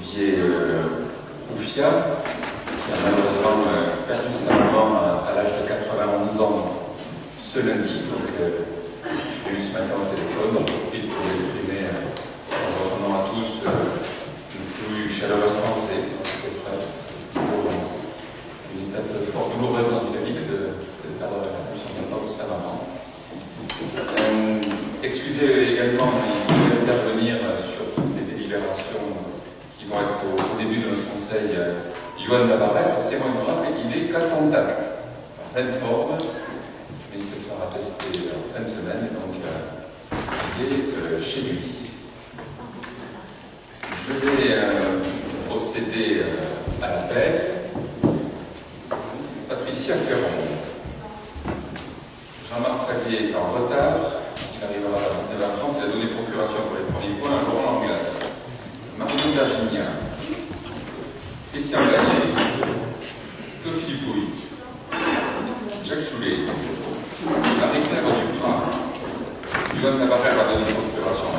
Olivier Rouffia, qui a malheureusement perdu sa maman à l'âge de 91 ans ce lundi. Donc, je l'ai eu ce matin au téléphone, donc je profite pour l'exprimer en votre nom à tous une plus chaleureuse pensée. C'est toujours une étape fort douloureuse dans une vie que de perdre la plus en même temps que sa maman. Excusez également d'intervenir sur toutes les délibérations qui vont être au début de notre conseil. Yoann Labarrère, c'est moins grave, il est cas contact, en pleine forme, mais se fera tester en fin de semaine, donc il est chez lui. Je vais procéder à l'appel. Patricia Ferron. Jean-Marc Favier est en retard, il arrivera à 19h30, il a donné procuration pour les premiers points à Laurent Langlade. Marion Virginia, Christian Gagné, Sophie Dupouille, Jacques Choulet, Marie-Claire Duprat, Yoann Labarrère a donné procuration à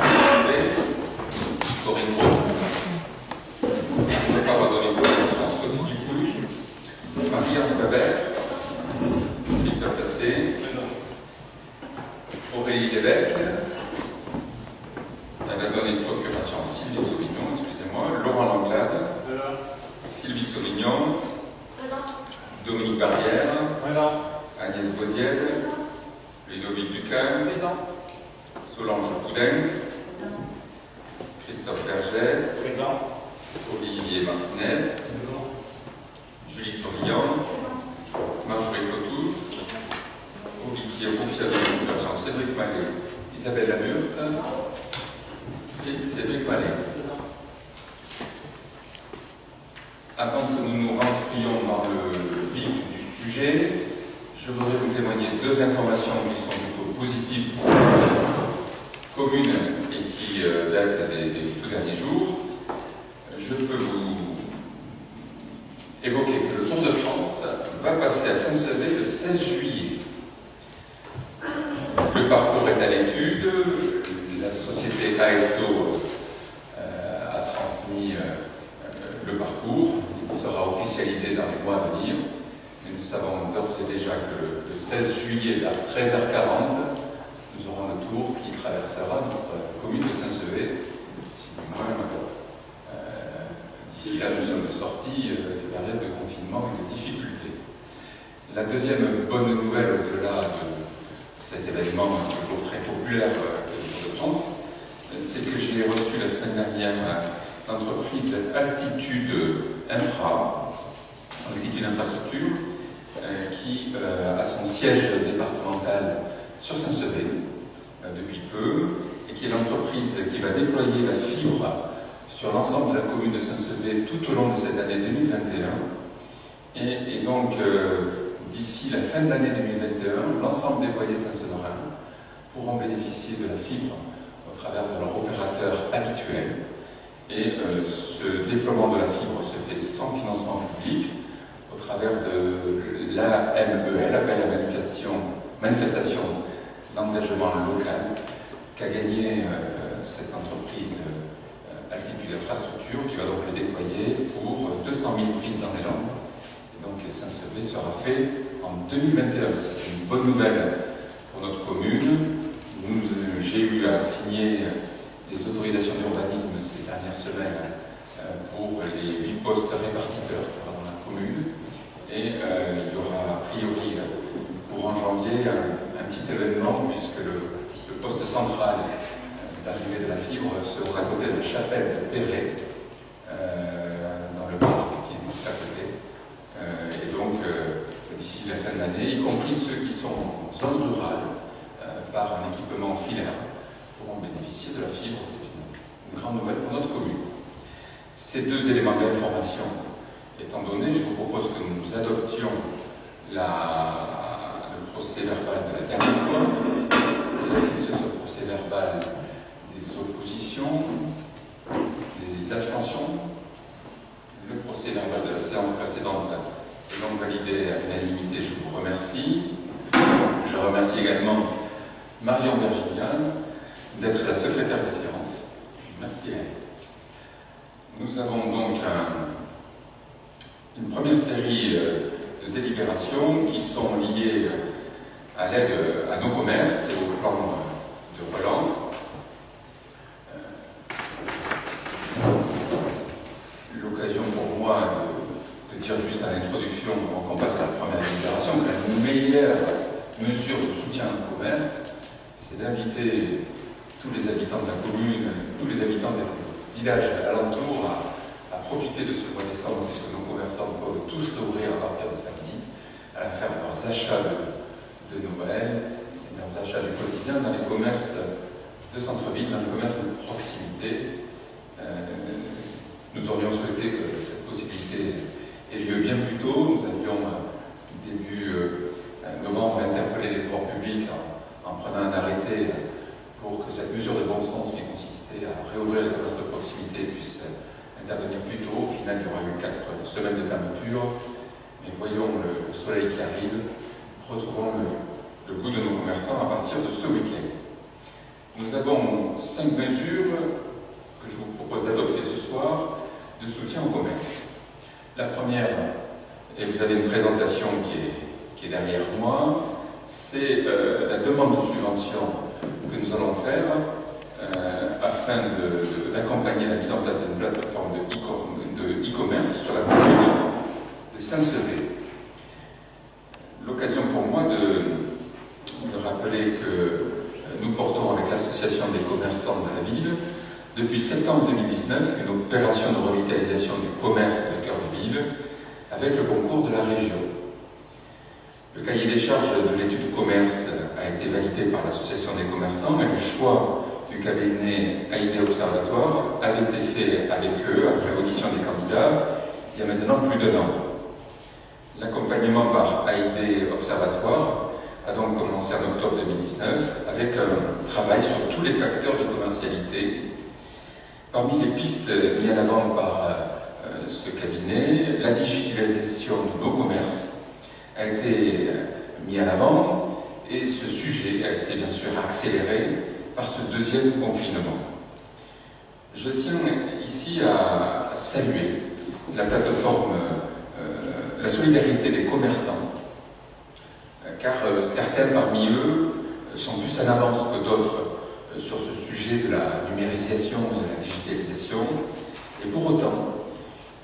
Corinne Gros, Stéphane a donné procuration à Sophie Dupouille, Marie-Anne Babert, Christophe Tasté, Aurélie Lévesque, elle a donné une procuration à Sylvie Sauvignon, excusez-moi, Laurent Langlade, Sylvie Sauvignon, Dominique Barrière, Agnès Boziel, Ludovic Ducam, Solange Coudens, Christophe Vergès, Olivier Martinez, Julie Sauvignon, Marjorie Fautou, Olivier Rouffia de l'Université, Cédric Mallet, Isabelle Lamurte et Cédric Mallet. Avant que nous nous rentrions dans le vif du sujet, je voudrais vous témoigner deux informations qui sont plutôt positives pour la commune et qui datent des tout derniers jours. Je peux vous évoquer que le Tour de France va passer à Saint-Sevé le 16 juillet. Le parcours est à l'étude. La société ASO a transmis le parcours. Il sera officialisé dans les mois à venir. Mais nous savons d'ores et déjà que le 16 juillet à 13h40, nous aurons le tour qui traversera notre commune de Saint-Sevé. D'ici là, nous sommes sortis des périodes de confinement et de difficultés. La deuxième bonne nouvelle au-delà de cet événement toujours très populaire que le Tour de France, c'est que j'ai reçu la semaine dernière l'entreprise Altitude Infrastructure, qui a son siège départemental sur Saint-Sevé depuis peu, et qui est l'entreprise qui va déployer la fibre sur l'ensemble de la commune de Saint-Sevé tout au long de cette année 2021. Et donc, d'ici la fin de l'année 2021, l'ensemble des foyers saint-severins pourront bénéficier de la fibre au travers de leur opérateur habituel. Et ce déploiement de la fibre se fait sans financement public au travers de l'AMEL, appel à manifestation d'engagement local, qu'a gagné cette entreprise Altitude Infrastructure, qui va donc le déployer pour 200 000 prises dans les Landes. Et donc Saint-Sevé sera fait en 2021. C'est une bonne nouvelle pour notre commune. J'ai eu à signer des autorisations d'urbanisme ces dernières semaines pour les 8 postes répartiteurs qui seront dans la commune. Et il y aura a priori pour en janvier un petit événement, puisque le poste central d'arrivée de la fibre se trouve à côté de la chapelle de Terré, dans le parc qui est juste à côté. Et donc, d'ici la fin de l'année, y compris ceux qui sont en zone rurale, par un équipement filaire, pourront bénéficier de la fibre. C'est une grande nouvelle pour notre commune. Ces deux éléments d'information étant donnés, je vous propose que nous adoptions le procès verbal de la dernière fois. Sur ce procès verbal, des oppositions, des abstentions. Le procès verbal de la séance précédente est donc validé à l'unanimité. Je vous remercie. Je remercie également Marion Virginia d'être la secrétaire de séance. Merci à elle. Nous Nous avons donc une première série de délibérations qui sont liées à l'aide à nos commerces et au plan de relance. L'occasion pour moi de dire juste à l'introduction, avant qu'on passe à la première délibération, que la meilleure mesure de soutien au commerce, c'est d'inviter tous les habitants de la commune, tous les habitants des villages alentours à profiter de ce mois de décembre, puisque nos commerçants peuvent tous réouvrir à partir de samedi, à faire leurs achats de Noël, et leurs achats du quotidien dans les commerces de centre-ville, dans les commerces de proximité. Nous aurions souhaité que cette possibilité ait lieu bien plus tôt. Nous avions, début novembre, interpellé les pouvoirs publics en prenant un arrêté pour que cette mesure de bon sens qui consistait à réouvrir les commerces de proximité puisse intervenir plus tôt. Au final, il y aura eu 4 semaines de fermeture, mais voyons le soleil qui arrive, retrouvons le goût de nos commerçants à partir de ce week-end. Nous avons 5 mesures que je vous propose d'adopter ce soir de soutien au commerce. La première, et vous avez une présentation qui est derrière moi, c'est la demande de subvention que nous allons faire afin d'accompagner la mise en place d'une plateforme de e-commerce sur la commune de Saint-Sevé. L'occasion pour moi de rappeler que nous portons avec l'association des commerçants de la ville depuis septembre 2019 une opération de revitalisation du commerce de cœur de ville avec le concours de la région. Le cahier des charges de l'étude du commerce a été validé par l'association des commerçants et le choix du cabinet AID Observatoire avait été fait avec eux après l'audition des candidats il y a maintenant plus d'1 an. L'accompagnement par AID Observatoire a donc commencé en octobre 2019 avec un travail sur tous les facteurs de commercialité. Parmi les pistes mises en avant par ce cabinet, la digitalisation de nos commerces a été mis en avant et ce sujet a été bien sûr accéléré par ce deuxième confinement. Je tiens ici à saluer la plateforme, la solidarité des commerçants, car certains parmi eux sont plus en avance que d'autres sur ce sujet de la numérisation et de la digitalisation, et pour autant,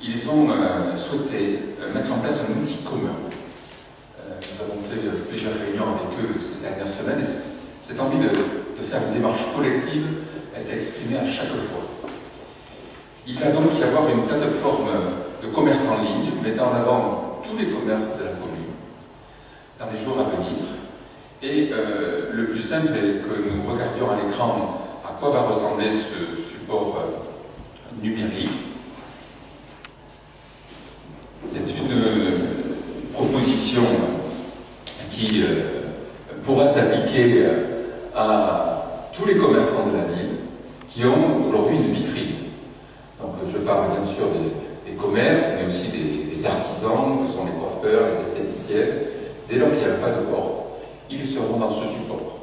ils ont souhaité mettre en place un outil commun. Nous avons fait plusieurs réunions avec eux ces dernières semaines, et cette envie de faire une démarche collective a été exprimée à chaque fois. Il va donc y avoir une plateforme de commerce en ligne mettant en avant tous les commerces de la commune dans les jours à venir. Et le plus simple est que nous regardions à l'écran à quoi va ressembler ce support numérique. C'est une proposition qui pourra s'appliquer à tous les commerçants de la ville qui ont aujourd'hui une vitrine. Donc je parle bien sûr des commerces, mais aussi des artisans, que sont les coiffeurs, les esthéticiennes. Dès lors qu'il n'y a pas de porte, ils seront dans ce support.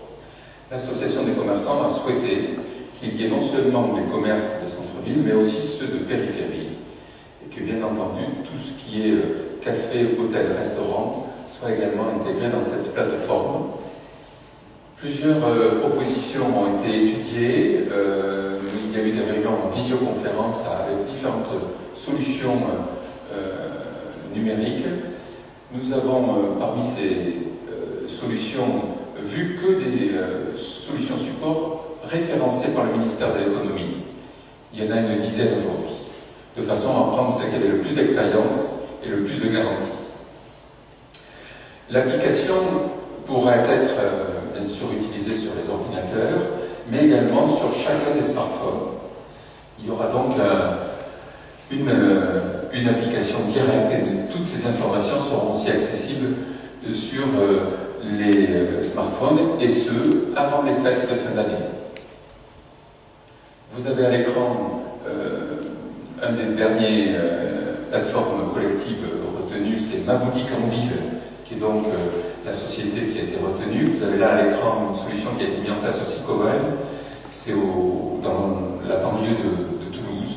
L'association des commerçants a souhaité qu'il y ait non seulement des commerces de centre-ville, mais aussi ceux de périphérie, et que bien entendu, tout ce qui est café, hôtel, restaurant, soit également intégré dans cette plateforme. Plusieurs propositions ont été étudiées, il y a eu des réunions en visioconférence avec différentes solutions numériques. Nous avons parmi ces solutions vu que des solutions support référencées par le ministère de l'économie. Il y en a une dizaine aujourd'hui, de façon à prendre celle qui avait le plus d'expérience et le plus de garantie. L'application pourra être bien sûr utilisée sur les ordinateurs, mais également sur chacun des smartphones. Il y aura donc une application directe et toutes les informations seront aussi accessibles sur les smartphones, et ce, avant les fêtes de fin d'année. Vous avez à l'écran un des derniers plateformes collectives retenues, c'est Ma Boutique en Ville, qui est donc la société qui a été retenue. Vous avez là à l'écran une solution qui a été mise en place aussi Coval, c'est dans la banlieue de Toulouse,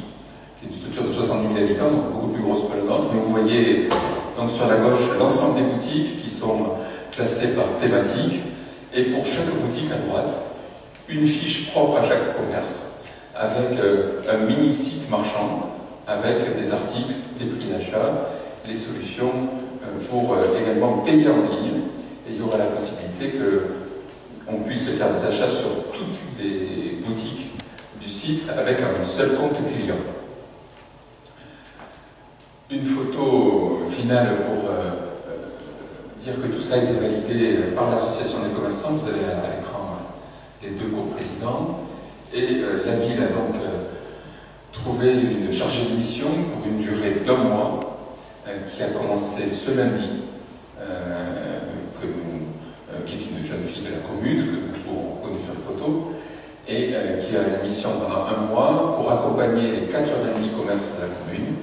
qui est une structure de 60 000 habitants, donc beaucoup plus grosse que la nôtre. Mais vous voyez donc sur la gauche l'ensemble des boutiques qui sont classées par thématique, et pour chaque boutique à droite, une fiche propre à chaque commerce, avec un mini site marchand, avec des articles, des prix d'achat, les solutions pour également payer en ligne, et il y aura la possibilité qu'on puisse faire des achats sur toutes les boutiques du site avec un seul compte client. Une photo finale pour dire que tout ça a été validé par l'association des commerçants. Vous avez à l'écran les deux coprésidents. Et la ville a donc trouvé une chargée de mission pour une durée d'1 mois qui a commencé ce lundi, qui est une jeune fille de la commune, que vous avez connue sur la photo, et qui a la mission pendant 1 mois pour accompagner les 90 commerces de la commune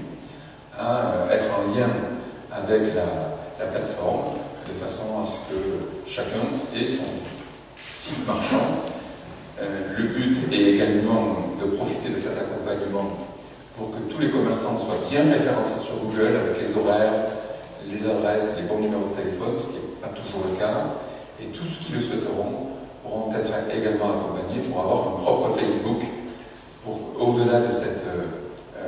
à être en lien avec la plateforme, de façon à ce que chacun ait son site marchand. Le but est également de profiter de cet accompagnement pour que tous les commerçants soient bien référencés sur Google avec les horaires, les adresses, les bons numéros de téléphone, ce qui n'est pas toujours le cas. Et tous ceux qui le souhaiteront pourront être également accompagnés pour avoir un propre Facebook. Au-delà de cette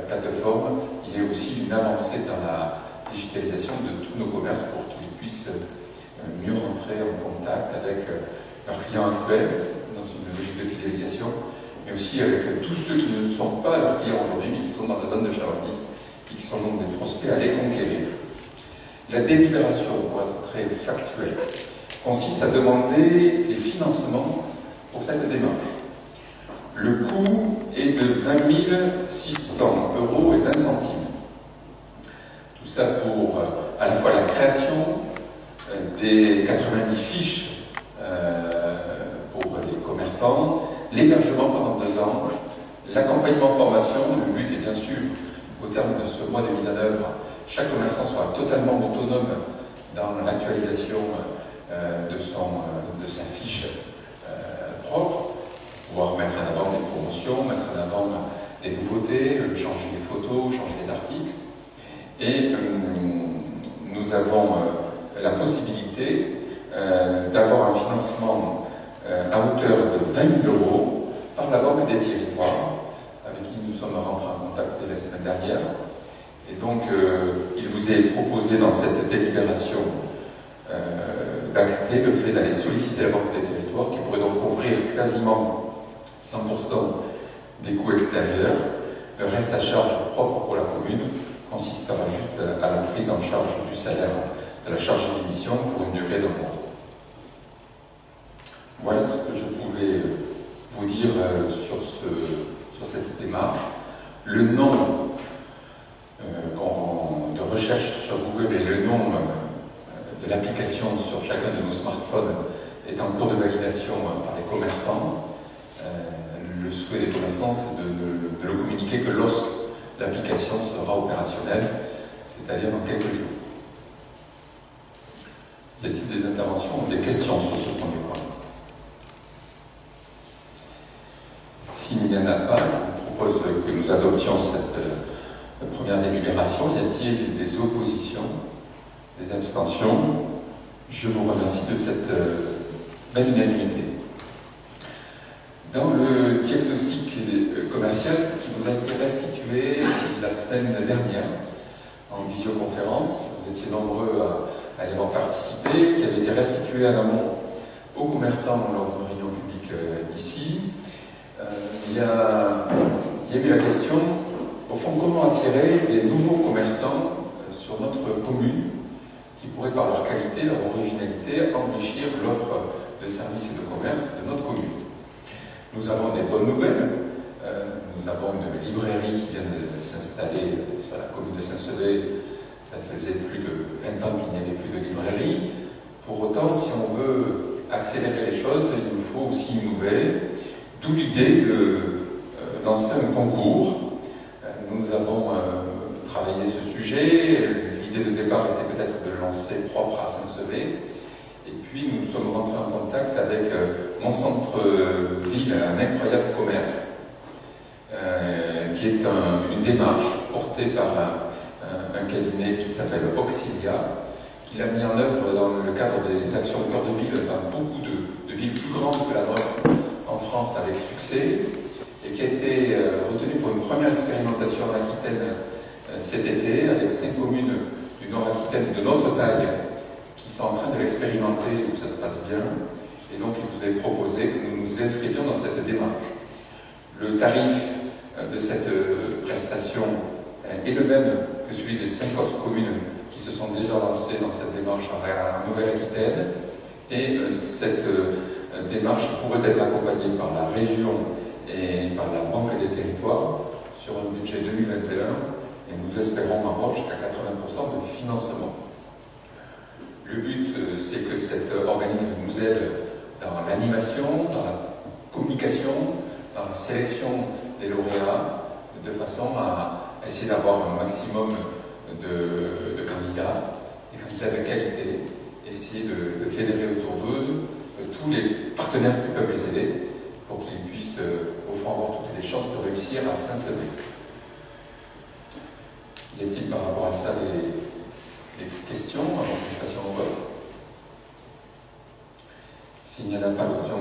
plateforme, il y a aussi une avancée dans la digitalisation de tous nos commerces pour qu'ils puissent mieux rentrer en contact avec leurs clients actuels dans une logique de fidélisation, mais aussi avec tous ceux qui ne sont pas leurs clients aujourd'hui, mais qui sont dans la zone de chalandise et qui sont donc des prospects à les conquérir. La délibération, pour être très factuelle, consiste à demander les financements pour cette démarche. Le coût est de 20 600 € et 20 centimes. Tout ça pour à la fois la création des 90 fiches pour les commerçants, l'hébergement pendant 2 ans, l'accompagnement formation. Le but est bien sûr qu'au terme de ce mois de mise en œuvre, chaque commerçant soit totalement autonome dans l'actualisation de sa fiche propre, pouvoir mettre en avant des promotions, mettre en avant des nouveautés, changer les photos, changer les articles. Et nous avons la possibilité d'avoir un financement à hauteur de 20 000 € par la Banque des Territoires, avec qui nous sommes rentrés en contact la semaine dernière. Et donc, il vous est proposé dans cette délibération d'acter le fait d'aller solliciter la Banque des Territoires, qui pourrait donc couvrir quasiment 100% des coûts extérieurs. Le reste à charge propre pour la commune consistera juste à la prise en charge du salaire de la chargée de mission pour une durée d'1 mois. Voilà ce que je pouvais vous dire sur cette démarche. Le nom de recherche sur Google et le nom de l'application sur chacun de nos smartphones est en cours de validation par les commerçants. Le souhait des commerçants, c'est de le communiquer que lorsque l'application sera opérationnelle, c'est-à-dire dans quelques jours. Y a-t-il des interventions ou des questions sur ce premier point? S'il n'y en a pas, je vous propose que nous adoptions cette première délibération. Y a-t-il des oppositions, des abstentions? Je vous remercie de cette belle unanimité. Dans le diagnostic commercial qui vous a été restitué la semaine dernière en visioconférence, vous étiez nombreux à y avoir participé, qui avait été restitué en amont aux commerçants lors d'une réunion publique ici. Il y a eu la question, au fond, comment attirer des nouveaux commerçants sur notre commune qui pourraient, par leur qualité, leur originalité, enrichir l'offre de services et de commerce de notre commune. Nous avons des bonnes nouvelles. Nous avons une librairie qui vient de s'installer sur la commune de Saint-Sevé. Ça faisait plus de 20 ans qu'il n'y avait plus de librairie. Pour autant, si on veut accélérer les choses, il nous faut aussi innover. D'où l'idée de lancer un concours. Nous avons travaillé ce sujet. L'idée de départ était peut-être de le lancer propre à Saint-Sevé. Et puis nous sommes rentrés en contact avec mon centre-ville, un incroyable commerce, qui est une démarche portée par un cabinet qui s'appelle Auxilia, qui l'a mis en œuvre dans le cadre des actions de cœur de ville dans beaucoup de villes plus grandes que la nôtre en France avec succès, et qui a été retenu pour une première expérimentation en Aquitaine cet été, avec 5 communes du Nord-Aquitaine de notre taille qui sont en train de l'expérimenter, où ça se passe bien. Et donc, il nous est proposé que nous nous inscrivions dans cette démarche. Le tarif de cette prestation est le même que celui des 5 autres communes qui se sont déjà lancées dans cette démarche en Nouvelle-Aquitaine. Et cette démarche pourrait être accompagnée par la région et par la Banque des territoires sur un budget 2021. Et nous espérons avoir jusqu'à 80% de financement. Le but, c'est que cet organisme nous aide dans l'animation, dans la communication, dans la sélection des lauréats, de façon à essayer d'avoir un maximum de candidats, des candidats de qualité, essayer de fédérer autour d'eux tous les partenaires qui peuvent les aider pour qu'ils puissent, au fond, avoir toutes les chances de réussir à s'installer. Y a-t-il par rapport à ça des questions avant que nous passions au vote? S'il n'y en a pas, l'occasion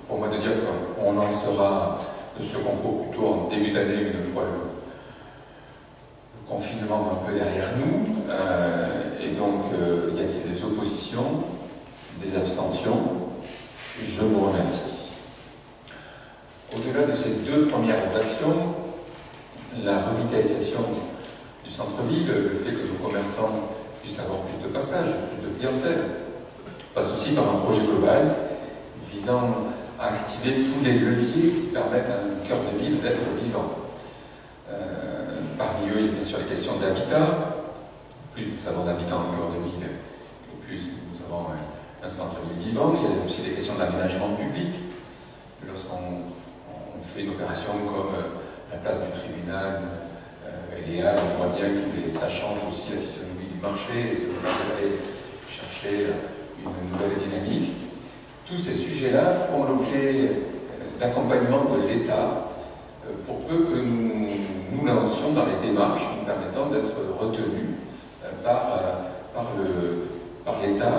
pour moi de dire qu'on lancera ce concours plutôt en début d'année, une fois le confinement un peu derrière nous. Et donc, y a-t-il des oppositions, des abstentions? Je vous remercie. Au-delà de ces 2 premières actions, la revitalisation du centre-ville, le fait que nos commerçants puissent avoir plus de passages, plus de clientèle, passe aussi par un projet global visant à activer tous les leviers qui permettent à un cœur de ville d'être vivant. Parmi eux, il y a bien sûr les questions d'habitat. Plus nous avons d'habitants en cœur de ville, et plus nous avons un centre-ville vivant. Il y a aussi des questions d'aménagement public. Lorsqu'on fait une opération comme la place du tribunal, et là, on voit bien que ça change aussi la physionomie du marché, et ça nous permet d'aller chercher une nouvelle dynamique. Tous ces sujets-là font l'objet d'accompagnement de l'État pour peu que nous nous lancions dans les démarches nous permettant d'être retenus par l'État.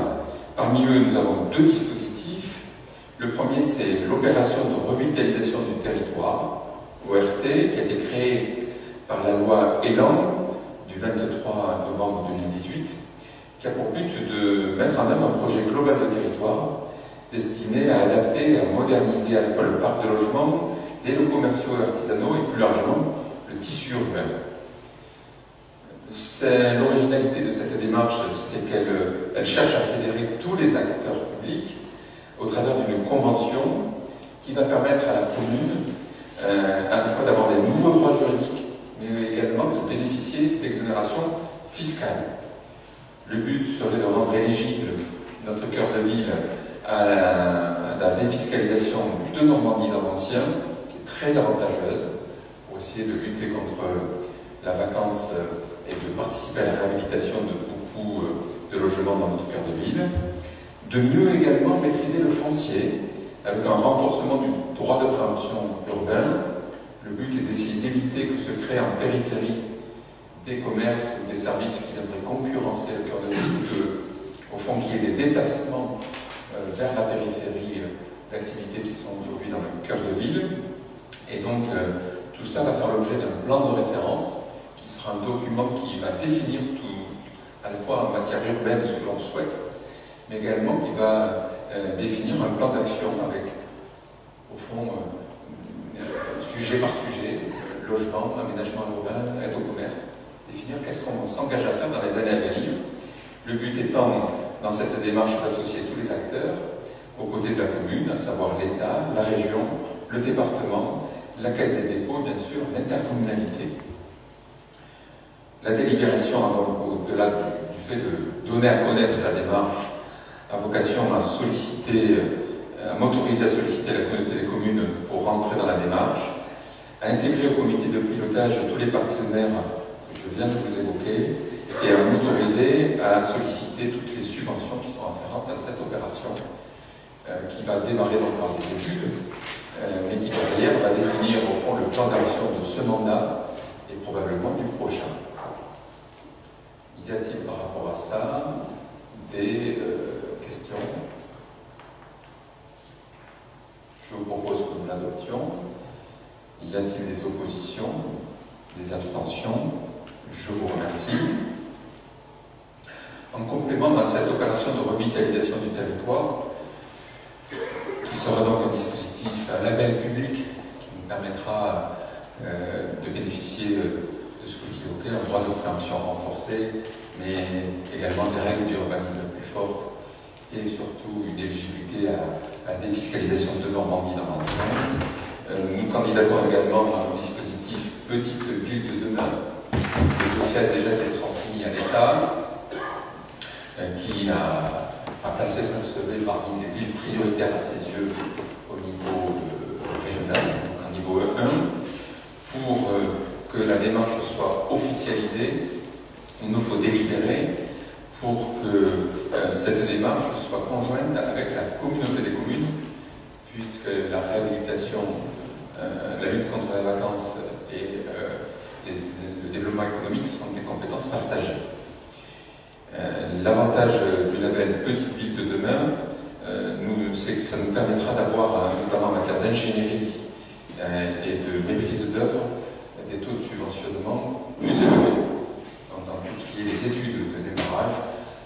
Parmi eux, nous avons 2 dispositifs. Le premier, c'est l'opération de revitalisation du territoire, ORT, qui a été créée par la loi Élan du 23 novembre 2018, qui a pour but de mettre en œuvre un projet global de territoire destiné à adapter et à moderniser à la fois le parc de logement, les locaux commerciaux et artisanaux et plus largement le tissu urbain. L'originalité de cette démarche, c'est qu'elle cherche à fédérer tous les acteurs publics au travers d'une convention qui va permettre à la commune à la fois d'avoir des nouveaux droits juridiques, mais également de bénéficier d'exonérations fiscales. Le but serait de rendre éligible notre cœur de ville à la défiscalisation de Normandie dans l'Ancien, qui est très avantageuse pour essayer de lutter contre la vacance et de participer à la réhabilitation de beaucoup de logements dans notre cœur de ville. De mieux également maîtriser le foncier avec un renforcement du droit de préemption urbain. Le but est d'essayer d'éviter que se créent en périphérie des commerces ou des services qui viendraient concurrencer le cœur de ville, au fond qu'il y ait des déplacements vers la périphérie d'activités qui sont aujourd'hui dans le cœur de ville. Et donc, tout ça va faire l'objet d'un plan de référence qui sera un document qui va définir tout, à la fois en matière urbaine ce que l'on souhaite, mais également qui va définir un plan d'action avec, au fond, sujet par sujet, logement, aménagement urbain, aide au commerce, définir qu'est-ce qu'on s'engage à faire dans les années à venir. Le but étant, dans cette démarche, d'associer tous les acteurs aux côtés de la commune, à savoir l'État, la région, le département, la Caisse des dépôts, bien sûr, l'intercommunalité. La délibération, donc, au-delà du fait de donner à connaître la démarche, a vocation à m'autoriser à solliciter la communauté des communes pour rentrer dans la démarche, à intégrer au comité de pilotage tous les partenaires que je viens de vous évoquer, et à m'autoriser à solliciter toutes les subventions qui sont afférentes à cette opération, qui va démarrer donc par des études, mais qui derrière va définir au fond le plan d'action de ce mandat et probablement du prochain. Y a-t-il par rapport à ça des questions? Je vous propose que nous l'adoptions. Y a-t-il des oppositions, des abstentions? Je vous remercie. En complément à cette opération de revitalisation du territoire, qui sera donc un dispositif, un label public qui nous permettra de bénéficier de ce que je vous évoquais, un droit de préemption renforcé, mais également des règles d'urbanisme plus fortes et surtout une éligibilité à la défiscalisation de Normandie dans l'ensemble. Nous candidatons également à un dispositif Petite Ville de demain. Le dossier a déjà été transmis à l'État, qui a placé Saint-Sevé parmi les villes prioritaires à ses yeux au niveau régional, au niveau 1. Pour que la démarche soit officialisée, il nous faut délibérer pour que cette démarche soit conjointe avec la communauté des communes, puisque la réhabilitation, la lutte contre la vacance et le développement économique sont des compétences partagées. L'avantage du label Petite Ville de demain, c'est que ça nous permettra d'avoir, notamment en matière d'ingénierie et de maîtrise d'œuvre, des taux de subventionnement plus élevés. Donc, dans tout ce qui est les études de démarrage,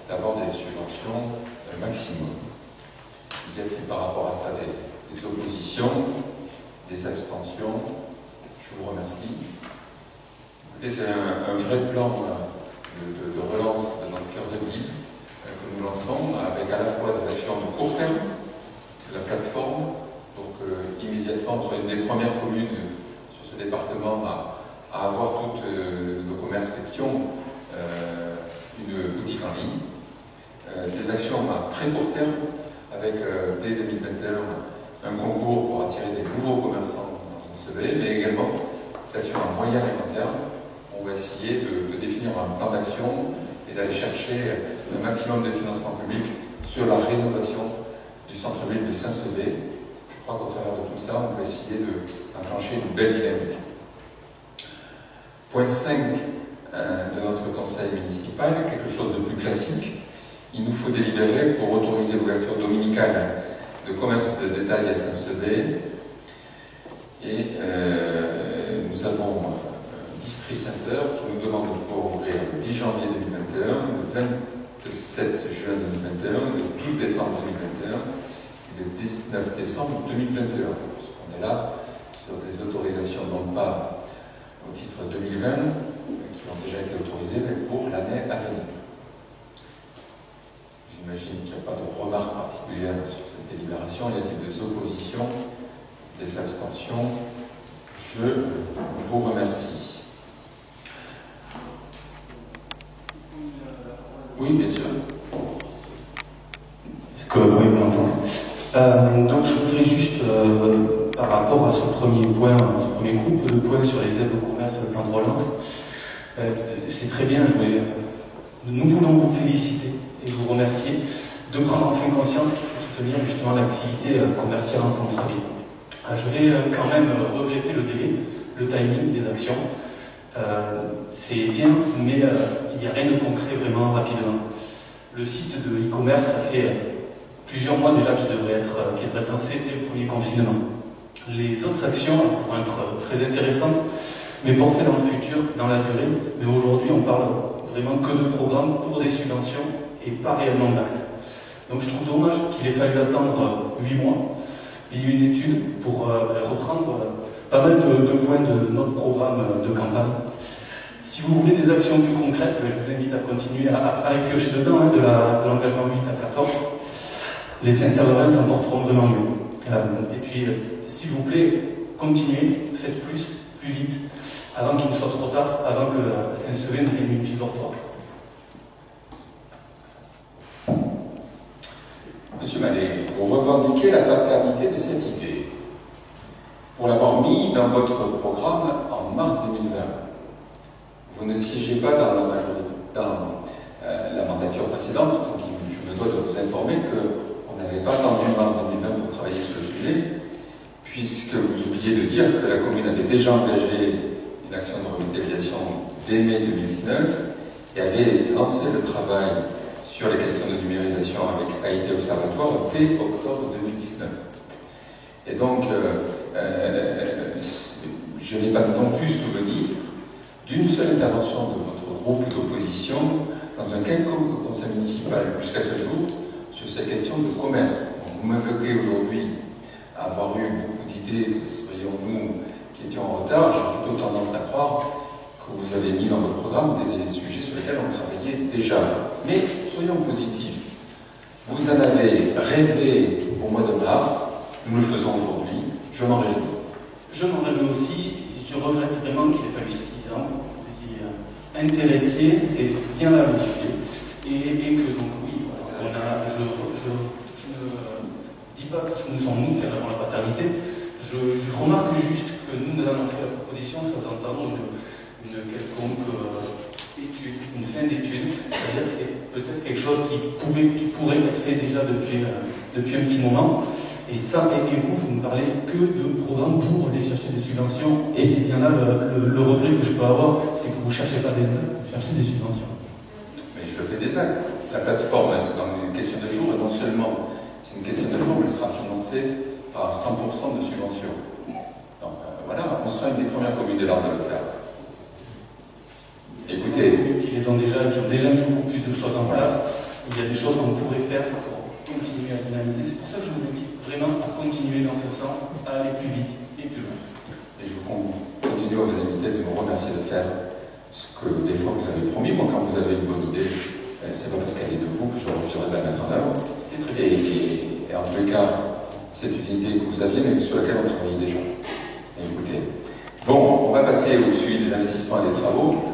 d'avoir des subventions maximum. Y a-t-il par rapport à ça des oppositions, des abstentions? Je vous remercie. Écoutez, c'est un vrai plan de relance de notre cœur de ville que nous lançons, avec à la fois des actions de court terme, de la plateforme, pour que immédiatement on soit une des premières communes sur ce département à avoir toutes nos commerces qui ont une boutique en ligne. Des actions à très court terme, avec dès 2021 un concours pour attirer des nouveaux commerçants dans Saint-Sevé, mais également des actions à moyen et long terme. On va essayer de définir un plan d'action et d'aller chercher un maximum de financement public sur la rénovation du centre-ville de Saint-Sevé. Je crois qu'au travers de tout ça, on va essayer d'enclencher une belle dynamique. Point 5 de notre conseil municipal, quelque chose de plus classique. Il nous faut délibérer pour autoriser l'ouverture dominicale de commerce de détail à Saint-Sevé. Et nous avons District Center qui nous demande pour ouvrir le 10 janvier 2021, le 27 juin 2021, le 12 décembre 2021 et le 19 décembre 2021. Puisqu'on est là sur des autorisations non pas au titre 2020, qui ont déjà été autorisées, mais pour l'année à venir. J'imagine qu'il n'y a pas de remarques particulières sur cette délibération. Y a-t-il des oppositions, des abstentions? Je vous remercie. Oui, bien sûr. Est-ce que oui, vous m'entendez? Donc je voudrais juste, par rapport à ce premier point, ce premier groupe, le point sur les aides au commerce, le plan de relance, c'est très bien joué. Nous voulons vous féliciter et vous remercier de prendre enfin conscience qu'il faut soutenir justement l'activité commerciale en centre-ville. Je vais quand même regretter le délai, le timing des actions. C'est bien, mais il n'y a rien de concret vraiment rapidement. Le site de e-commerce, ça fait plusieurs mois déjà qu'il devrait être lancé dès le premier confinement. Les autres actions pourraient être très intéressantes, mais portées dans le futur, dans la durée. Mais aujourd'hui, on parle vraiment que de programmes pour des subventions et pas réellement d'actes. Donc je trouve dommage qu'il ait fallu attendre 8 mois. Il y a eu une étude pour reprendre pas mal de points de notre programme de campagne. Si vous voulez des actions plus concrètes, je vous invite à continuer à y piocher dedans, de l'engagement 8 à 14. Les Saint-Séverin s'en porteront vraiment mieux. Et puis, s'il vous plaît, continuez, faites plus vite, avant qu'il ne soit trop tard, avant que Saint-Sevé ne soit une ville dortoir. Monsieur Mallet, vous revendiquez la paternité de cette idée pour l'avoir mis dans votre programme en mars 2020. Vous ne siégez pas dans la mandature précédente, donc je me dois de vous informer qu'on n'avait pas attendu mars 2020 pour travailler sur le sujet, puisque vous oubliez de dire que la commune avait déjà engagé une action de revitalisation dès mai 2019 et avait lancé le travail sur les questions de numérisation avec AIT Observatoire dès octobre 2019. Et donc, je n'ai pas non plus souvenir d'une seule intervention de votre groupe d'opposition dans un quelconque conseil municipal jusqu'à ce jour sur ces questions de commerce. Donc, vous m'évoquez aujourd'hui avoir eu beaucoup d'idées que soyons nous qui étions en retard. J'ai plutôt tendance à croire que vous avez mis dans votre programme des sujets sur lesquels on travaillait déjà. Mais soyons positifs. Vous en avez rêvé au mois de mars, nous le faisons aujourd'hui, je m'en réjouis. Je m'en réjouis aussi, je regrette vraiment qu'il ait fallu 6 ans pour que vous y intéressiez, c'est bien là le sujet. Et que donc oui, voilà, je ne dis pas que ce nous sommes nous qui en avons la paternité, je remarque juste que nous avons fait la proposition sans entendre une quelconque étude, une fin d'étude, c'est-à-dire que c'est peut-être quelque chose qui pourrait être fait déjà depuis un petit moment. Et ça, et vous ne parlez que de programmes pour aller chercher des subventions. Et c'est bien là le regret que je peux avoir, c'est que vous ne cherchez pas des œuvres, vous cherchez des subventions. Mais je fais des actes. La plateforme, c'est dans une question de jour, et non seulement c'est une question de jour, elle sera financée par 100% de subventions. Donc voilà, on sera une des premières communes de l'Arc de le faire. Écoutez. Qui ont déjà mis beaucoup plus de choses en place. Il y a des choses qu'on pourrait faire pour continuer à dynamiser. C'est pour ça que je vous invite vraiment à continuer dans ce sens, à aller plus vite et plus loin. Et je continue à vous inviter de me remercier de faire ce que des fois vous avez promis. Moi, quand vous avez une bonne idée, c'est pas parce qu'elle est de vous que je refuserai de la mettre en œuvre. C'est très bien. Et en tous les cas, c'est une idée que vous aviez, mais sur laquelle on travaillait déjà. Et écoutez. Bon, on va passer au suivi des investissements et des travaux.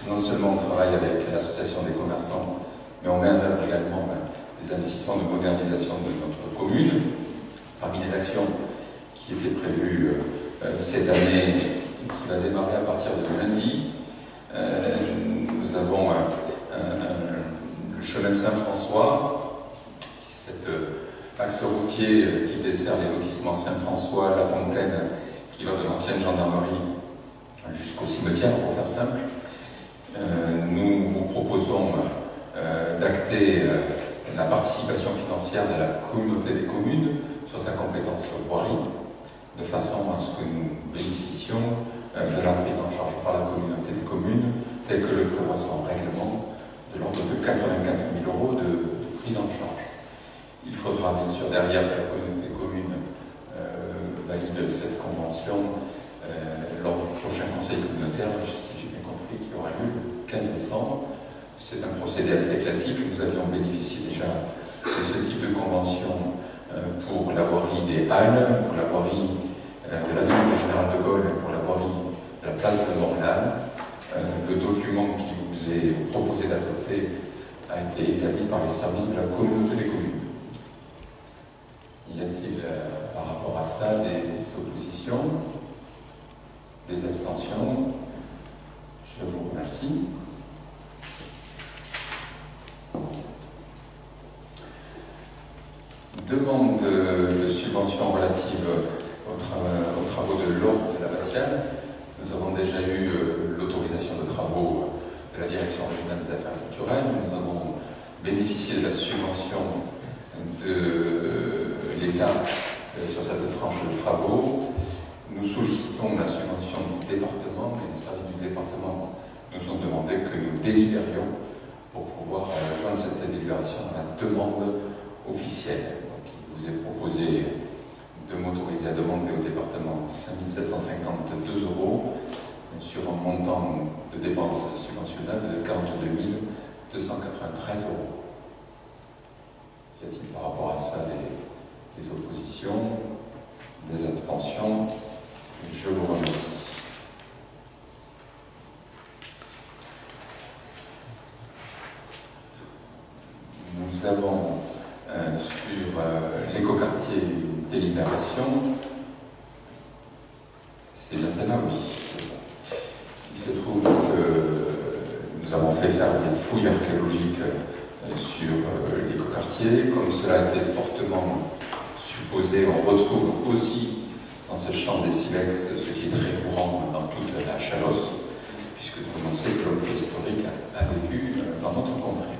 Non seulement on travaille avec l'association des commerçants, mais on met en œuvre également des investissements de modernisation de notre commune. Parmi les actions qui étaient prévues cette année, qui va démarrer à partir de lundi, nous avons le chemin Saint-François, cet axe routier qui dessert les lotissements Saint-François, La Fontaine, qui va de l'ancienne gendarmerie jusqu'au cimetière, pour faire simple. Nous vous proposons d'acter la participation financière de la communauté des communes sur sa compétence voirie, de façon à ce que nous bénéficions de la prise en charge par la communauté des communes, tel que le prévoit son règlement, de l'ordre de 84 000 € de prise en charge. Il faudra bien sûr derrière que la communauté des communes valide cette convention lors du prochain conseil communautaire, si j'ai bien compris, qui aura lieu le 15 décembre. C'est un procédé assez classique. Nous avions bénéficié déjà de ce type de convention pour la voirie des Halles, pour la voirie de l'avenue du Général de Gaulle et pour la voirie de la place de Morlaix. Le document qui vous est proposé d'adopter a été établi par les services de la communauté des communes. Y a-t-il par rapport à ça des oppositions, des abstentions? Je vous remercie. Demande de subvention relative aux travaux de l'ordre de l'abbatiale. Nous avons déjà eu l'autorisation de travaux de la Direction régionale des affaires culturelles. Nous avons bénéficié de la subvention de l'État sur cette tranche de travaux. Nous sollicitons la subvention du département, et les services du département nous ont demandé que nous délibérions pour pouvoir joindre cette délibération à la demande officielle. Donc, il vous est proposé de m'autoriser à demander au département 5 752 € sur un montant de dépenses subventionnables de 42 293 €. Y a-t-il par rapport à ça des oppositions, des abstentions? Je vous remercie. Nous avons sur l'écoquartier délibération, c'est bien celle-là, oui. Il se trouve que nous avons fait faire des fouilles archéologiques sur l'écoquartier. Comme cela a été fortement supposé, on retrouve aussi dans ce champ des silex, ce qui est très courant dans toute la Chalosse, puisque tout le monde sait que l'homme préhistorique a vécu dans notre contrée.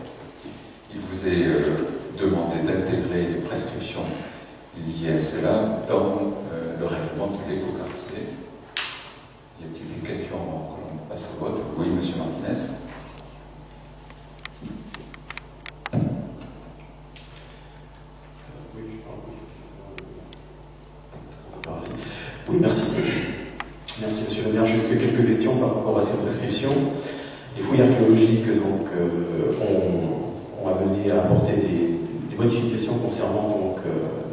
Il vous est demandé d'intégrer les prescriptions liées à cela dans le règlement de l'écoquartier. Y a-t-il des questions avant que l'on passe au vote? Oui, monsieur Martinez. Oui, merci. Merci, monsieur le maire. Juste quelques questions par rapport à cette prescription. Les fouilles archéologiques donc, ont amené à apporter des modifications concernant donc,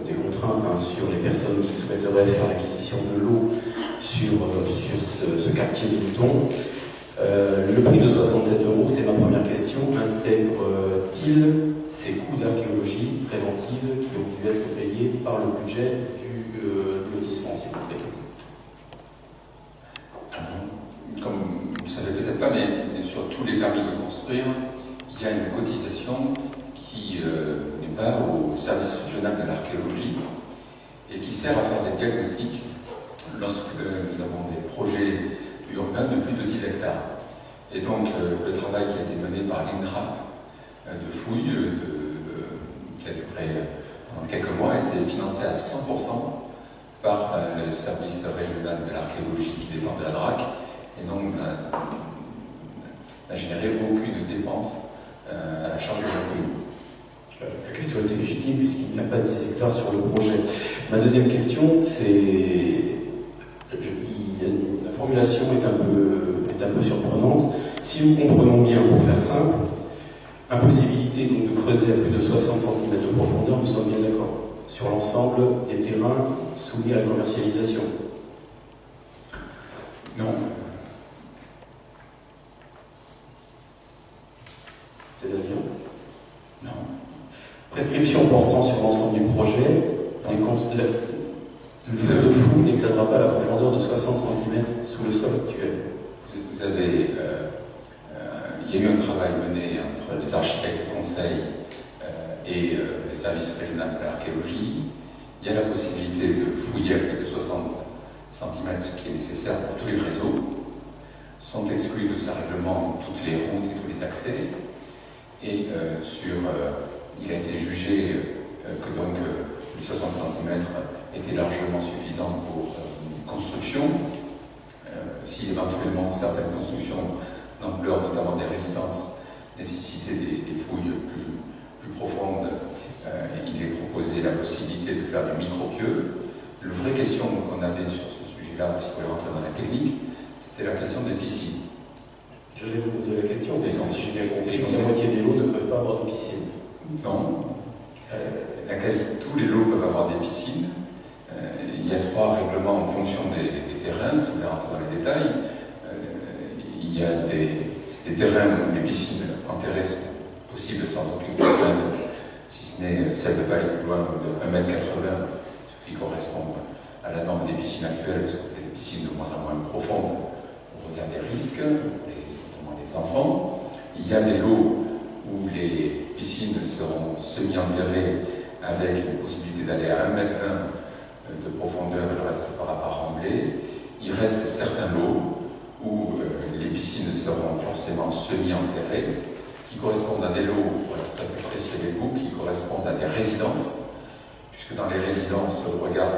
des contraintes sur les personnes qui souhaiteraient faire l'acquisition de l'eau sur ce quartier des moutons. Le prix de 67 €, c'est ma première question, intègre-t-il ces coûts d'archéologie préventive qui ont dû être payés par le budget du lotissement, s'il vous plaît? Comme vous ne le savez peut-être pas, mais sur tous les permis de construire, il y a une cotisation qui va au service régional de l'archéologie et qui sert à faire des diagnostics lorsque nous avons des projets urbains de plus de 10 hectares. Et donc le travail qui a été mené par l'INRAP de fouilles, qui a duré pendant quelques mois, a été financé à 100% par le service régional de l'archéologie qui dépend de la DRAC, et donc n'a généré aucune dépense à la charge de la commune. La question était légitime puisqu'il n'y a pas 10 hectares sur le projet. Ma deuxième question, c'est... La formulation est un peu surprenante. Si nous comprenons bien, pour faire simple, impossibilité donc de creuser à plus de 60 cm de profondeur, nous sommes bien d'accord, sur l'ensemble des terrains soumis à la commercialisation. Non. C'est-à-dire? Non. Prescription portant sur l'ensemble du projet, le feu de fou n'excédera pas la profondeur de 60 cm sous le sol actuel. Vous avez... il y a eu un travail mené entre les architectes de conseil et les services régionaux de l'archéologie. Il y a la possibilité de fouiller à plus de 60 cm, ce qui est nécessaire pour tous les réseaux. Sont exclus de ce règlement toutes les routes et tous les accès. Et il a été jugé que donc les 60 cm étaient largement suffisants pour une construction. Si éventuellement certaines constructions d'ampleur, notamment des résidences, nécessitaient des fouilles plus profondes, il est proposé la possibilité de faire des micro-pieux. La vraie question qu'on avait sur ce sujet-là, si vous voulez rentrer dans la technique, c'était la question des piscines. Je vais vous poser la question, mais si j'ai bien compris, la moitié des lots ne peuvent pas avoir de piscine. Non. Quasi tous les lots peuvent avoir des piscines. Il y a 3 règlements en fonction des terrains, si vous voulez rentrer dans les détails. Il y a des terrains où les piscines enterrées sont possibles sans aucune contrainte, si ce n'est celle de pas aller plus loin de 1,80 m, ce qui correspond à la norme des piscines actuelles, parce qu'on fait des piscines de moins en moins profondes au regard des risques, notamment les enfants. Il y a des lots où les piscines seront semi-enterrées avec une possibilité d'aller à 1,20 m de profondeur et le reste fera par remblai. Il reste certains lots où les piscines seront forcément semi-enterrées, qui correspondent à des lots, pour être tout à fait précis avec vous, qui correspondent à des résidences, puisque dans les résidences, au regard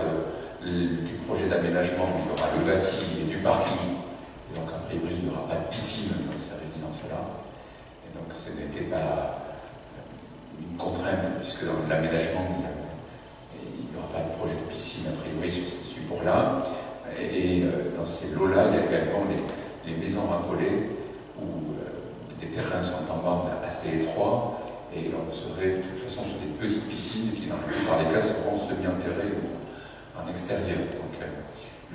du projet d'aménagement, il y aura le bâti et du parking, et donc a priori il n'y aura pas de piscine dans ces résidences-là, et donc ce n'était pas une contrainte, puisque dans l'aménagement, il n'y aura pas de projet de piscine a priori sur ces supports-là. Et dans ces lots-là, il y a également les maisons racolées où les terrains sont en bande assez étroits et on serait de toute façon sur des petites piscines qui, dans la plupart des cas, seront semi-enterrées en extérieur. Donc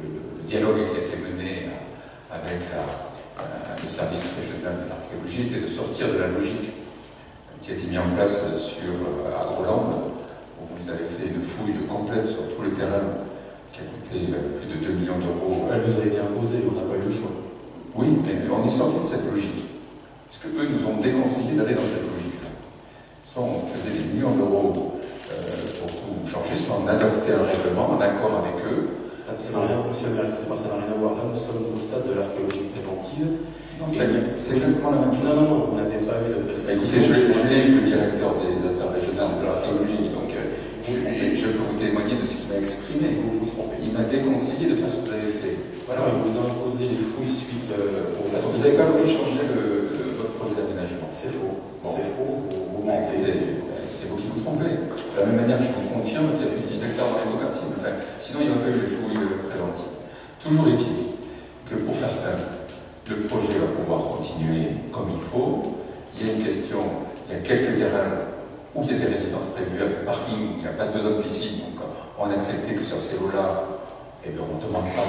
le dialogue qui a été mené avec le service régional de l'archéologie était de sortir de la logique qui a été mise en place à Groland, où vous avez fait une fouille complète sur tous les terrains qui a coûté plus de 2 millions d'euros. Elle nous a été imposée, on n'a pas eu le choix. Oui, mais on est sorti de cette logique. Parce qu'eux nous ont déconseillé d'aller dans cette logique-là. Soit on faisait des millions d'euros pour tout changer, soit on adoptait un règlement en accord avec eux, Ça n'a rien, monsieur le maire, excusez-moi, ça n'a rien à voir. Là, nous sommes au stade de l'archéologie préventive. Non, c'est exactement la même chose. Non, vous n'avez pas eu de prescription. Écoutez, je l'ai vu, le directeur des affaires régionales de l'archéologie, donc je peux vous témoigner de ce qu'il m'a exprimé. Vous vous trompez. Il m'a déconseillé de faire ce que vous avez fait. Voilà, il vous a imposé les fouilles suite au... Parce que vous n'avez pas changé votre projet d'aménagement. C'est faux. Bon. C'est faux. Vous Bah, mentez. c'est vous qui vous trompez. De la même manière, je vous confirme qu'il y a plus de 10 hectares dans les quartiers. Enfin, sinon, il n'y aurait pas eu les fouilles préventives. Toujours est-il que pour faire simple, le projet va pouvoir continuer comme il faut. Il y a une question, il y a quelques terrains où il y a des résidences prévues avec parking, il n'y a pas de besoin de piscine, donc on a accepté que sur ces lots-là, on ne demande pas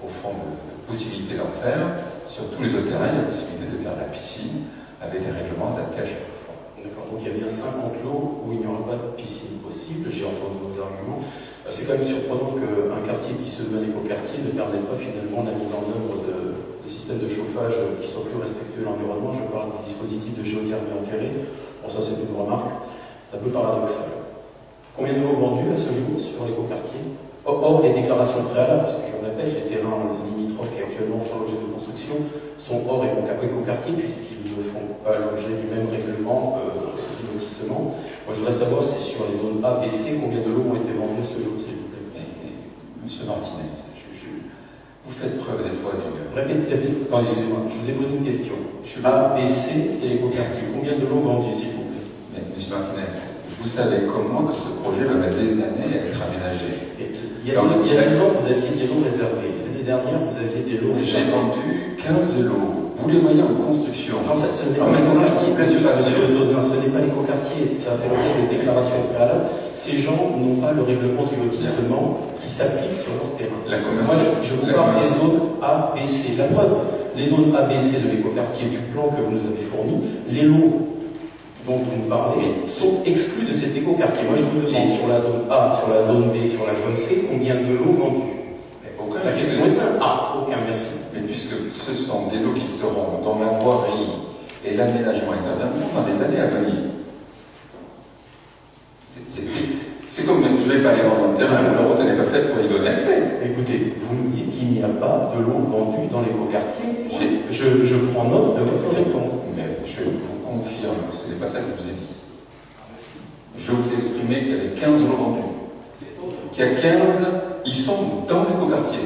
au fond de possibilité d'en faire. Sur tous les autres terrains, il y a la possibilité de faire de la piscine avec des règlements adaptés à chaque fois. D'accord, donc il y a bien 50 lots où il n'y aura pas de piscine possible, j'ai entendu vos arguments. C'est quand même surprenant qu'un quartier qui se veut un écoquartier ne permette pas finalement la mise en œuvre de systèmes de chauffage qui soient plus respectueux de l'environnement. Je parle des dispositifs de géothermie enterrés. Bon, ça c'est une remarque, c'est un peu paradoxal. Combien de lots vendus à ce jour sur l'écoquartier? Or, les déclarations préalables, parce que je le répète, les terrains limitrophes qui actuellement font l'objet de construction sont hors écoquartier puisqu'ils ne font pas l'objet du même règlement du lotissement. Moi, je voudrais savoir si sur les zones A, B, C, combien de lots ont été vendus ce jour, s'il vous plaît. Monsieur Martinez, vous faites preuve des fois d'une... Répétez la question. Attendez, excusez-moi, je vous ai posé une question. A, B, C, c'est l'écoquartier. Combien de lots vendus, s'il vous plaît? Mais, monsieur Martinez, vous savez comme moi que ce projet va mettre des années à être aménagé. Il y a 2 ans, vous aviez des lots réservés. L'année dernière, vous aviez des lots réservés. J'ai vendu 15 lots. Vous les voyez en construction. Non, ce n'est pas l'écoquartier, monsieur Tozin, ce n'est pas l'écoquartier. Ça a fait l'objet de déclarations préalables. Ces gens n'ont pas le règlement du lotissement qui s'applique sur leur terrain. Moi, je vous parle des zones A, B, C. La preuve, les zones A, B, C de l'écoquartier du plan que vous nous avez fourni, les lots dont vous nous parlez sont exclus de cet écoquartier. Moi, je vous demande sur la zone A, sur la zone B, sur la zone C, combien de lots vendus? La question est simple. Ah, aucun, merci. Mais puisque ce sont des lots qui seront dans la voirie et l'aménagement interviendront dans les années à venir. C'est comme je ne vais pas aller vendre un terrain où la route n'est pas faite pour y donner accès. Écoutez, vous nous dites qu'il n'y a pas de lots vendus dans l'écoquartier. Je prends note de votre réponse. Mais je vous confirme, ce n'est pas ça que je vous ai dit. Je vous ai exprimé qu'il y avait 15 lots vendus. Qu'il y a 15, ils sont dans l'écoquartier.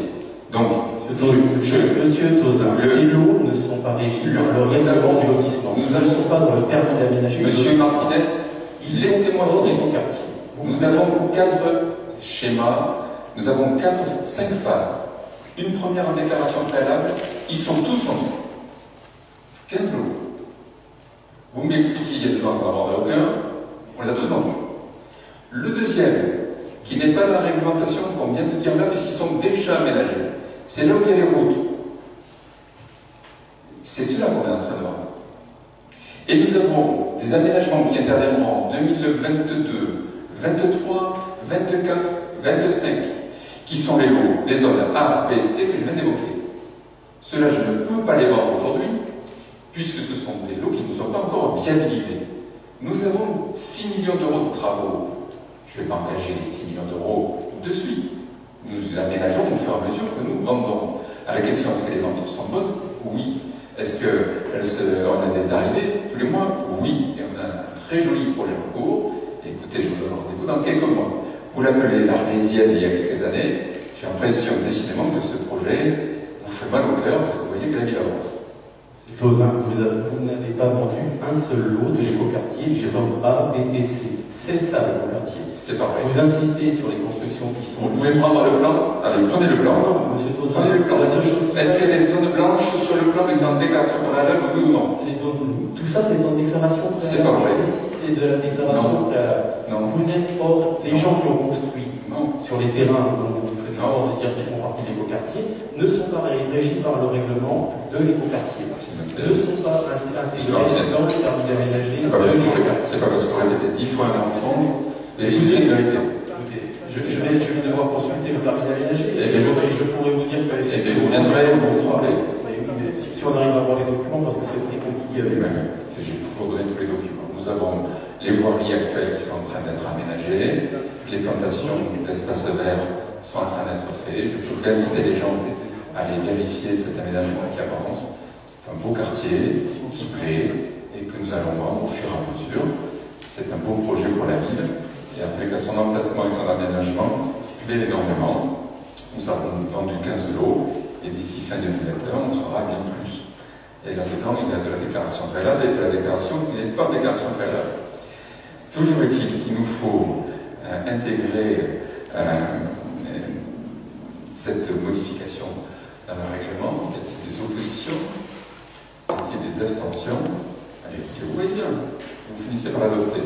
Donc, Monsieur Tozin, ces lots ne sont pas régis par le règlement du lotissement. Nous ne sont pas dans le permis d'aménagement. Monsieur Martinez, laissez-moi dans finir. l'écoquartier. Nous avons 4 schémas, nous avons 5 phases. Une première en déclaration préalable, ils sont tous en nous. 15 lots. Vous m'expliquez, il y a 2 ans qu'on n'en vendait aucun, on les a tous vendus. Le deuxième, qui n'est pas la réglementation qu'on vient de dire là, puisqu'ils sont déjà aménagés, c'est là où il y a les routes. C'est cela qu'on est en train de vendre. Et nous avons des aménagements qui interviendront en 2022, 23, 24, 25, qui sont les lots, les zones A, B, C que je viens d'évoquer. Ceux-là, je ne peux pas les vendre aujourd'hui, puisque ce sont des lots qui ne sont pas encore viabilisés. Nous avons 6 millions d'euros de travaux. Je ne vais pas engager les 6 millions d'euros de suite. Nous aménageons au fur et à mesure que nous vendons. À la question, est-ce que les ventes sont bonnes? Oui. Est-ce qu'on a des arrivées tous les mois? Oui. Et on a un très joli projet en cours. Écoutez, je vous donne rendez-vous dans quelques mois. Vous l'appelez l'Arlésienne il y a quelques années. J'ai l'impression décidément que ce projet vous fait mal au cœur parce que vous voyez que la ville avance. Vous n'avez pas vendu un seul lot de l'écoquartier chez zone A, B et C. C'est ça l'écoquartier. C'est pas vrai. Vous insistez sur les constructions qui sont... Vous pouvez prendre le plan? Allez, prenez le plan. Non, monsieur Tozin, prenez le plan. la seule chose qui... Est-ce qu'il y a des zones blanches sur le plan mais dans déclaration préalable, oui ou non? Tout ça, c'est en déclaration préalable. C'est pas vrai. Ici, c'est de la déclaration préalable. Non. Vous êtes hors... Les gens qui ont construit sur les terrains dont vous faites fort de dire qu'ils font partie de l'écoquartier ne sont pas régis par le règlement de l'écoquartier. Ne sont pas intégrés dans le permis d'aménager. C'est pas parce qu'on répétait 10 fois un mensonge et il est vérité. Je vais devoir consulter le permis d'aménager et je pourrais vous dire que... Et bien vous viendrez, vous vous trompez. Si on arrive à avoir les documents, parce que c'est très compliqué avec j'ai toujours donné tous les documents. Nous avons les voiries actuelles qui sont en train d'être aménagées, les plantations d'espaces verts sont en train d'être faits. Je voudrais inviter les gens à aller vérifier cet aménagement qui avance. C'est un beau quartier qui plaît et que nous allons voir au fur et à mesure. C'est un beau projet pour la ville. Et après qu'à son emplacement et son aménagement plaît énormément. Nous avons vendu 15 lots et d'ici fin 2021, on sera bien plus. Et là-dedans, il y a de la déclaration préalable et de la déclaration qui n'est pas déclaration préalable. Toujours est-il qu'il nous faut intégrer cette modification dans le règlement. Y a-t-il des oppositions? Y a-t-il des abstentions? Allez, écoutez, vous voyez bien, vous finissez par l'adopter.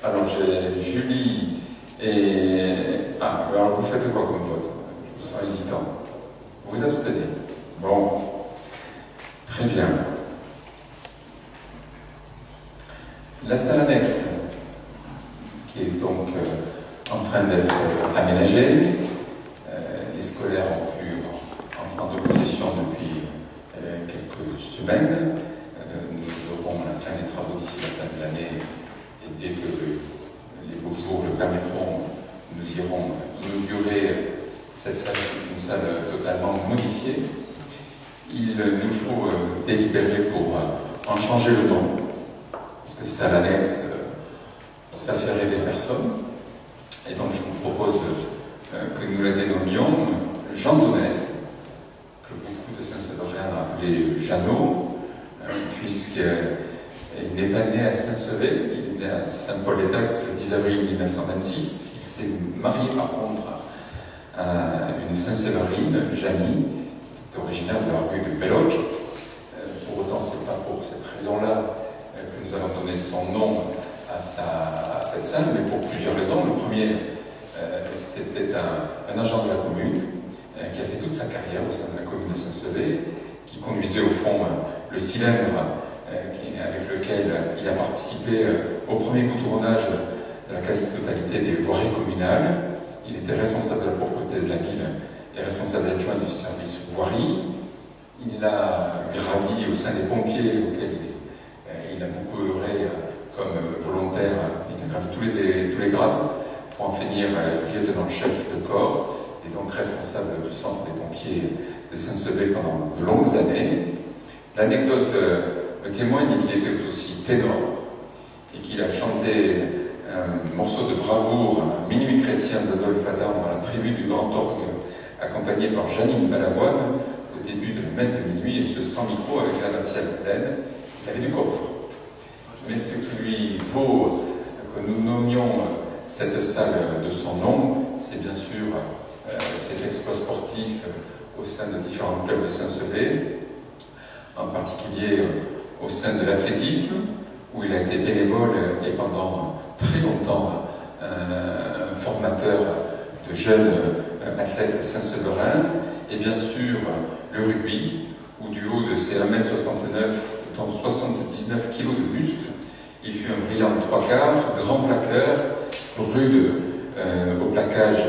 Alors j'ai Julie et... Ah, alors vous faites quoi comme vote? Je vous sens hésitant. Vous abstenez. Bon. Très bien. La salle annexe, qui est donc en train d'être aménagée. Les scolaires ont pu en prendre possession depuis quelques semaines. Nous aurons la fin des travaux d'ici la fin de l'année. Et dès que les beaux jours le permettront, nous irons inaugurer cette salle, une salle totalement modifiée. Il nous faut délibérer pour en changer le nom, parce que salle annexe, ça fait rêver personne. Et donc je vous propose que nous la dénommions Jean Donès, que beaucoup de Saint-Séverin ont appelé Jeannot, puisqu'il n'est pas né à Saint-Sevé, il est né à Saint-Paul-les-Dax le 10 avril 1926. Il s'est marié par contre à une Saint-Séverine, Janie, qui est originaire de la rue de Belloc. Pour autant, ce n'est pas pour cette raison-là que nous allons donner son nom à cette salle, mais pour plusieurs raisons. Le premier, c'était un agent de la commune qui a fait toute sa carrière au sein de la commune de Saint-Sevé, qui conduisait au fond le cylindre avec lequel il a participé au premier goudronnage de la quasi-totalité des voiries communales. Il était responsable de la propreté de la ville et responsable adjoint du service voirie. Il a gravi au sein des pompiers auxquels il a beaucoup œuvré comme volontaire. Il a gravi tous les grades pour en finir lieutenant-chef de corps et donc responsable du centre des pompiers de Saint-Sevé pendant de longues années. L'anecdote me témoigne qu'il était aussi ténor et qu'il a chanté un morceau de bravoure, un minuit chrétien d'Adolphe Adam dans la tribu du Grand Orgue, accompagné par Janine Balavoine au début de la messe de minuit, et ce sans micro avec la martiale pleine. Il avait du coffre. Mais ce qui lui vaut que nous nommions cette salle de son nom, c'est bien sûr ses exploits sportifs au sein de différents clubs de Saint-Sevé, en particulier au sein de l'athlétisme, où il a été bénévole et pendant très longtemps un formateur de jeunes athlètes Saint-Séverins, et bien sûr le rugby, où du haut de ses 1m69, dont 79 kg de buste, il fut un brillant 3/4, grand plaqueur, rude au plaquage,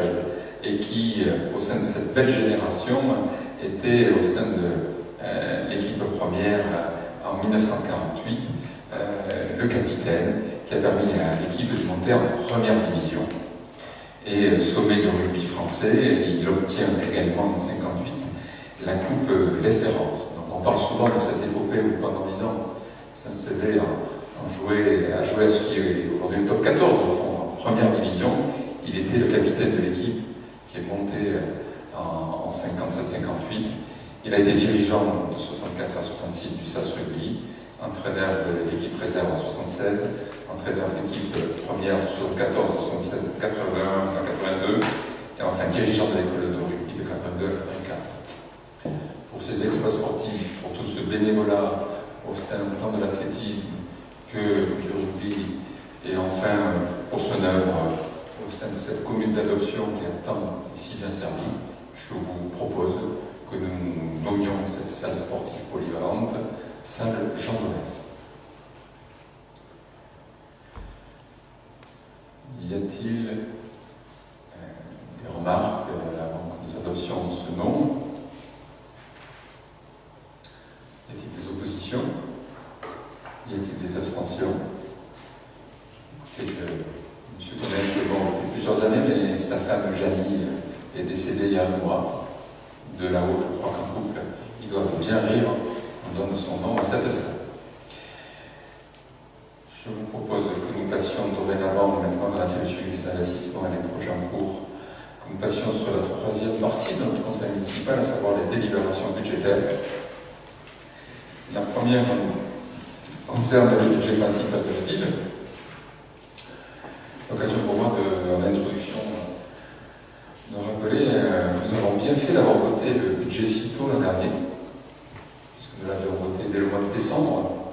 et qui, au sein de cette belle génération, était au sein de l'équipe première en 1948, le capitaine qui a permis à l'équipe de monter en première division. Et sommet du rugby français, il obtient également en 1958 la Coupe L'Espérance. Donc on parle souvent de cette épopée où pendant 10 ans, Saint-Sevé a joué à ce qui est aujourd'hui le top 14 au fond, en première division. Il était le capitaine de l'équipe qui est monté en 57-58. Il a été dirigeant de 64 à 66 du SAS Rugby, entraîneur de l'équipe réserve en 76, entraîneur de l'équipe première de 74 à 76, 81 à 82, et enfin dirigeant de l'école de rugby de 82 à 84. Pour ses exploits sportifs, pour tout ce bénévolat au sein tant de l'athlétisme que du rugby, et enfin pour son œuvre au sein de cette commune d'adoption qui a tant ici bien servi, je vous propose que nous nommions cette salle sportive polyvalente salle Jean Donès. Y a-t-il des remarques avant que nous adoptions ce nom? Y a-t-il des oppositions? Y a-t-il des abstentions? M. Donès, c'est bon depuis plusieurs années, mais ça femme Janie est décédée il y a un mois. De là-haut, je crois qu'un couple, ils doivent bien rire. On donne son nom à cette salle. Je vous propose que nous passions dorénavant, maintenant dans la direction des investissements et des projets en cours, que nous passions sur la troisième partie de notre conseil municipal, à savoir les délibérations budgétaires. La première concerne le budget principal de la ville. L'occasion pour moi, en introduction, de rappeler que nous avons bien fait d'avoir voté le budget CITO l'an dernier, puisque nous l'avions voté dès le mois de décembre.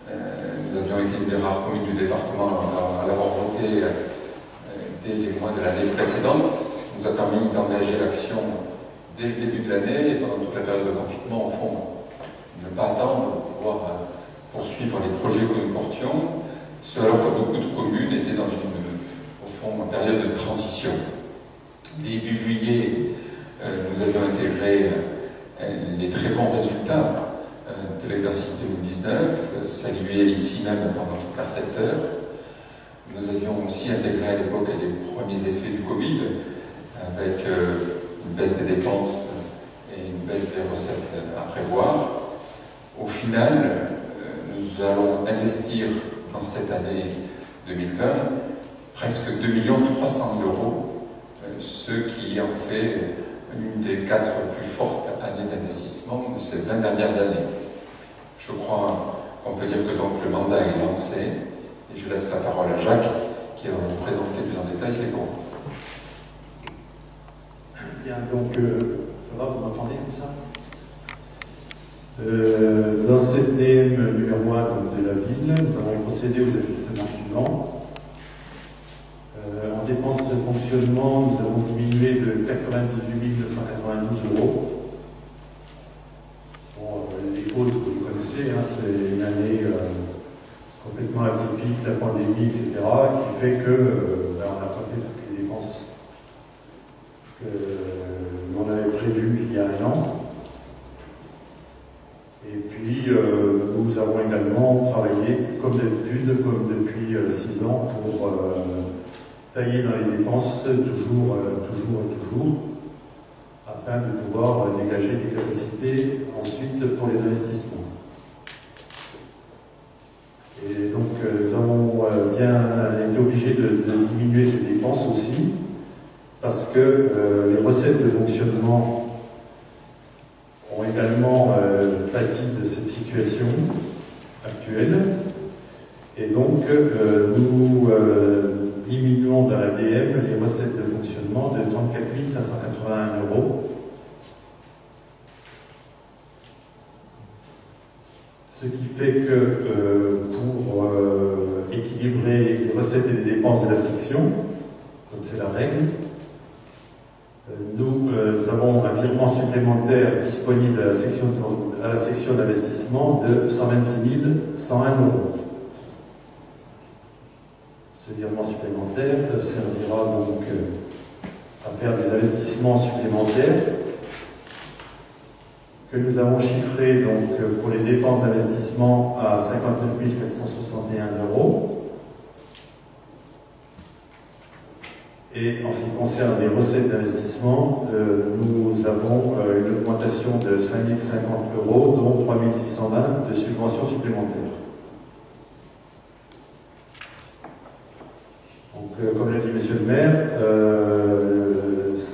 Nous avions été une des rares communes du département à l'avoir voté dès les mois de l'année précédente, ce qui nous a permis d'engager l'action dès le début de l'année et pendant toute la période de confinement, au fond, ne pas attendre pour pouvoir poursuivre les projets que nous portions, ce alors que beaucoup de communes étaient dans au fond, une période de transition. Début juillet, nous avions intégré les très bons résultats de l'exercice 2019, salué ici même par notre percepteur. Nous avions aussi intégré à l'époque les premiers effets du Covid, avec une baisse des dépenses et une baisse des recettes à prévoir. Au final, nous allons investir dans cette année 2020 presque 2 300 000 €, ce qui en fait une des 4 plus fortes années d'investissement de ces 20 dernières années. Je crois qu'on peut dire que donc le mandat est lancé, et je laisse la parole à Jacques, qui va vous présenter plus en détail ses comptes. Bien, donc, ça va, vous m'entendez comme ça? Dans cette DM numéro 1 de la ville, nous avons procédé aux ajustements suivants. En dépenses de fonctionnement, nous avons diminué de 98 992 €. Bon, les causes, vous connaissez, hein, c'est une année complètement atypique, la pandémie, etc., qui fait que on n'a pas fait toutes les dépenses que l'on avait prévues il y a un an. Et puis, nous avons également travaillé, comme d'habitude, comme depuis 6 ans, pour tailler dans les dépenses toujours, afin de pouvoir dégager des capacités ensuite pour les investissements. Et donc, nous avons bien été obligés de diminuer ces dépenses aussi, parce que les recettes de fonctionnement ont également pâti de cette situation actuelle. Et donc, nous diminuons dans l'ADM les recettes de fonctionnement de 34 581 €. Ce qui fait que pour équilibrer les recettes et les dépenses de la section, comme c'est la règle, nous avons un virement supplémentaire disponible à la section d'investissement de 126 101 €. Ce virement supplémentaire servira donc à faire des investissements supplémentaires que nous avons chiffrés donc, pour les dépenses d'investissement à 59 461 €. Et en ce qui concerne les recettes d'investissement, nous avons une augmentation de 5 050 €, dont 3 620 € de subventions supplémentaires. Donc, comme l'a dit Monsieur le maire,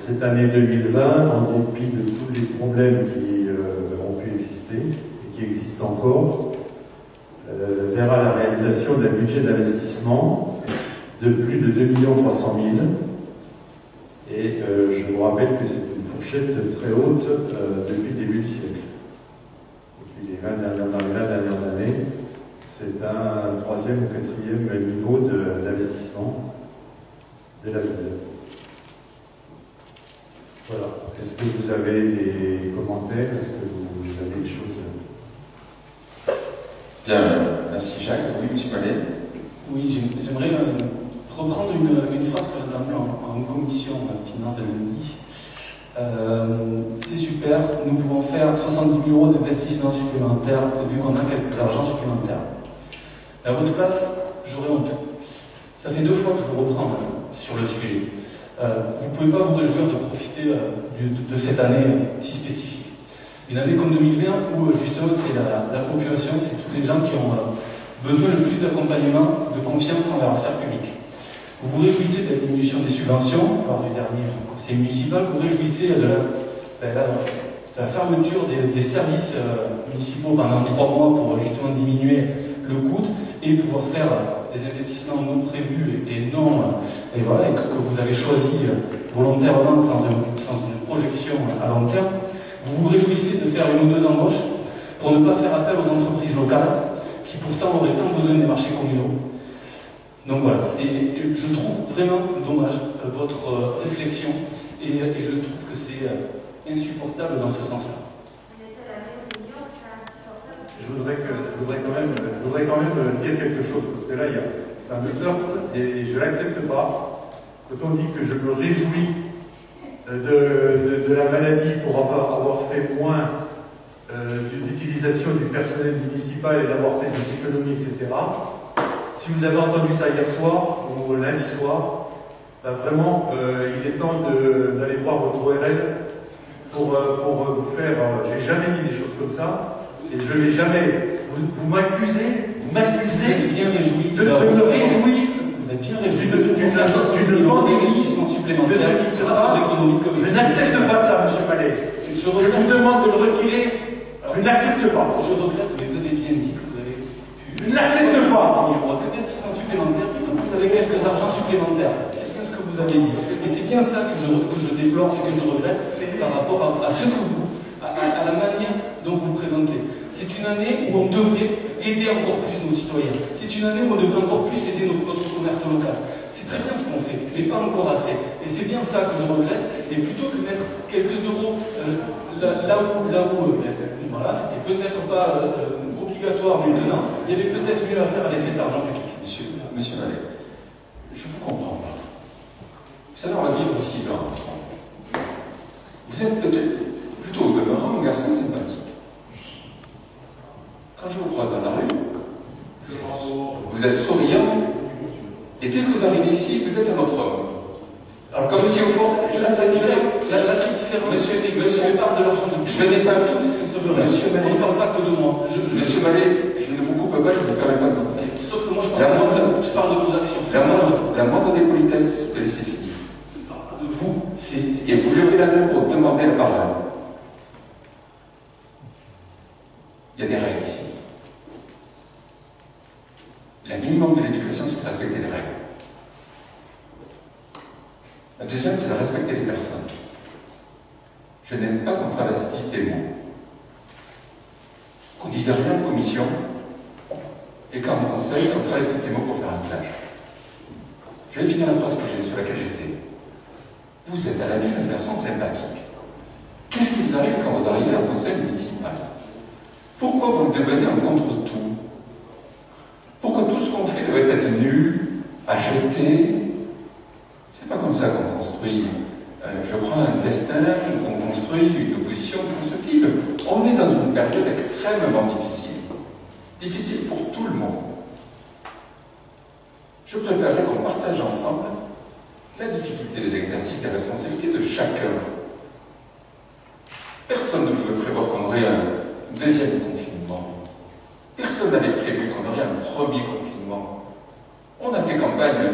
cette année 2020, en dépit de tous les problèmes qui ont pu exister et qui existent encore, verra la réalisation d'un budget d'investissement de plus de 2 300 000 €. Et je vous rappelle que c'est une fourchette très haute depuis le début du siècle. Depuis les 20 dernières années, c'est un 3e ou 4e niveau d'investissement de la ville. Voilà. Est-ce que vous avez des commentaires? Est-ce que vous avez des choses? Bien, merci Jacques. Oui, M. Mollet. Oui, j'aimerais reprendre une phrase que j'ai entendue en commission finance de lundi. C'est super, nous pouvons faire 70 000 € d'investissement supplémentaire vu qu'on a quelques argents supplémentaires. À votre place, j'aurais honte. Ça fait 2 fois que je vous reprends sur le sujet. vous ne pouvez pas vous réjouir de profiter de cette année si spécifique. Une année comme 2020 où justement c'est la population, c'est tous les gens qui ont besoin le plus d'accompagnement, de confiance envers la sphère publique. Vous vous réjouissez de la diminution des subventions lors du dernier conseil municipal, vous vous réjouissez de la fermeture des services municipaux pendant 3 mois pour justement diminuer le coût et pouvoir faire des investissements non prévus et non et voilà, et que vous avez choisi volontairement sans une projection à long terme. Vous vous réjouissez de faire 1 ou 2 embauches pour ne pas faire appel aux entreprises locales qui pourtant auraient tant besoin des marchés communaux. Donc voilà, je trouve vraiment dommage votre réflexion et je trouve que c'est insupportable dans ce sens-là. Je voudrais quand même dire quelque chose, parce que là, ça me heurte et je ne l'accepte pas. Quand on dit que je me réjouis de la maladie pour avoir fait moins d'utilisation du personnel municipal et d'avoir fait des économies, etc. Si vous avez entendu ça hier soir ou lundi soir, ben vraiment, il est temps d'aller voir votre ORL pour vous faire. J'ai jamais dit des choses comme ça et je l'ai jamais. Vous m'accusez bien réjoui de me réjouir d'une pandémie supplémentaire. Je n'accepte pas ça, M. Mallet. Je vous demande de le retirer. Je n'accepte pas. Je regrette, mais vous avez bien dit que vous avez pu. Je n'accepte pas. Investissement supplémentaire, vous avez quelques argents supplémentaires. C'est bien ce que vous avez dit. Et c'est bien ça que je déplore et que je regrette par rapport à ce que vous, à la manière dont vous le présentez. C'est une année où on devrait aider encore plus nos citoyens. C'est une année où on devrait encore plus aider notre commerce local. C'est très bien ce qu'on fait, mais pas encore assez. Et c'est bien ça que je regrette. Et plutôt que mettre quelques euros là où voilà, c'était peut-être pas obligatoire maintenant, il y avait peut-être mieux à faire avec cet argent public. Monsieur Mallet, je vous comprends pas. Vous savez, on va vivre 6 ans ensemble. Vous êtes peut-être plutôt au demeurant un garçon sympathique. Quand je vous croise dans la rue, vous êtes souriant, et dès que vous arrivez ici, vous êtes un autre homme. Alors, comme si au fond, la différence, c'est que je parle de l'argent de je n'ai pas tout. Monsieur Mallet, on ne parle pas que de moi. Monsieur Mallet, je ne vous coupe pas, je ne vous permets pas de vous couper. Sauf que moi, je parle de vos actions. La moindre des politesses, c'est de laisser finir. Je parle de vous. Et vous levez la main pour demander la parole. Il y a des règles ici. Le minimum de l'éducation, c'est de respecter les règles. La deuxième, c'est de respecter les personnes. Je n'aime pas qu'on travestisse des mots. Qu'on dise rien de commission, et quand on conseille, qu'on travestisse ces mots pour faire un clash. Je vais finir la phrase sur laquelle j'étais. Vous êtes à la vie d'une personne sympathique. Qu'est-ce qui vous arrive quand vous arrivez à un conseil municipal? Pourquoi vous devenez un contre-tout? Pourquoi tout ce qu'on fait devrait être nul, à jeter? C'est pas comme ça qu'on construit, je prends un destin, qu'on construit une opposition constructive. On est dans une période extrêmement difficile. Difficile pour tout le monde. Je préférerais qu'on partage ensemble la difficulté de l'exercice des responsabilités de chacun. Personne ne pouvait prévoir qu'on aurait un deuxième confinement. Personne n'avait prévu qu'on aurait un premier confinement. On a fait campagne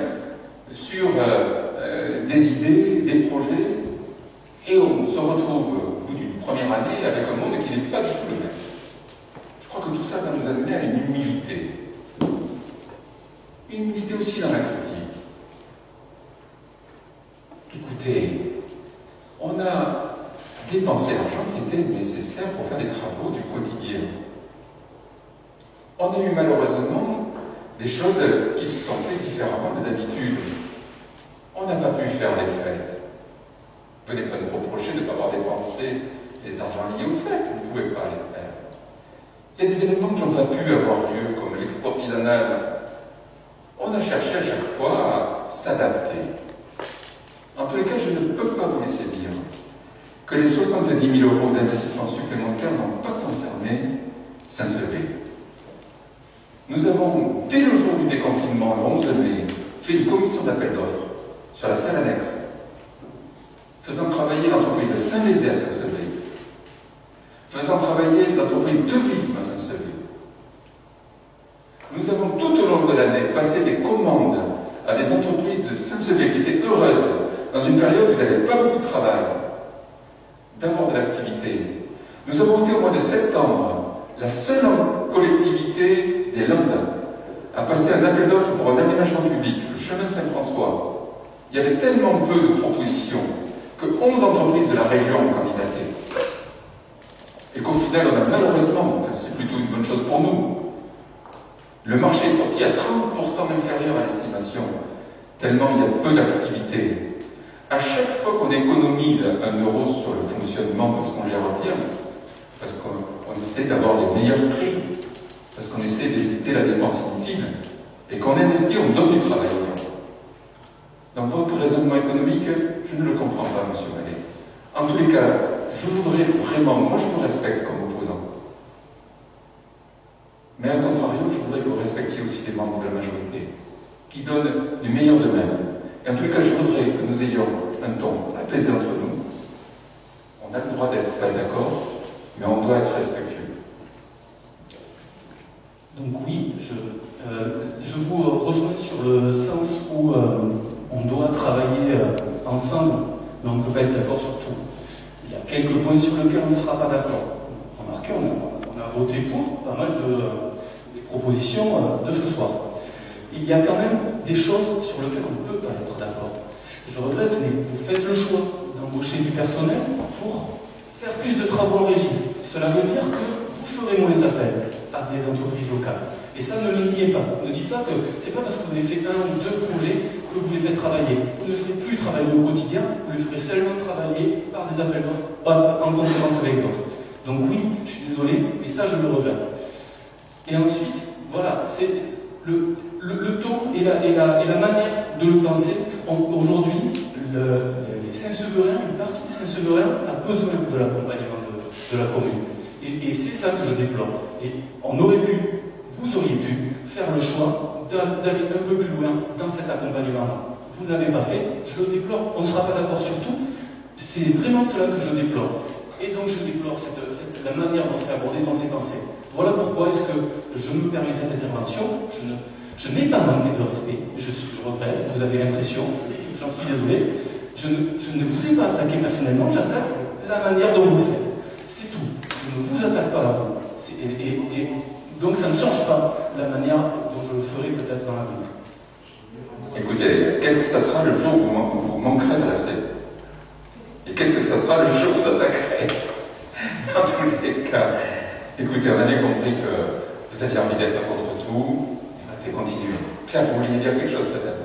sur des idées, des projets, et on se retrouve au bout d'une première année avec un monde qui n'est pas du tout le même. Je crois que tout ça va nous amener à une humilité. Une humilité aussi dans la critique. Écoutez, on a dépensé l'argent qui était nécessaire pour faire des travaux du quotidien. On a eu malheureusement des choses qui se sont faites différemment de d'habitude. On n'a pas pu faire les fêtes. Venez pas nous reprocher de ne pas avoir dépensé les argents liés aux fêtes, vous ne pouvez pas les faire. Il y a des éléments qui n'ont pas pu avoir lieu, comme l'expo artisanale. On a cherché à chaque fois à s'adapter. En tous les cas, je ne peux pas vous laisser dire que les 70 000 € d'investissement supplémentaires n'ont pas concerné Saint-Sevé. Nous avons, dès le jour du déconfinement, le 11 mai, fait une commission d'appel d'offres sur la salle annexe faisant travailler l'entreprise de Saint-Lézé à Saint-Sevé, faisant travailler l'entreprise d'Euvisme à Saint-Sevé. Nous avons tout au long de l'année passé des commandes à des entreprises de Saint-Sevé qui étaient heureuses, dans une période où ils n'avaient pas beaucoup de travail, d'avoir de l'activité. Nous avons été au mois de septembre la seule collectivité des Landes à passer un appel d'offres pour un aménagement public, le chemin Saint-François. Il y avait tellement peu de propositions que 11 entreprises de la région ont candidaté. Et qu'au final, on a malheureusement, c'est plutôt une bonne chose pour nous, le marché est sorti à 30% inférieur à l'estimation, tellement il y a peu d'activité. À chaque fois qu'on économise 1 euro sur le fonctionnement parce qu'on gère bien, parce qu'on essaie d'avoir les meilleurs prix, parce qu'on essaie d'éviter la dépense inutile, et qu'on investit, on donne du travail aux gens. Dans votre raisonnement économique, je ne le comprends pas, M. Mallet. En tous les cas, je voudrais vraiment, moi je vous respecte comme opposant. Mais à contrario, je voudrais que vous respectiez aussi les membres de la majorité, qui donnent du meilleur d'eux-mêmes. Et en tous les cas, je voudrais que nous ayons un ton apaisé entre nous. On a le droit d'être pas d'accord, mais on doit être respectueux. Donc oui, je vous rejoins sur le sens où on doit travailler ensemble, mais on ne peut pas être d'accord sur tout. Il y a quelques points sur lesquels on ne sera pas d'accord. Remarquez, on a voté pour pas mal de propositions de ce soir. Il y a quand même des choses sur lesquelles on ne peut pas être d'accord. Je regrette, mais vous faites le choix d'embaucher du personnel pour faire plus de travaux en régie. Cela veut dire que vous ferez moins appel à des entreprises locales. Et ça, ne le niez pas. Ne dites pas que c'est pas parce que vous avez fait 1 ou 2 projets que vous les faites travailler. Vous ne ferez plus travailler au quotidien, vous les ferez seulement travailler par des appels d'offres en concurrence avec d'autres. Donc oui, je suis désolé, et ça, je le regrette. Et ensuite, voilà, c'est le ton et la manière de le penser. Aujourd'hui, les Saint-Sévérins, une partie des Saint-Sévérins a besoin de l'accompagnement de la commune. Et c'est ça que je déplore. Et on aurait pu, vous auriez pu, faire le choix d'aller un peu plus loin dans cet accompagnement-là. Vous ne l'avez pas fait, je le déplore. On ne sera pas d'accord sur tout. C'est vraiment cela que je déplore. Et donc je déplore la manière dont c'est abordé, dont c'est pensé. Voilà pourquoi est-ce que je me permets cette intervention. Je n'ai pas manqué de respect, je regrette, vous avez l'impression, j'en suis désolé. Je ne vous ai pas attaqué personnellement, j'attaque la manière dont vous faites. C'est tout. Je ne vous attaque pas à vous. Et donc ça ne change pas la manière dont je le ferai peut-être dans l'avenir. Écoutez, qu'est-ce que ça sera le jour où vous manquerez de respect? Et qu'est-ce que ça sera le jour où vous attaquerez? Dans tous les cas, écoutez, on avait compris que vous aviez envie d'être contre tout. Et continuer. Pierre, vous vouliez dire quelque chose peut-être?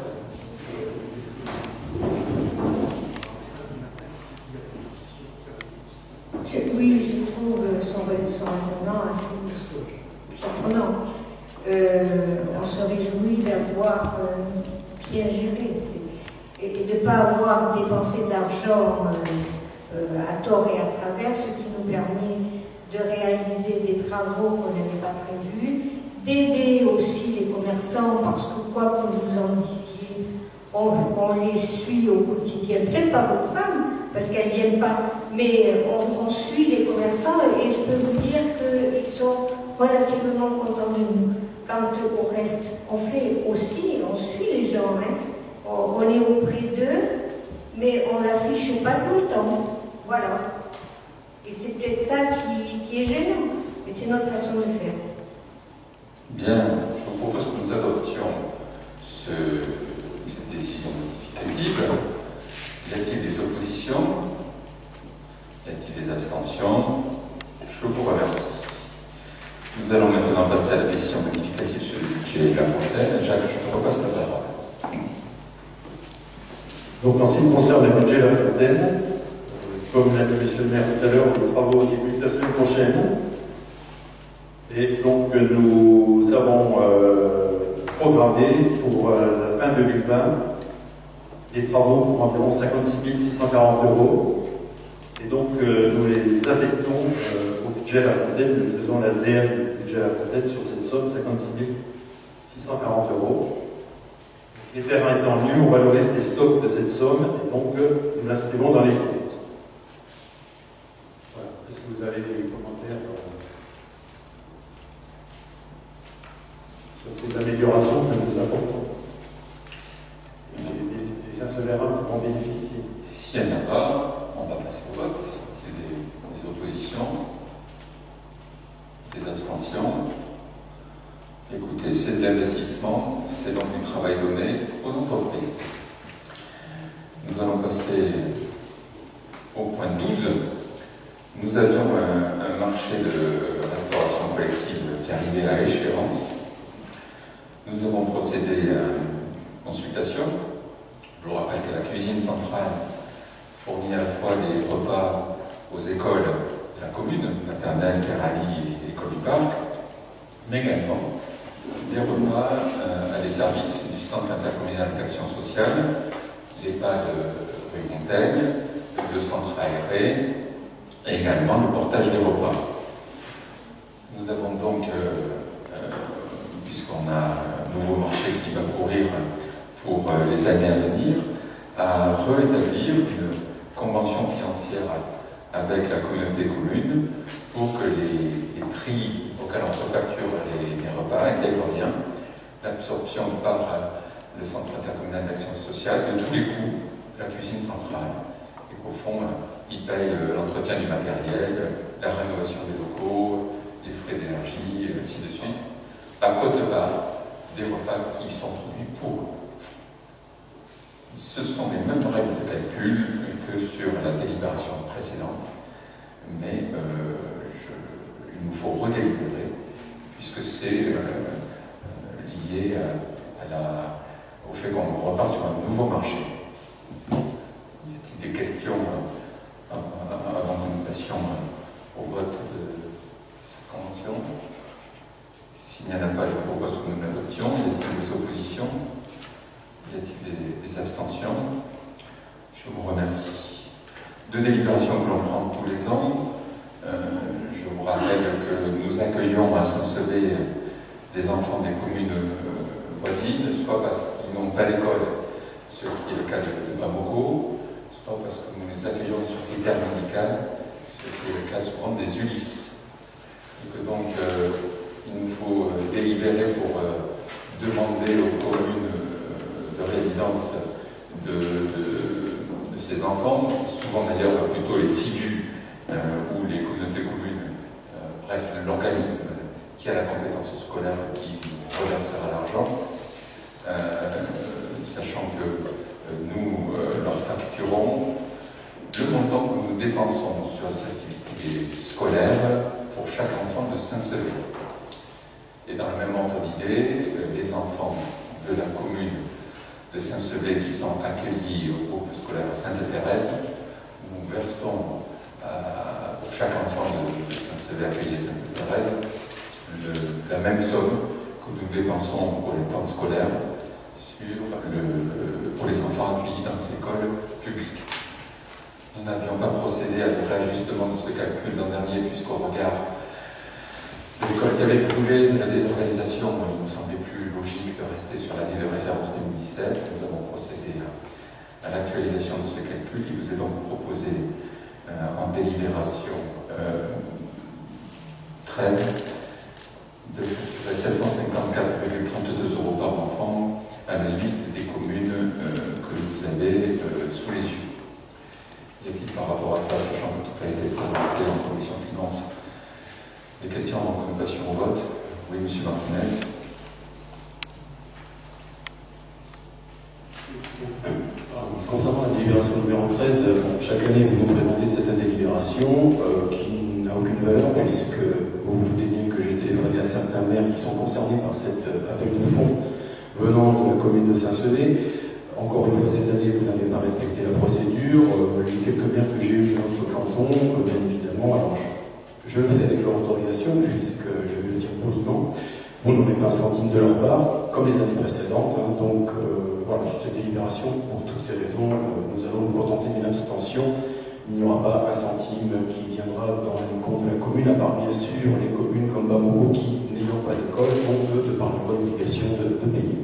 Oui, je trouve son raisonnement assez surprenant. On se réjouit d'avoir bien géré et de ne pas avoir dépensé de l'argent à tort et à travers, ce qui nous permet de réaliser des travaux qu'on n'avait pas prévus, d'aider aussi les commerçants, parce que quoi que vous en disiez, on les suit au quotidien. Peut-être pas vos femmes, parce qu'elles ne viennent pas, mais on suit les commerçants et je peux vous dire qu'ils sont relativement contents de nous. Quand on reste, on fait aussi, on suit les gens, hein. On est auprès d'eux, mais on ne l'affiche pas tout le temps. Voilà. Et c'est peut-être ça qui est gênant, mais c'est notre façon de faire. Bien, je vous propose que nous adoptions cette décision modificative. Y a-t-il des oppositions? Y a-t-il des abstentions? Je vous remercie. Nous allons maintenant passer à la décision modificative sur le budget Lafontaine. Jacques, je te repasse la parole. Donc en ce qui concerne le budget Lafontaine, comme l'a dit M. le maire tout à l'heure, nos travaux au début de la semaine prochaine. Et donc nous avons programmé pour la fin 2020 des travaux pour environ 56 640 €. Et donc nous les affectons au budget Lafontaine, nous faisons la DM du budget Lafontaine sur cette somme, 56 640 €. Les terrains étant nus, on valorise les stocks de cette somme et donc nous l'inscrivons dans les comptes. Voilà. Est-ce que vous avez des commentaires sur ces améliorations que nous apportons? Les Saint-Sevérins vont bénéficier. S'il n'y en a pas, on va passer au vote. S'il y a des oppositions, des abstentions. Écoutez, c'est de l'investissement, c'est donc du travail donné aux entreprises. Nous allons passer au point 12. Nous avions un marché de restauration collective qui arrivait à échéance. Nous avons procédé à une consultation. Je vous rappelle que la cuisine centrale fournit à la fois des repas aux écoles de la commune, maternelle, Perali et école du parc, mais également des repas à des services du Centre intercommunal d'action sociale, l'EHPAD rue Montaigne, le centre aéré et également le portage des repas. Nous avons donc, puisqu'on a un nouveau marché qui va courir pour les années à venir, à rétablir une convention financière avec la communauté commune pour que les prix auxquels on refacture les repas intègrent bien l'absorption par le Centre intercommunal d'action sociale de tous les coûts de la cuisine centrale. Et qu'au fond, ils payent l'entretien du matériel, la rénovation des locaux, les frais d'énergie, et ainsi de suite, à quote-part des repas qui sont produits pour eux. Ce sont les mêmes règles de calcul que sur la délibération précédente, mais il nous faut redélibérer, puisque c'est lié au fait qu'on repart sur un nouveau marché. Y a-t-il des questions avant que nous passions au vote de cette convention? S'il n'y en a pas, je vous propose que nous l'adoptions. Y a-t-il des oppositions? Y a-t-il des abstentions? Je vous remercie. Deux délibérations que l'on prend tous les ans. Je vous rappelle que nous accueillons à Saint-Sevé des enfants des communes voisines, soit parce qu'ils n'ont pas d'école, ce qui est le cas de Bamako, soit parce que nous les accueillons sur critères médicaux, ce qui est le cas souvent des Ulysses. Et que donc il nous faut délibérer pour demander aux communes de résidence de ces enfants. C'est souvent d'ailleurs plutôt les CIVU ou les communautés communes, bref, l'organisme qui a la compétence scolaire qui reversera l'argent, sachant que nous leur facturons le montant que nous dépensons sur les activités scolaires pour chaque enfant de Saint-Sevé. Et dans le même ordre d'idée, les enfants de la commune de Saint-Sevé qui sont accueillis au groupe scolaire Sainte-Thérèse, nous versons pour chaque enfant de Saint-Sevé accueilli à Sainte-Thérèse la même somme que nous dépensons pour les temps scolaires pour les enfants accueillis dans les écoles publiques. Nous n'avions pas procédé à des réajustements de ce calcul l'an dernier, puisqu'au regard de l'école qui avait brûlé, de la désorganisation, il nous semblait plus logique de rester sur l'année de référence 2017. Nous avons procédé à l'actualisation de ce calcul qui vous est donc proposé en délibération 13 de 754,32 € par enfant à la liste des communes que vous avez sous les yeux. Y a-t-il par rapport à ça, sachant que tout a été présenté en commission de finances, des questions avant que nous passions au vote? Oui, M. Martinez. Concernant la délibération numéro 13, chaque année vous nous présentez cette délibération qui n'a aucune valeur, puisque vous vous doutez bien que j'ai téléphoné à certains maires qui sont concernés par cet appel de fonds venant de la commune de Saint-Sevé. Encore une fois, cette année, vous n'avez pas respecté la procédure. Les quelques maires que j'ai eus dans notre canton, bien évidemment, alors je le fais avec leur autorisation, puisque je vais le dire poliment, vous n'aurez pas un centime de leur part, comme les années précédentes. Donc, voilà, cette délibération, pour toutes ces raisons, nous allons nous contenter d'une abstention. Il n'y aura pas un centime qui viendra dans les comptes de la commune, à part bien sûr les communes comme Bamako qui, n'ayant pas d'école, ont, eux, de par leur obligation de payer.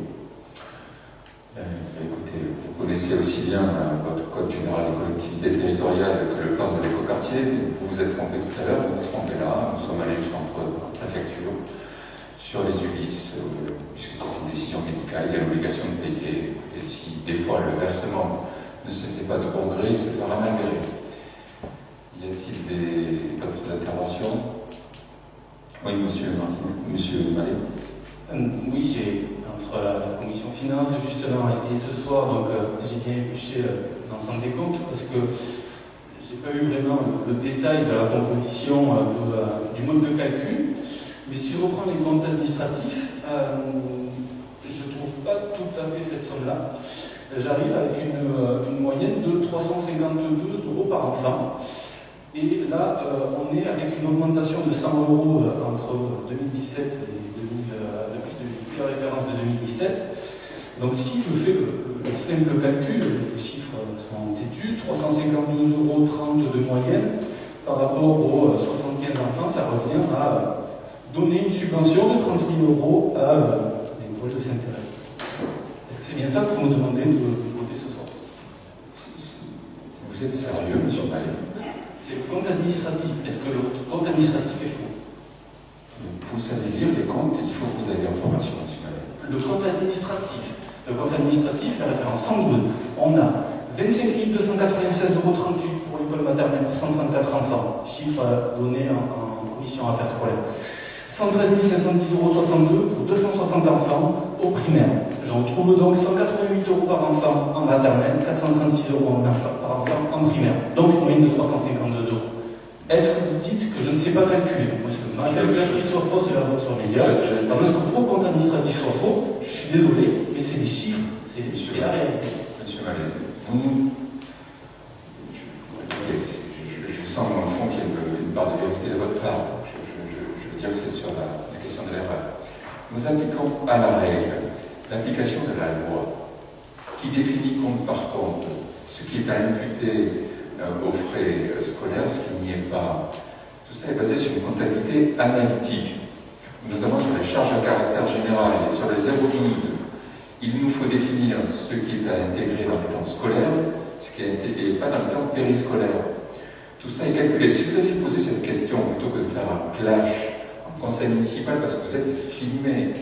volontiers. Vous vous êtes trompé tout à l'heure, vous vous trompez là. Nous sommes allés jusqu'entre préfecture sur les ULIS, puisque c'est une décision médicale, il y a l'obligation de payer. Et si des fois le versement ne se fait pas de bon gré, il se fera malgré. Y a-t-il d'autres interventions? Oui, monsieur Martin, monsieur Mallet. Oui, entre la commission finance justement et ce soir, donc j'ai bien épluché l'ensemble des comptes parce que j'ai pas eu vraiment le détail de la composition du mode de calcul. Mais si je reprends les comptes administratifs, je ne trouve pas tout à fait cette somme-là. J'arrive avec une moyenne de 352 € par enfant. Et là, on est avec une augmentation de 100 € entre 2017 et depuis la référence de 2017. Donc si je fais le simple calcul, les chiffres sont têtus, 352,30 € de moyenne par rapport aux 75 enfants, ça revient à donner une subvention de 30 000 € à l'école de Saint-Thérèse. Est-ce que c'est bien ça que vous me demandez de voter ce soir? Vous êtes sérieux, monsieur Mallet? C'est le compte administratif. Est-ce que le compte administratif est faux? Vous savez lire les comptes, il faut que vous ayez l'information, monsieur Mallet. Le compte administratif, la référence 102, on a 25 296,38 € pour l'école maternelle pour 134 enfants, chiffre donné en commission affaires scolaires. 113 510,62 € pour 260 enfants au primaire. J'en trouve donc 188 € par enfant en maternelle, 436 € par enfant en primaire. Donc une moyenne de 352 €. Est-ce que vous dites que je ne sais pas calculer? Parce que ma calculatrice soit fausse et la vôtre soit meilleure. Parce que pour le compte administratif soit faux, je suis désolé, mais c'est des chiffres, c'est la réalité. Monsieur Mallet, je sens dans le fond qu'il y a une part de vérité de votre part. Je veux dire que c'est sur la question de l'erreur. Nous appliquons à la règle l'application de la loi qui définit compte par compte ce qui est à imputer aux frais scolaires, ce qui n'y est pas. Tout ça est basé sur une comptabilité analytique, notamment sur les charges à caractère général et sur les 0,12. Il nous faut définir ce qui est à intégrer dans le temps scolaire, ce qui n'est pas dans le temps périscolaire. Tout ça est calculé. Si vous aviez posé cette question plutôt que de faire un clash en conseil municipal parce que vous êtes filmé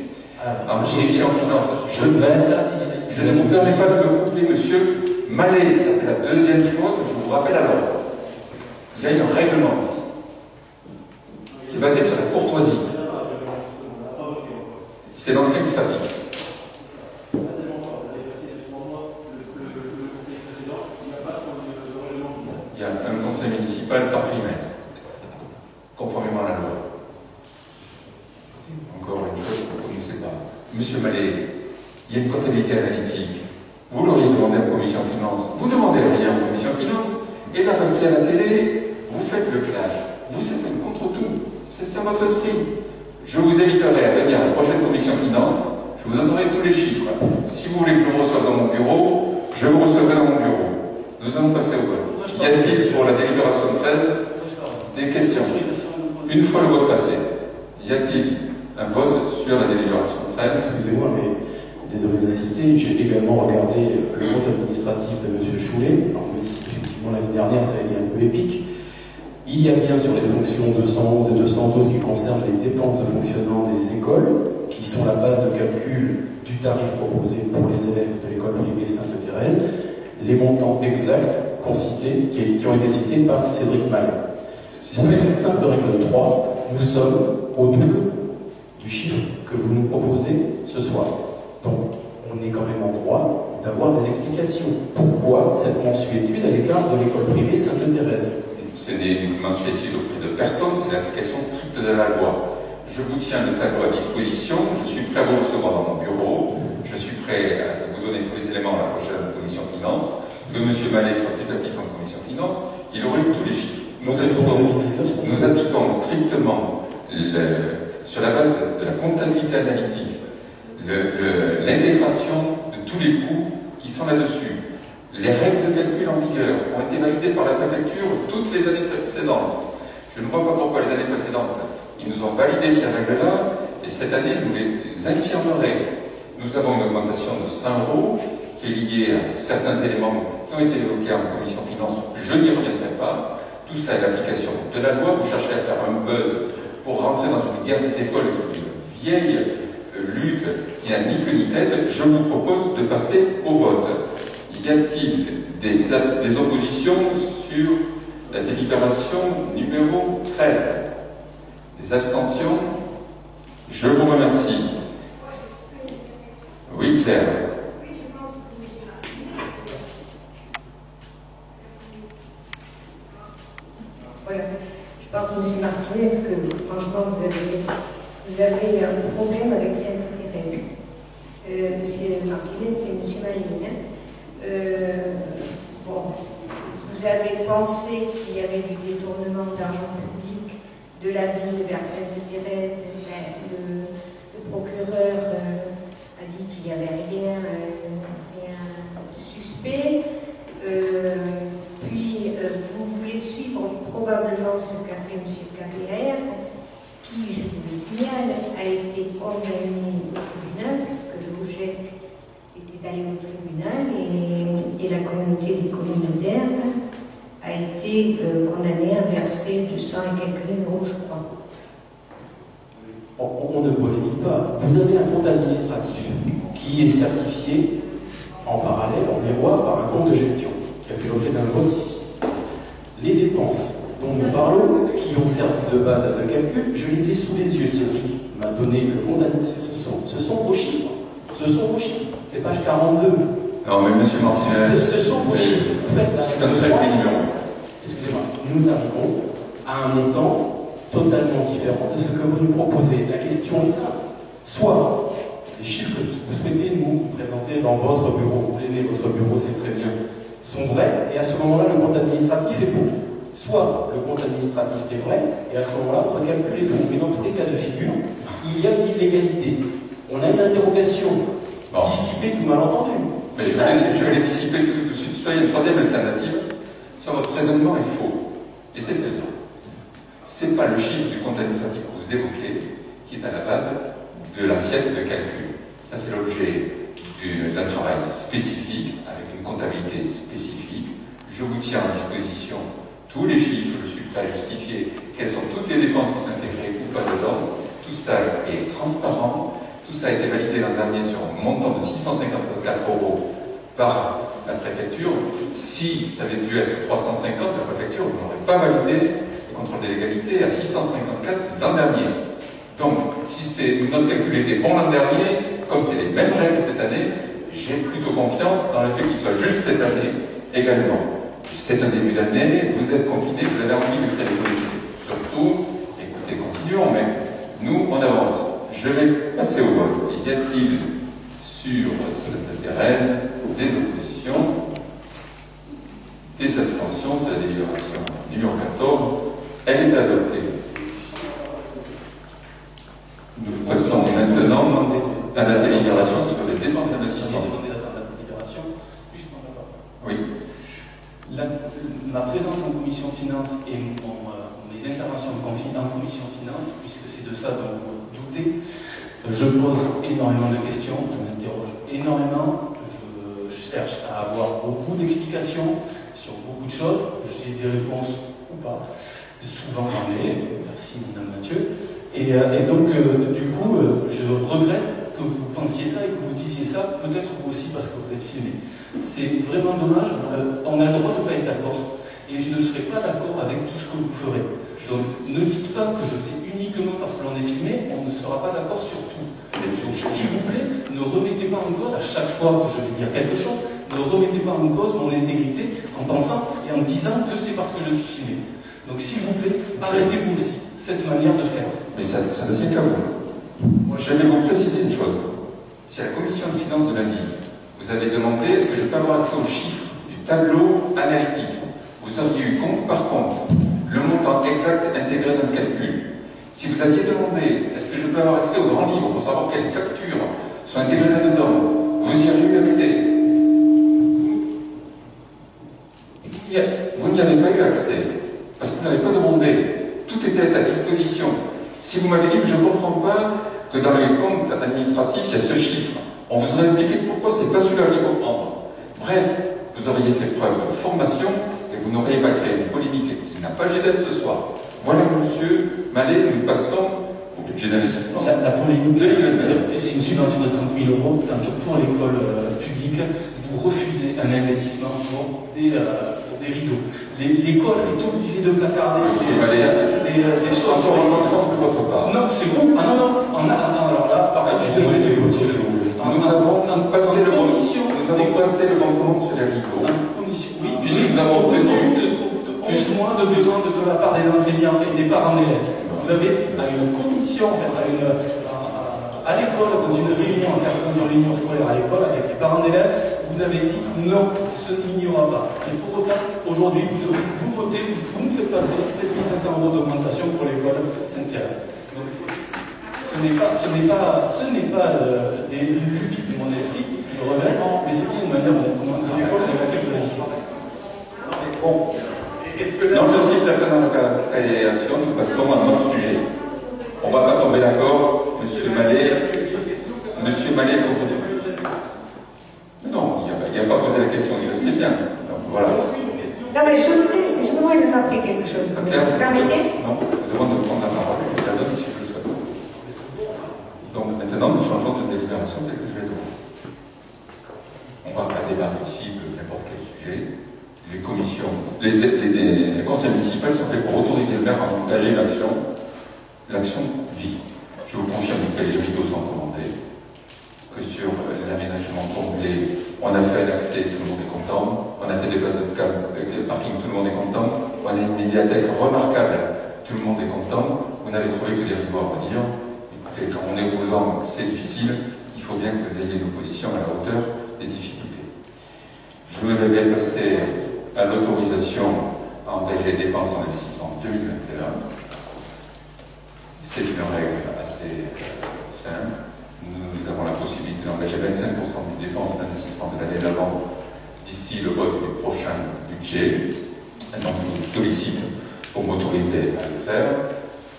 en commission finance, je ne vous permets pas de me couper, monsieur Mallet. Ça fait la deuxième fois que je vous rappelle à l'ordre. Il y a un règlement ici qui est basé sur la courtoisie. C'est l'ancien qui s'applique. Il y a un conseil municipal par trimestre, conformément à la loi. Encore une chose que vous ne connaissez pas. Monsieur Mallet, il y a une comptabilité analytique. Vous l'auriez demandé en commission finance. Vous ne demandez rien en commission finance. Et là, parce qu'il y a la télé, vous faites le clash. Vous êtes un contre tout. C'est ça votre esprit. Je vous inviterai à venir à la prochaine commission finance. Je vous donnerai tous les chiffres. Si vous voulez que je vous reçoive dans mon bureau, je vous recevrai dans mon bureau. Nous allons passer au vote. Y a-t-il pour la délibération de 13 des questions? Une fois le vote passé, y a-t-il un vote sur la délibération de 13? Excusez-moi, mais désolé d'assister. J'ai également regardé le compte administratif de M. Choulet. Alors, même si effectivement l'année dernière ça a été un peu épique. Il y a bien sur les fonctions 211 et 212 qui concernent les dépenses de fonctionnement des écoles, qui sont la base de calcul du tarif proposé pour les élèves de l'école privée Sainte-Thérèse, les montants exacts qui ont été cités par Cédric Mallet. Si vous faites une simple règle de 3, nous sommes au double du chiffre que vous nous proposez ce soir. Donc, on est quand même en droit d'avoir des explications. Pourquoi cette mensuétude à l'écart de l'école privée Sainte-Thérèse? Ce n'est une mensuétude auprès de personne, c'est l'application stricte de la loi. Je vous tiens le tableau à disposition, je suis prêt à vous recevoir dans mon bureau, je suis prêt à vous donner tous les éléments à la prochaine commission finance. Que M. Mallet soit plus actif en commission finance, il aurait eu tous les chiffres. Nous appliquons strictement, sur la base de la comptabilité analytique, l'intégration de tous les coûts qui sont là-dessus. Les règles de calcul en vigueur ont été validées par la préfecture toutes les années précédentes. Je ne vois pas pourquoi les années précédentes, ils nous ont validé ces règles-là, et cette année, nous les infirmerait. Nous avons une augmentation de 100 € qui est liée à certains éléments qui ont été évoqués en commission finance. Je n'y reviendrai pas. Tout ça est l'application de la loi. Vous cherchez à faire un buzz pour rentrer dans une guerre des écoles, une vieille lutte qui n'a ni queue ni tête. Je vous propose de passer au vote. Y a-t-il des oppositions sur la délibération numéro 13? Des abstentions? Je vous remercie. Oui, Claire. Voilà. Je pense, M. Martinez, que franchement, vous avez un problème avec Sainte-Thérèse. M. Martinez, c'est M. Maline. Bon, vous avez pensé qu'il y avait du détournement d'argent public de la ville vers Sainte-Thérèse. Le procureur a dit qu'il n'y avait rien suspect. Puis, vous voulez suivre probablement ce qu'a fait M. Carrière, qui, je vous le signale, a été condamné au tribunal, puisque l'objet était allé au tribunal, et la communauté des communautaires a été condamnée à verser 200 et quelques euros, je crois. On ne polémique pas. Vous avez un compte administratif qui est certifié en parallèle, en miroir, par un compte de gestion qui a fait l'objet d'un vote ici. Les dépenses dont nous parlons, qui ont servi de base à ce calcul, je les ai sous les yeux. Cédric m'a donné le compte administratif. Ce sont vos chiffres. Ce sont vos chiffres. C'est page 42. Non, mais monsieur Martinez, Ce sont vos chiffres. Vous faites la Excusez-moi. Nous arrivons à un montant totalement différent de ce que vous nous proposez. La question est simple. Soit les chiffres que vous souhaitez nous présenter dans votre bureau, vous l'aimez, votre bureau, c'est très bien, sont vrais, et à ce moment-là, le compte administratif est faux. Soit le compte administratif est vrai, et à ce moment-là, votre calcul est faux. Mais dans tous les cas de figure, il y a une illégalité. On a une interrogation dissipée tout malentendu. Mais je vais les dissiper tout de suite. Soit il y a une troisième alternative, soit votre raisonnement est faux. Et c'est celle-là. Ce n'est pas le chiffre du compte administratif que vous évoquez qui est à la base de l'assiette de calcul. Ça fait l'objet d'un travail spécifique, avec une comptabilité spécifique. Je vous tiens à disposition tous les chiffres, je suis prêt à justifier quelles sont toutes les dépenses qui sont intégrées ou pas dedans. Tout ça est transparent. Tout ça a été validé l'an dernier sur un montant de 654 € par la préfecture. Si ça avait dû être 350, la préfecture n'aurait pas validé le contrôle de légalité à 654 l'an dernier. Donc, si notre calcul était bon l'an dernier, comme c'est les mêmes règles cette année, j'ai plutôt confiance dans le fait qu'il soit juste cette année également. C'est un début d'année, vous êtes confinés, vous avez envie de créer des politiques. Surtout, écoutez, continuons, mais nous, on avance. Je vais passer au vote. Y a-t-il sur Sainte-Thérèse des oppositions, des abstentions? C'est la délibération numéro 14. Elle est adoptée. Nous passons maintenant à la délibération sur les dépenses d'investissement. Oui. Ma présence en commission finance et mes interventions en commission finance, puisque c'est de ça dont vous doutez, je pose énormément de questions, je m'interroge énormément, je cherche à avoir beaucoup d'explications sur beaucoup de choses, j'ai des réponses ou pas, souvent j'en ai, merci Madame Mathieu, et donc du coup je regrette que vous pensiez ça et que vous disiez ça, peut-être vous aussi parce que vous êtes filmé. C'est vraiment dommage, on a le droit de ne pas être d'accord, et je ne serai pas d'accord avec tout ce que vous ferez. Donc ne dites pas que je fais uniquement parce que l'on est filmé, on ne sera pas d'accord sur tout. Donc s'il vous plaît, ne remettez pas en cause à chaque fois que je vais dire quelque chose, ne remettez pas en cause mon intégrité en pensant et en disant que c'est parce que je suis filmé. Donc s'il vous plaît, arrêtez-vous aussi cette manière de faire. Mais ça ne tient qu'à vous. Je vais vous préciser une chose. Si à la commission de finances de la ville, vous avez demandé est-ce que je peux avoir accès aux chiffres du tableau analytique, vous auriez eu compte par compte le montant exact intégré dans le calcul. Si vous aviez demandé est-ce que je peux avoir accès au grand livre pour savoir quelles factures sont intégrées là-dedans, vous y auriez eu accès. Vous n'y avez pas eu accès parce que vous n'avez pas demandé. Tout était à disposition. Si vous m'avez dit que je ne comprends pas que dans les comptes administratifs, il y a ce chiffre, on vous aurait expliqué pourquoi c'est pas celui-là qu'il faut prendre. Bref, vous auriez fait preuve de formation et vous n'auriez pas créé une polémique qui n'a pas lieu d'être ce soir. Voilà, monsieur Mallet, nous passons au budget d'investissement. La polémique, c'est une subvention de 30 000 euros. Pour l'école publique, vous refusez un investissement pour des rideaux. L'école est obligée de placarder des choses sur les enfants de votre part. Non, c'est vous. Ah non, alors là, par contre, je suis désolé, c'est vous. Nous avons passé le bon commande sur les rideaux. Oui, puisque nous avons obtenu plus ou moins de besoin de la part des enseignants et des parents d'élèves. Vous avez à une commission, en fait, à l'école, dans une réunion scolaire à l'école avec les parents d'élèves, vous avez dit non, il n'y aura pas. Et pour autant, aujourd'hui, vous votez, vous nous faites passer 7 500 euros d'augmentation pour l'école Sainte-Thérèse. Donc, ce n'est pas des lubies de mon esprit, je regrette, mais c'est bien une manière dont l'école avec laquelle je agis. Bon. Non, je cite la fin de la création, nous passons à un autre sujet. On ne va pas tomber d'accord, monsieur Mallet, contre nous. Non, il n'a pas posé la question, il le sait bien. Donc, voilà. Non, mais je voudrais me rappeler quelque chose. Vous permettez? Non, je vous demande de prendre la parole, je la donne si je le souhaite. Donc maintenant, nous changeons de délibération telle que je l'ai donnée. On ne va pas débattre ici de n'importe quel sujet. Les commissions, les conseils municipaux sont faits pour autoriser le maire à engager l'action vie. Je vous confirme que les rideaux sont commandés, que sur l'aménagement complet, on a fait un accès, tout le monde est content, on a fait des places de parking, tout le monde est content, on a une médiathèque remarquable, tout le monde est content, vous n'avez trouvé que des rideaux à redire. Écoutez, quand on est opposant, c'est difficile, il faut bien que vous ayez une opposition à la hauteur des difficultés. Je voudrais passer à l'autorisation à engager des dépenses en investissement 2021. C'est une règle assez simple. Nous avons la possibilité d'engager 25% des dépenses d'investissement de l'année d'avant d'ici le vote du prochain budget. Et donc, je vous sollicite pour m'autoriser à le faire,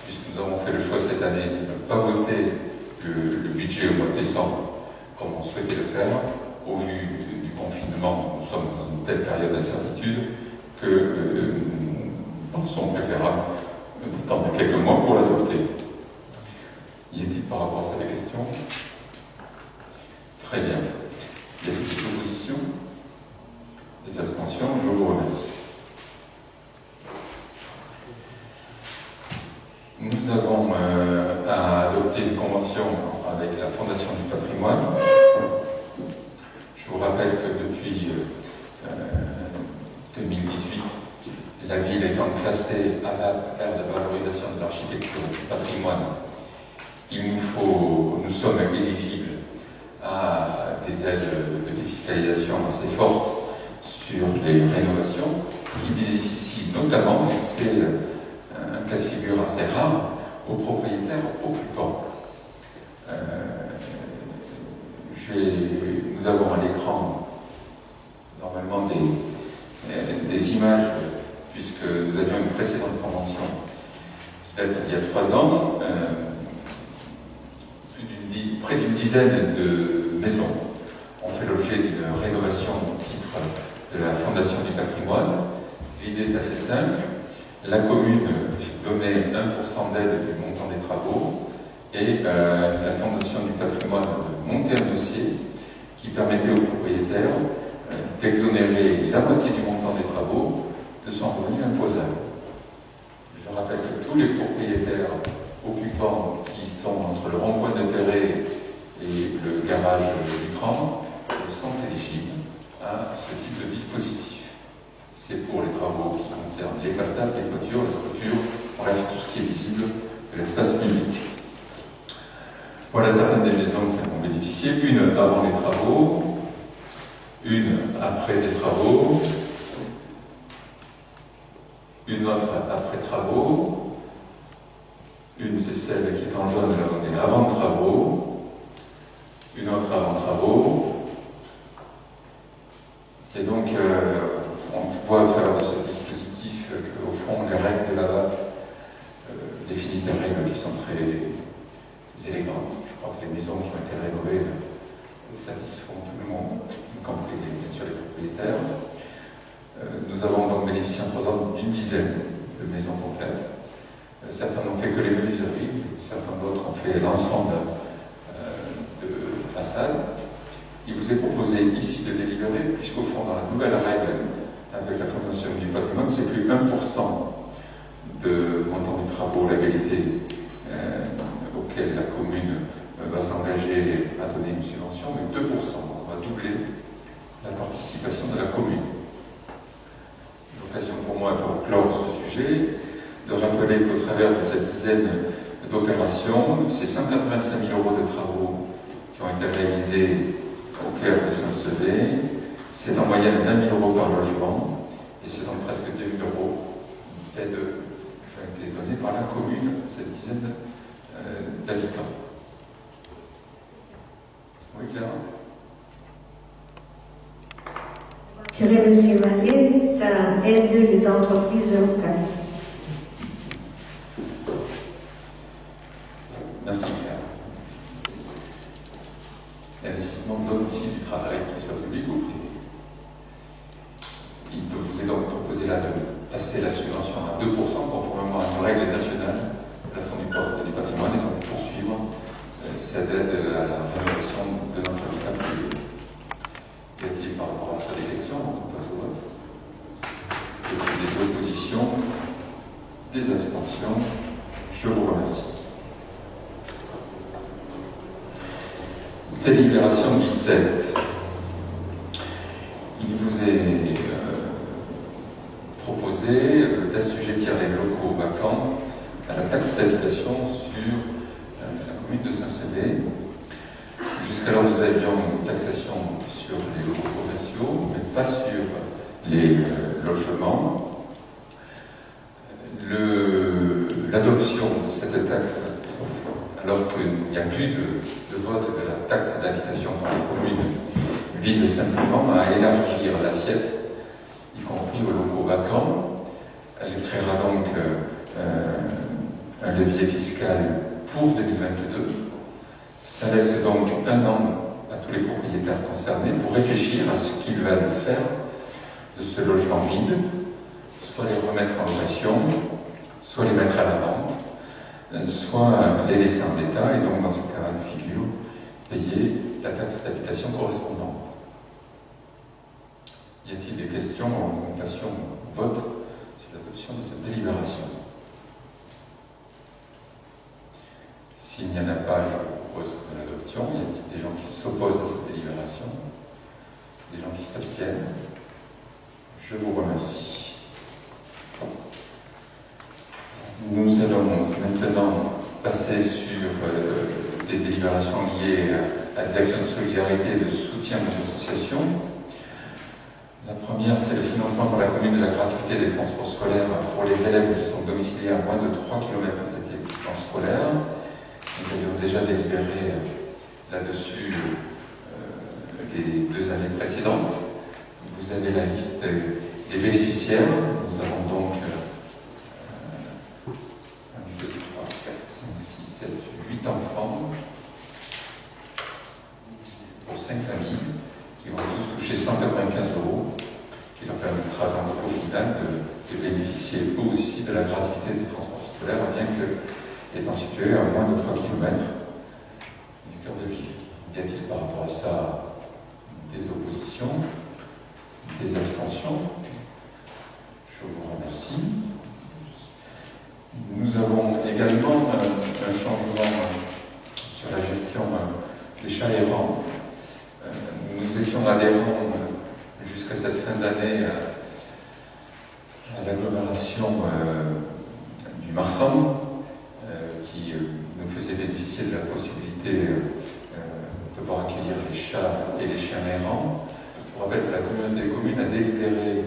puisque nous avons fait le choix cette année de ne pas voter le budget au mois de décembre comme on souhaitait le faire, au vu du confinement. Nous sommes dans une telle période d'incertitude que nous pensons préférable d'attendre quelques mois pour l'adopter. Y a-t-il par rapport à ça des questions? Très bien. Y a-t-il des oppositions? Des abstentions? Je vous remercie. Nous avons adopté une convention avec la Fondation du patrimoine. Je vous rappelle que depuis 2018, la ville étant classée à l'ère de valorisation de l'architecture et du patrimoine, nous sommes éligibles à des aides de défiscalisation assez fortes sur les rénovations qui bénéficient notamment, et c'est un cas de figure assez rare, aux propriétaires occupants. Nous avons à l'écran normalement des images, puisque nous avions une précédente convention qui date d'il y a 3 ans, près d'une dizaine de maisons ont fait l'objet d'une rénovation au titre de la Fondation du patrimoine. L'idée est assez simple. La commune donnait 1% d'aide du montant des travaux et la Fondation du patrimoine de monter un dossier qui permettait aux propriétaires d'exonérer la moitié du montant des travaux de son revenu imposable. Je rappelle que tous les propriétaires occupants qui sont entre le rond-point de Perret et le garage du Tram sont éligibles à ce type de dispositif. C'est pour les travaux qui concernent les façades, les toitures, la structure, bref, tout ce qui est visible de l'espace public. Voilà certaines des maisons qui en ont bénéficié, une avant les travaux, une après les travaux, une autre après travaux, une c'est celle qui est en jaune, là on est avant travaux, une autre avant travaux, et donc on voit à travers de ce dispositif qu'au fond les règles de la VAP définissent des règles qui sont très élégantes. Je crois que les maisons qui ont été rénovées satisfont tout le monde, y compris bien sûr les propriétaires. Nous avons donc bénéficié en 3 ans d'une dizaine de maisons complètes. Certains n'ont fait que les menuiseries, certains d'autres ont fait l'ensemble de façades. Il vous est proposé ici de délibérer, puisqu'au fond, dans la nouvelle règle avec la Fondation du patrimoine, c'est plus 1% de montant des travaux labellisés auxquels la commune va s'engager à donner une subvention, mais 2%. On va doubler la participation de la commune. L'occasion pour moi, pour clore ce sujet, de rappeler qu'au travers de cette dizaine d'opérations, c'est 185 000 € de travaux qui ont été réalisés au cœur de Saint-Sevé. C'est en moyenne 20 000 € par logement, et c'est donc presque 2 000 € d'aide qui ont été donnée par la commune, cette dizaine d'habitants. Oui, Clara? Rassurer M. Mallet, ça aide les entreprises locales. Merci, Claire. L'investissement donne aussi du travail, qu'il soit public ou privé. Il peut vous donc proposer là de passer la subvention à 2% conformément à une règle nationale de la Fond du patrimoine et donc poursuivre cette aide à la rénovation de notre habitat privé. Y a-t-il par rapport à ça des questions? On passe au vote. Y a-t-il des oppositions? Des abstentions? Je vous remercie. Délibération 17. Il vous est proposé d'assujettir les locaux vacants à la taxe d'habitation sur la commune de Saint-Sevé. Jusqu'alors, nous avions une taxation sur les locaux commerciaux, mais pas sur les logements. L'adoption de cette taxe, alors qu'il n'y a plus de vote de la taxe d'habitation par la commune, vise simplement à élargir l'assiette, y compris aux locaux vacants. Elle créera donc un levier fiscal pour 2022. Ça laisse donc 1 an à tous les propriétaires concernés pour réfléchir à ce qu'ils veulent faire de ce logement vide, soit les remettre en location, soit les mettre à la vente, soit les laisser en l'état et donc dans ce cas de figure payer la taxe d'habitation correspondante. Y a-t-il des questions en complétion au vote sur l'adoption de cette délibération? S'il n'y en a pas, je vous propose que nous l'adoptions. Y a-t-il des gens qui s'opposent à cette délibération? Des gens qui s'abstiennent? Je vous remercie. Nous allons maintenant passer sur des délibérations liées à des actions de solidarité et de soutien aux associations. La première, c'est le financement par la commune de la gratuité des transports scolaires pour les élèves qui sont domiciliés à moins de 3 km de cet établissement scolaire. Nous avions déjà délibéré là-dessus les 2 années précédentes. Vous avez la liste des bénéficiaires. Nous avons donc 1, 2, 3, 4, 5, 6, 7, 8 enfants pour 5 familles qui vont tous toucher 195 €, qui leur permettra donc au final de bénéficier eux aussi de la gratuité des transports scolaires, bien que étant situés à moins de 3 km du cœur de ville. Y a-t-il par rapport à ça des oppositions, des abstentions? Je vous remercie. Nous avons également un changement sur la gestion des chats errants. Nous étions adhérents jusqu'à cette fin d'année à l'agglomération du Marsan, qui nous faisait bénéficier de la possibilité de pouvoir accueillir les chats et les chiens errants. Je vous rappelle que la communauté des communes a délibéré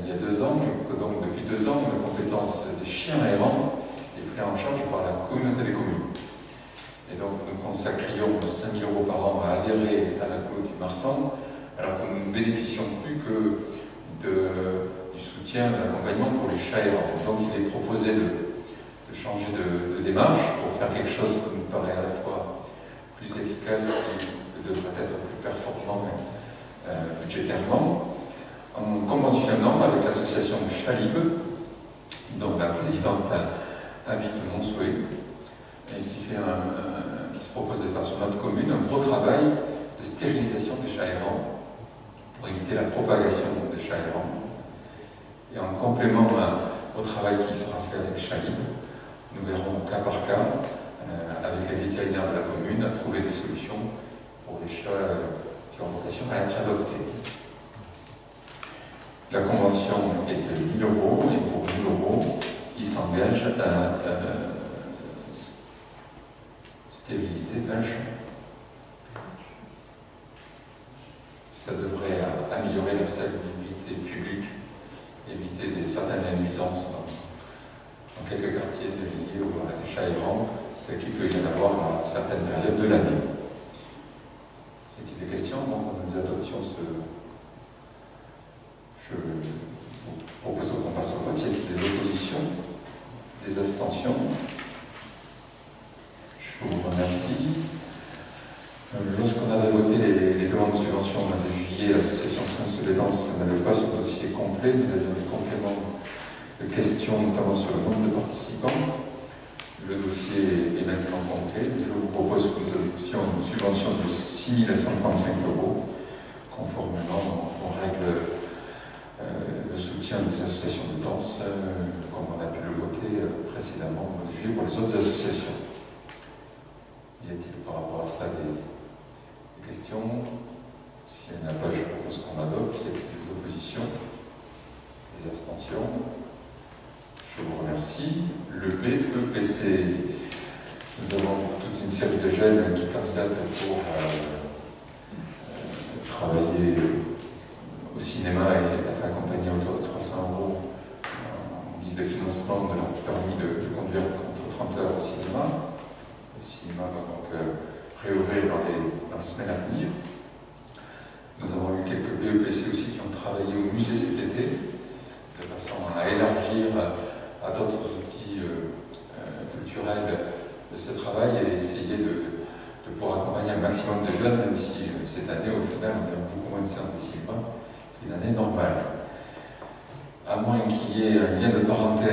il y a 2 ans, que donc depuis 2 ans, la compétence des chiens errants est prise en charge par la communauté des communes. Et donc nous consacrions 5 000 € par an à adhérer à la commune du Marsan, alors que nous ne bénéficions plus que du soutien, de l'accompagnement pour les chats errants. Donc il est proposé de changer de démarche pour faire quelque chose qui nous paraît à la fois plus efficace et devrait être plus performant budgétairement, en nous conventionnons avec l'association Chalib, dont la présidente habite Montsouet, et qui se propose de faire sur notre commune un gros travail de stérilisation des chats errants pour éviter la propagation des chats errants. Et en complément au travail qui sera fait avec Chalib, nous verrons cas par cas, avec les vétérinaires de la commune, à trouver des solutions pour les chats qui ont vocation à être adoptés. La convention est de 1 000 € et pour 1 000 €, ils s'engagent à stériliser 20 chats. Ça devrait améliorer la salubrité publique, éviter certaines nuisances dans quelques quartiers liés à des chats errants, tel qu'il peut y en avoir à certaines périodes de l'année. Y a-t-il des questions avant que nous adoptions Je vous propose qu'on passe au vote. Y a-t-il des oppositions? Des abstentions? Je vous remercie. Lorsqu'on avait voté les demandes de subvention au mois de juillet, l'association Saint-Solédance n'avait pas son dossier complet. Nous avions des compléments de questions, notamment sur le nombre de participants. Le dossier est maintenant complet. Je vous propose que nous adoptions une subvention de 6 135 €, conformément aux règles de soutien des associations de danse, comme on a pu le voter précédemment au mois de juillet pour les autres associations. Y a-t-il par rapport à ça des questions? S'il n'y en a pas, je propose qu'on adopte. Y a-t-il des oppositions? Des abstentions? Je vous remercie. Le BEPC, nous avons toute une série de jeunes qui candidatent pour travailler au cinéma et être accompagnés autour de 300 € en guise de financement de leur permis de conduire contre 30 heures au cinéma. Le cinéma va donc réouvrir dans les semaines à venir. Nous avons eu quelques BEPC aussi qui ont travaillé au musée cet été, de façon à élargir à d'autres outils culturels de ce travail et essayer de pouvoir accompagner un maximum de jeunes, même si cette année, au final, on a beaucoup moins de séances de cinéma qu'une année normale. À moins qu'il y ait un lien de parenté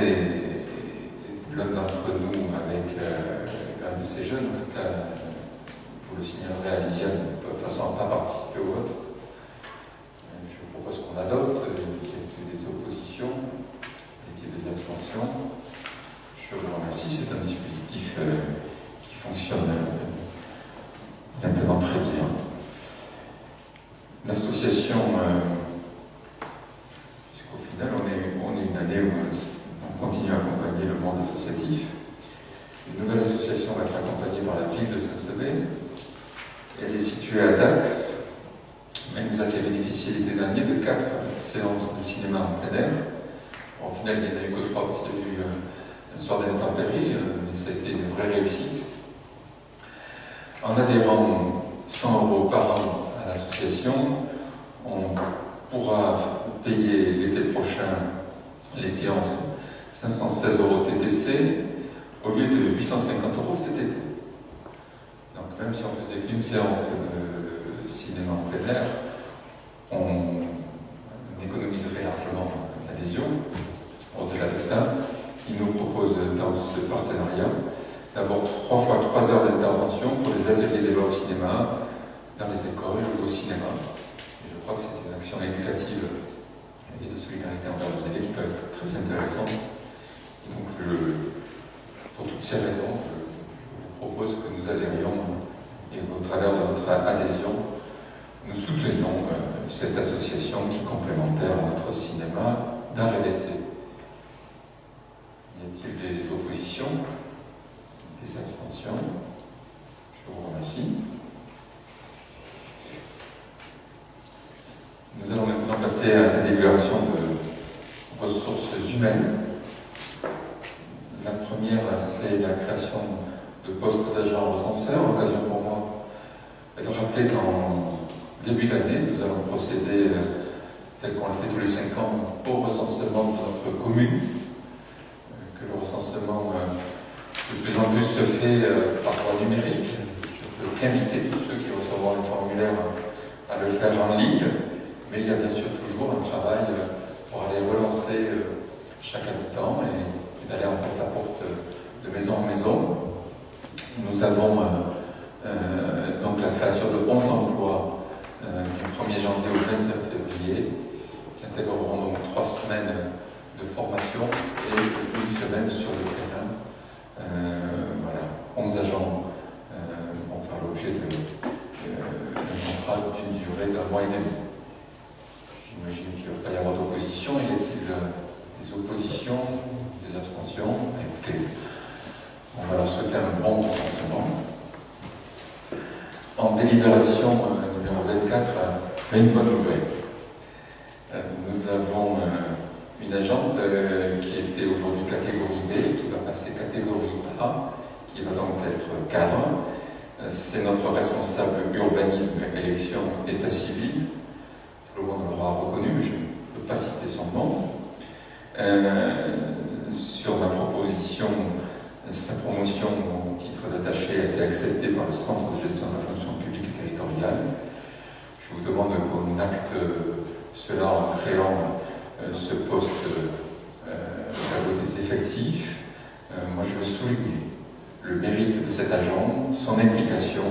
l'un d'entre nous avec un de ces jeunes, en tout cas, vous le signalerez à Lisiane de façon à ne pas participer au vote. Je vous propose qu'on adopte. Y a-t-il des oppositions? Y a-t-il des abstentions? Je vous remercie. C'est un dispositif qui fonctionne maintenant très bien. L'association, puisqu'au final, on est une année où on continue à accompagner le monde associatif. Une nouvelle association va être accompagnée par la ville de Saint-Sevé. Elle est située à Dax. Elle nous a fait bénéficier l'été dernier de 4 séances de cinéma en plein air. Bon, au final, il n'y en a eu que 3 parce qu'il y a eu un soir d'intempéries, mais ça a été une vraie réussite. En adhérant 100 € par an à l'association, on pourra payer l'été prochain les séances 516 € TTC au lieu de 850 € cet été. Donc même si on faisait qu'une séance de cinéma en plein air, on économiserait largement l'adhésion. Au-delà de ça, il nous propose dans ce partenariat d'avoir 3 fois 3 heures d'intervention pour les ateliers débat au cinéma, dans les écoles ou au cinéma. Et je crois que c'est une action éducative et de solidarité envers nos élèves qui peut être très intéressante. Donc, pour toutes ces raisons, je vous propose que nous adhérions et au travers de notre adhésion, nous soutenions cette association qui est complémentaire à notre cinéma d'art et d'essai. Y a-t-il des oppositions? Des abstentions? Je vous remercie. Nous allons maintenant passer à la délibération de ressources humaines. La première, c'est la création de postes d'agents recenseurs. Occasion pour moi de rappeler qu'en début d'année, nous allons procéder, tel qu'on le fait tous les 5 ans, au recensement de notre commune. Que le recensement de plus en plus se fait par voie numérique. Je peux qu'inviter tous ceux qui recevront le formulaire à le faire en ligne. Mais il y a bien sûr toujours un travail pour aller relancer chaque habitant et d'aller en porte-à-porte de maison en maison. Nous avons donc la création de 11 emplois du 1er janvier au 29 février, qui intégreront donc 3 semaines de formation et 1 semaine sur le terrain. Voilà, 11 agents vont faire l'objet d'un contrat d'une durée d'1 mois et demi. J'imagine qu'il ne va pas y avoir d'opposition. Y a-t-il des oppositions, des abstentions? Écoutez, on va leur souhaiter un bon recensement. En délibération numéro 24, une bonne nouvelle. Nous avons une agente qui était aujourd'hui catégorie B, qui va passer catégorie A, qui va donc être cadre. C'est notre responsable urbanisme, élection, état civil. Tout le monde l'aura reconnu, mais je ne peux pas citer son nom. Sur ma proposition, sa promotion au titre d'attaché a été acceptée par le Centre de gestion de la fonction publique et territoriale. Je vous demande qu'on acte cela en créant ce poste au niveau des effectifs. Moi, je veux souligner le mérite de cet agent, son implication,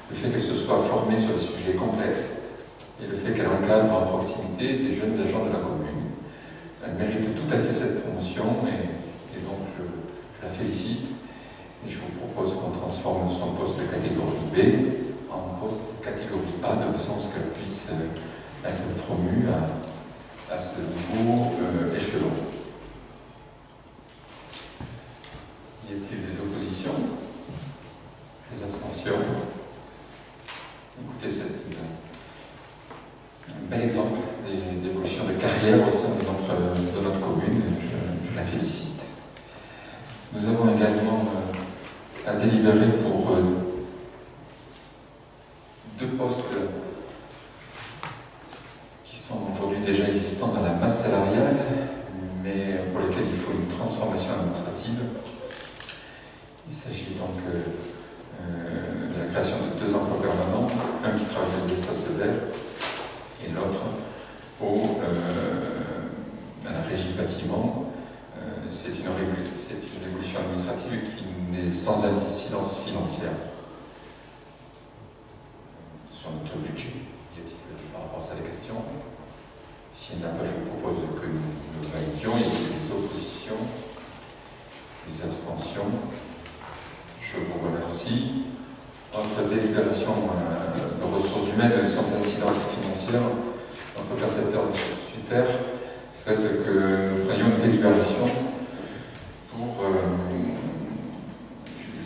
le fait qu'elle se soit formée sur des sujets complexes et le fait qu'elle encadre en proximité des jeunes agents de la commune. Elle mérite tout à fait cette promotion et donc je la félicite et je vous propose qu'on transforme son poste de catégorie B en poste de catégorie A de façon à ce qu'elle puisse être promue à ce nouveau échelon. Y a-t-il des oppositions? Des abstentions? Écoutez, c'est un bel exemple d'évolution de carrière au sein de notre commune. Je la félicite. Nous avons également à délibérer pour 2 postes qui sont aujourd'hui déjà existants dans la masse salariale, mais pour lesquels il faut une transformation administrative. Il s'agit donc de la création de 2 emplois permanents, un qui travaille dans les espaces verts et l'autre à la régie bâtiment. C'est une évolution administrative qui n'est sans incidence financière sur notre budget. Y a-t-il par rapport à ça des questions? S'il n'y en a pas, je vous propose que nous validions. Y a-t-il des oppositions? Des abstentions? Je vous remercie. Entre délibération de ressources humaines sans incidence financière, notre percepteur de super souhaite que nous prenions une délibération pour,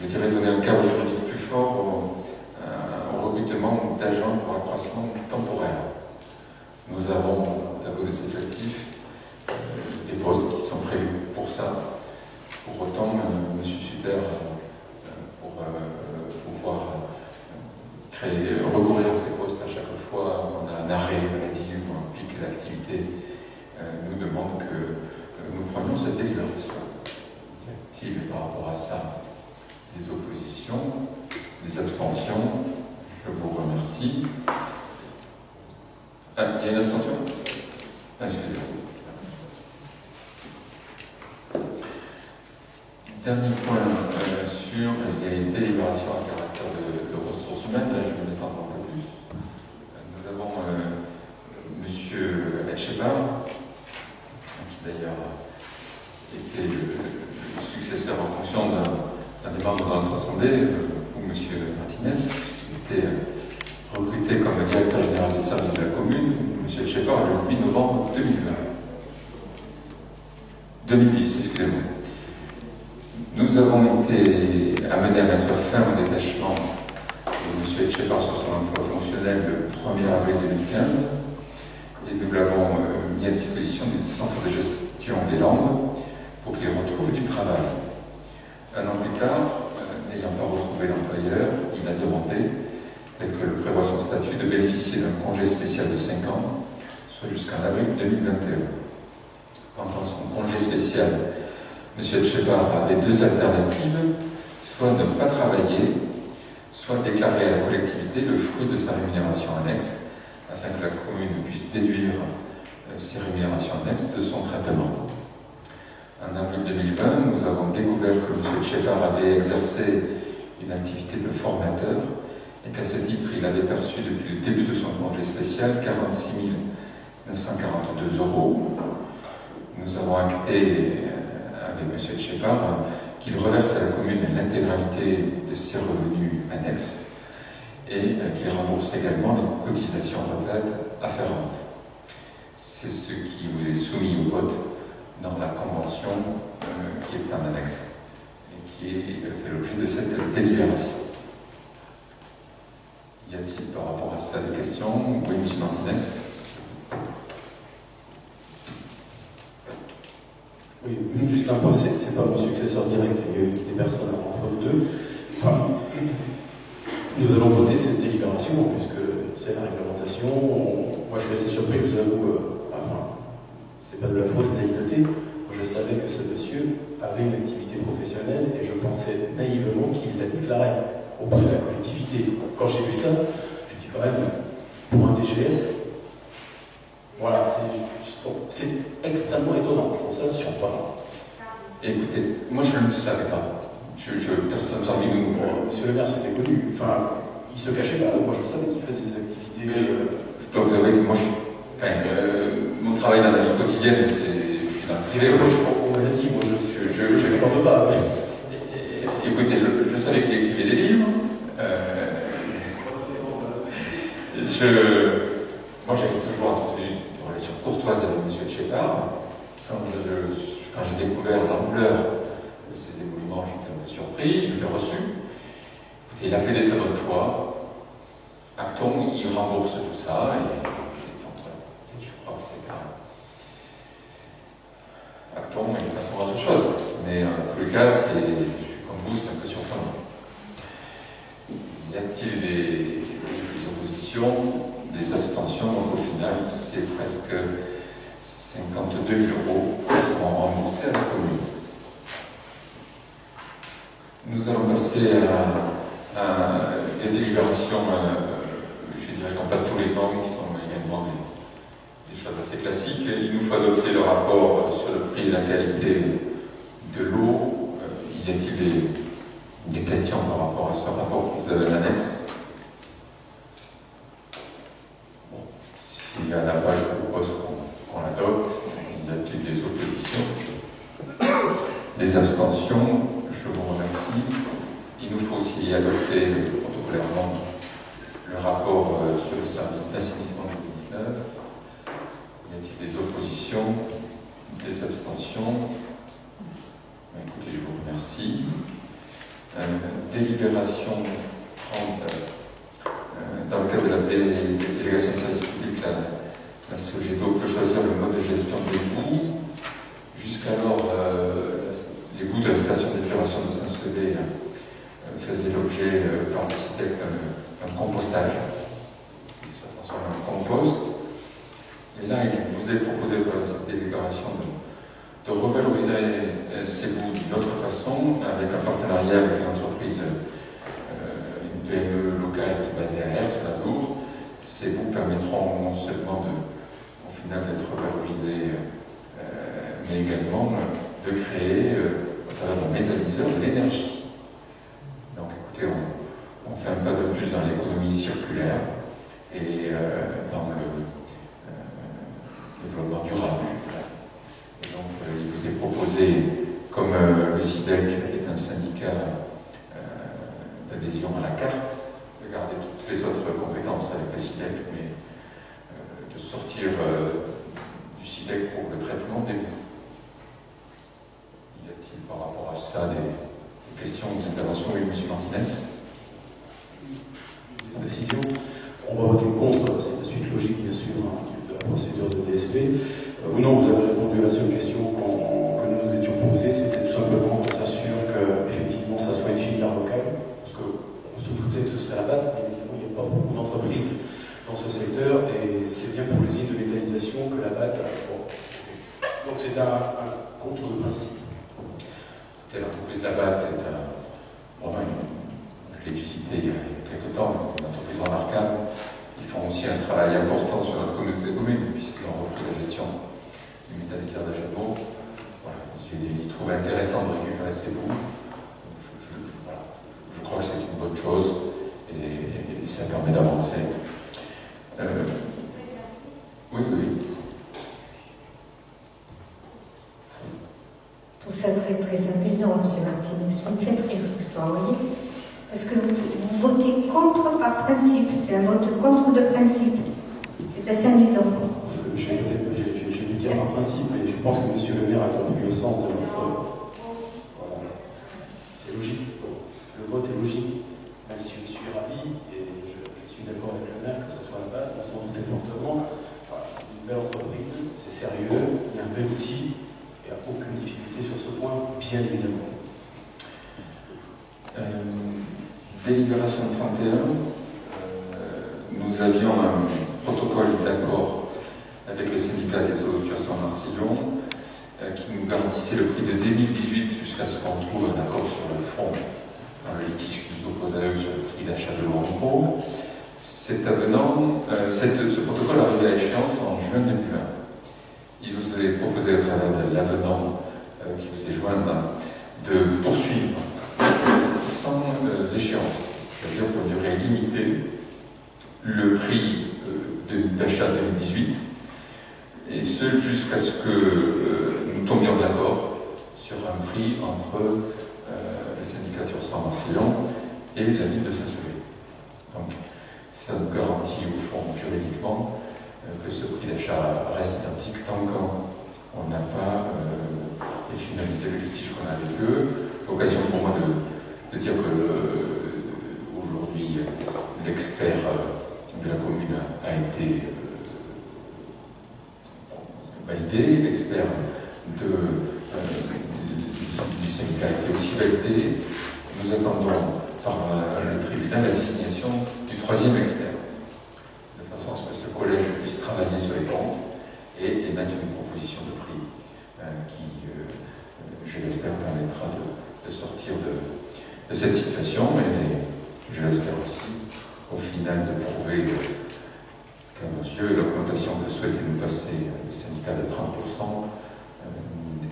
je dirais, donner un cadre juridique plus fort au recrutement d'agents pour accroissement temporaire. Nous avons au tableau des effectifs des postes qui sont prévus pour ça. Pour autant, M. Super, pour pouvoir recourir à ces postes à chaque fois on a un arrêt maladie ou un pic d'activité, nous demande que nous prenions cette délibération. S'il y a par rapport à ça des oppositions, des abstentions, je vous remercie. Ah, il y a une abstention? Ah, excusez-moi. Dernier point sur les délibérations à caractère de ressources humaines, là je vais m'étendre un peu plus. Nous avons M. Etchebar, qui d'ailleurs était le successeur en fonction d'un des membres de notre assemblée, ou M. Martinez, qui était recruté comme directeur général des services de la commune, M. Etchebar, le 8 novembre 2010, excusez-moi. Nous avons été amenés à mettre fin au détachement de M. Etchebar sur son emploi fonctionnel le 1er avril 2015 et nous l'avons mis à disposition du centre de gestion des Landes pour qu'il retrouve du travail. Un an plus tard, n'ayant pas retrouvé l'employeur, il a demandé, tel que le prévoit son statut, de bénéficier d'un congé spécial de 5 ans, soit jusqu'en avril 2021. Pendant son congé spécial, M. Etchebar avait 2 alternatives, soit ne pas travailler, soit déclarer à la collectivité le fruit de sa rémunération annexe, afin que la commune puisse déduire ses rémunérations annexes de son traitement. En avril 2020, nous avons découvert que M. Tchepar avait exercé une activité de formateur et qu'à ce titre, il avait perçu depuis le début de son congé spécial 46 942 €. Nous avons acté avec M. Tchepar qu'il reverse à la commune l'intégralité de ses revenus annexes et qu'il rembourse également les cotisations retraite afférentes. C'est ce qui vous est soumis au vote dans la convention qui est en annexe et qui fait l'objet de cette délibération. Y a-t-il par rapport à ça des questions? Oui, M. Martinez. Oui, juste un point, c'est pas mon successeur direct, il y a eu des personnes entre les deux. Enfin, nous allons voter cette délibération, puisque c'est la réglementation. Moi, je suis assez surpris, je vous avoue, enfin, c'est pas de la fausse naïveté. Je savais que ce monsieur avait une activité professionnelle et je pensais naïvement qu'il la déclarait auprès de la collectivité. Quand j'ai vu ça, je dis quand même, pour un DGS, voilà, c'est extrêmement étonnant. Je trouve ça surprenant. Écoutez, moi je ne le savais pas. Personne parmi nous. Monsieur le maire, c'était connu. Enfin, il se cachait pas. Moi, je savais qu'il faisait des activités. Je dois vous avouer que moi, mon travail dans la vie quotidienne, c'est. Je suis dans le privé. On m'a dit, moi, je ne m'accorde pas. Écoutez, je savais qu'il écrivait des livres. Moi, j'avais toujours entendu une relation courtoise avec M. Tchepar. Quand j'ai découvert l'ampleur de ces éboulements, j'étais un peu surpris, je l'ai reçu. Et il a plaidé sa bonne foi. Acton, il rembourse tout ça. Et je crois que c'est pas. Acton, il passe à autre chose. Mais en tous les cas, je suis comme vous, c'est un peu surprenant. Y a-t-il des oppositions, des abstentions? Donc au final, c'est presque 52 000 € qui seront remboursés à la commune. Nous allons passer à des délibérations, je dirais qu'on passe tous les ans, qui sont également des choses assez classiques. Il nous faut adopter le rapport sur le prix et la qualité de l'eau. Y a-t-il des questions par rapport à ce rapport que vous avez en annexe? Bon, s'il y a la page, je propose qu'on l'adopte. Y a-t-il des oppositions? Des abstentions? Je vous remercie. Il nous faut aussi adopter protocolairement le rapport sur le service d'assainissement 2019. Y a-t-il des oppositions? Des abstentions? Écoutez, je vous remercie. Délibération 30. Dans le cadre de la délégation de service public, la SOGEDO peut choisir le mode de gestion des boues. Jusqu'alors, les boues de la station d'épuration de Saint-Sevé faisaient l'objet par l'architecte d'un compostage, qui se transforme en compost. Et là, il vous est proposé par cette délibération de revaloriser ces boues d'une autre façon, avec un partenariat avec une entreprise, une PME locale qui est basée à Air, sur la Dour. Ces boues permettront non seulement au final d'être revalorisées, mais également de créer, à travers un méthaniseur, de l'énergie. Donc écoutez, on fait un pas de plus dans l'économie circulaire et dans le développement durable. Et donc il vous est proposé, comme le SIDEC est un syndicat d'adhésion à la carte, de garder toutes les autres compétences avec le SIDEC, mais de sortir du SIDEC pour le traitement des boues. Y a-t-il par rapport à ça des questions ou des interventions? Oui, M. Martinez. Décision. On va voter contre, c'est la suite logique bien sûr de la procédure de DSP. Ou non, vous avez répondu à la seule question que nous nous étions posée, c'était tout simplement qu'on s'assure qu'effectivement ça soit une filière locale, parce qu'on se doutait que ce serait la BAT, mais évidemment il n'y a pas beaucoup d'entreprises dans ce secteur, et c'est bien pour l'usine de méthanisation que la BAT a. Bon. Donc c'est un contre de principe. L'entreprise Labatt est je l'ai dû citer il y a quelques temps, une entreprise en Arcane. Ils font aussi un travail important sur notre communauté commune, puisqu'ils ont repris la gestion du métallitaire d'Ajaccio. Voilà, ils trouvent intéressant de récupérer ces bouts. Je crois que c'est une bonne chose et ça permet d'avancer. Oui, oui. Je trouve ça très très amusant, M. Martinez. Ça me fait rire ce soir, vous voyez. Parce que vous votez contre par principe. C'est un vote contre de principe. C'est assez amusant. J'ai dû dire par principe, et je pense que M. le maire a compris le sens de notre. Voilà. C'est logique. Le vote est logique. Même si je suis ravi, et je suis d'accord avec le maire que ce soit la base, on s'en doutait fortement. Voilà. Une belle entreprise, c'est sérieux, il y a un bel outil. Il n'y a aucune difficulté sur ce point, bien évidemment. Délibération 31, nous avions un protocole d'accord avec le syndicat des eaux de Saint-Marcillon qui nous garantissait le prix de 2018 jusqu'à ce qu'on trouve un accord sur le fond dans le litige qui nous oppose à eux sur le prix d'achat de l'eau en gros. Cet avenant, ce protocole arrivait à échéance en juin 2020. Il vous avait proposé à travers l'avenant qui vous est joint de poursuivre sans échéance, c'est-à-dire pour une durée limitée, le prix d'achat 2018, et ce jusqu'à ce que nous tombions d'accord sur un prix entre le syndicat Saint-Marcillon et la ville de Saint-Sevé. Donc ça nous garantit au fond juridiquement que ce prix d'achat reste identique tant qu'on n'a pas finalisé le litige qu'on a avec eux. L'occasion pour moi de dire que aujourd'hui l'expert de la commune a été validé, l'expert du syndicat a été aussi validé. Nous attendons par le tribunal la désignation du troisième expert, de façon à ce que ce collège puisse travailler sur les comptes et émettre une proposition de prix qui, je l'espère, permettra de sortir de cette situation, et je l'espère aussi, au final, de prouver qu'à monsieur, l'augmentation que souhaitait nous passer le syndicat de 30%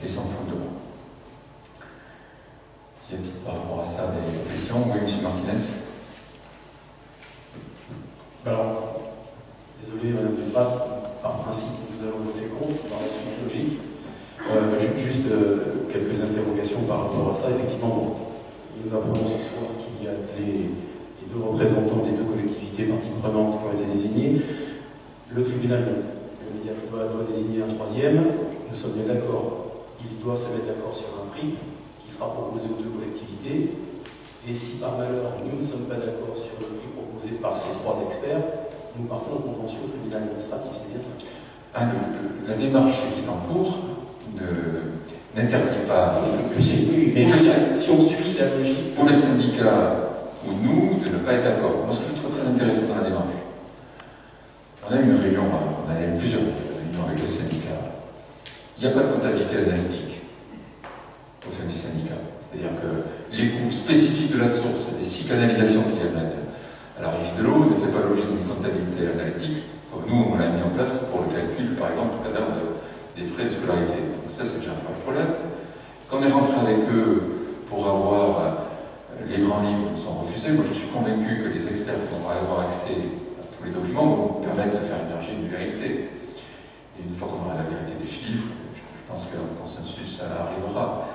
est sans fondement. Y a-t-il par rapport à ça des questions? Oui, M. Martinez. Alors, désolé, Madame Duprat, par principe, nous allons voter contre, dans la suite logique. Juste quelques interrogations par rapport à ça. Effectivement, nous apprenons ce soir qu'il y a les deux représentants des deux collectivités parties prenantes qui ont été désignés. Le tribunal doit désigner un troisième. Nous sommes bien d'accord. Il doit se mettre d'accord sur un prix qui sera proposé aux deux collectivités. Et si par malheur nous ne sommes pas d'accord sur le prix proposé par ces trois experts, nous partons au contentieux au tribunal administratif. C'est bien ça. La démarche qui est en cours n'interdit pas. Mais si on suit la logique. Pour le syndicat ou nous, de ne pas être d'accord. Moi, ce que je trouve très intéressant dans la démarche, on a eu une réunion, on a eu plusieurs réunions avec le syndicat. Il n'y a pas de comptabilité analytique au sein du syndicat. C'est-à-dire que les coûts spécifiques de la source, des 6 canalisations qui amènent à la rive de l'eau, ne fait pas l'objet d'une comptabilité analytique. Comme nous, on l'a mis en place pour le calcul, par exemple, tout à l'heure, des frais de scolarité. Donc ça, c'est déjà pas le problème. Quand on est rentré avec eux pour avoir les grands livres nous sont refusés, moi je suis convaincu que les experts qui vont avoir accès à tous les documents vont permettre de faire émerger une vérité. Et une fois qu'on aura la vérité des chiffres, je pense qu'un consensus arrivera.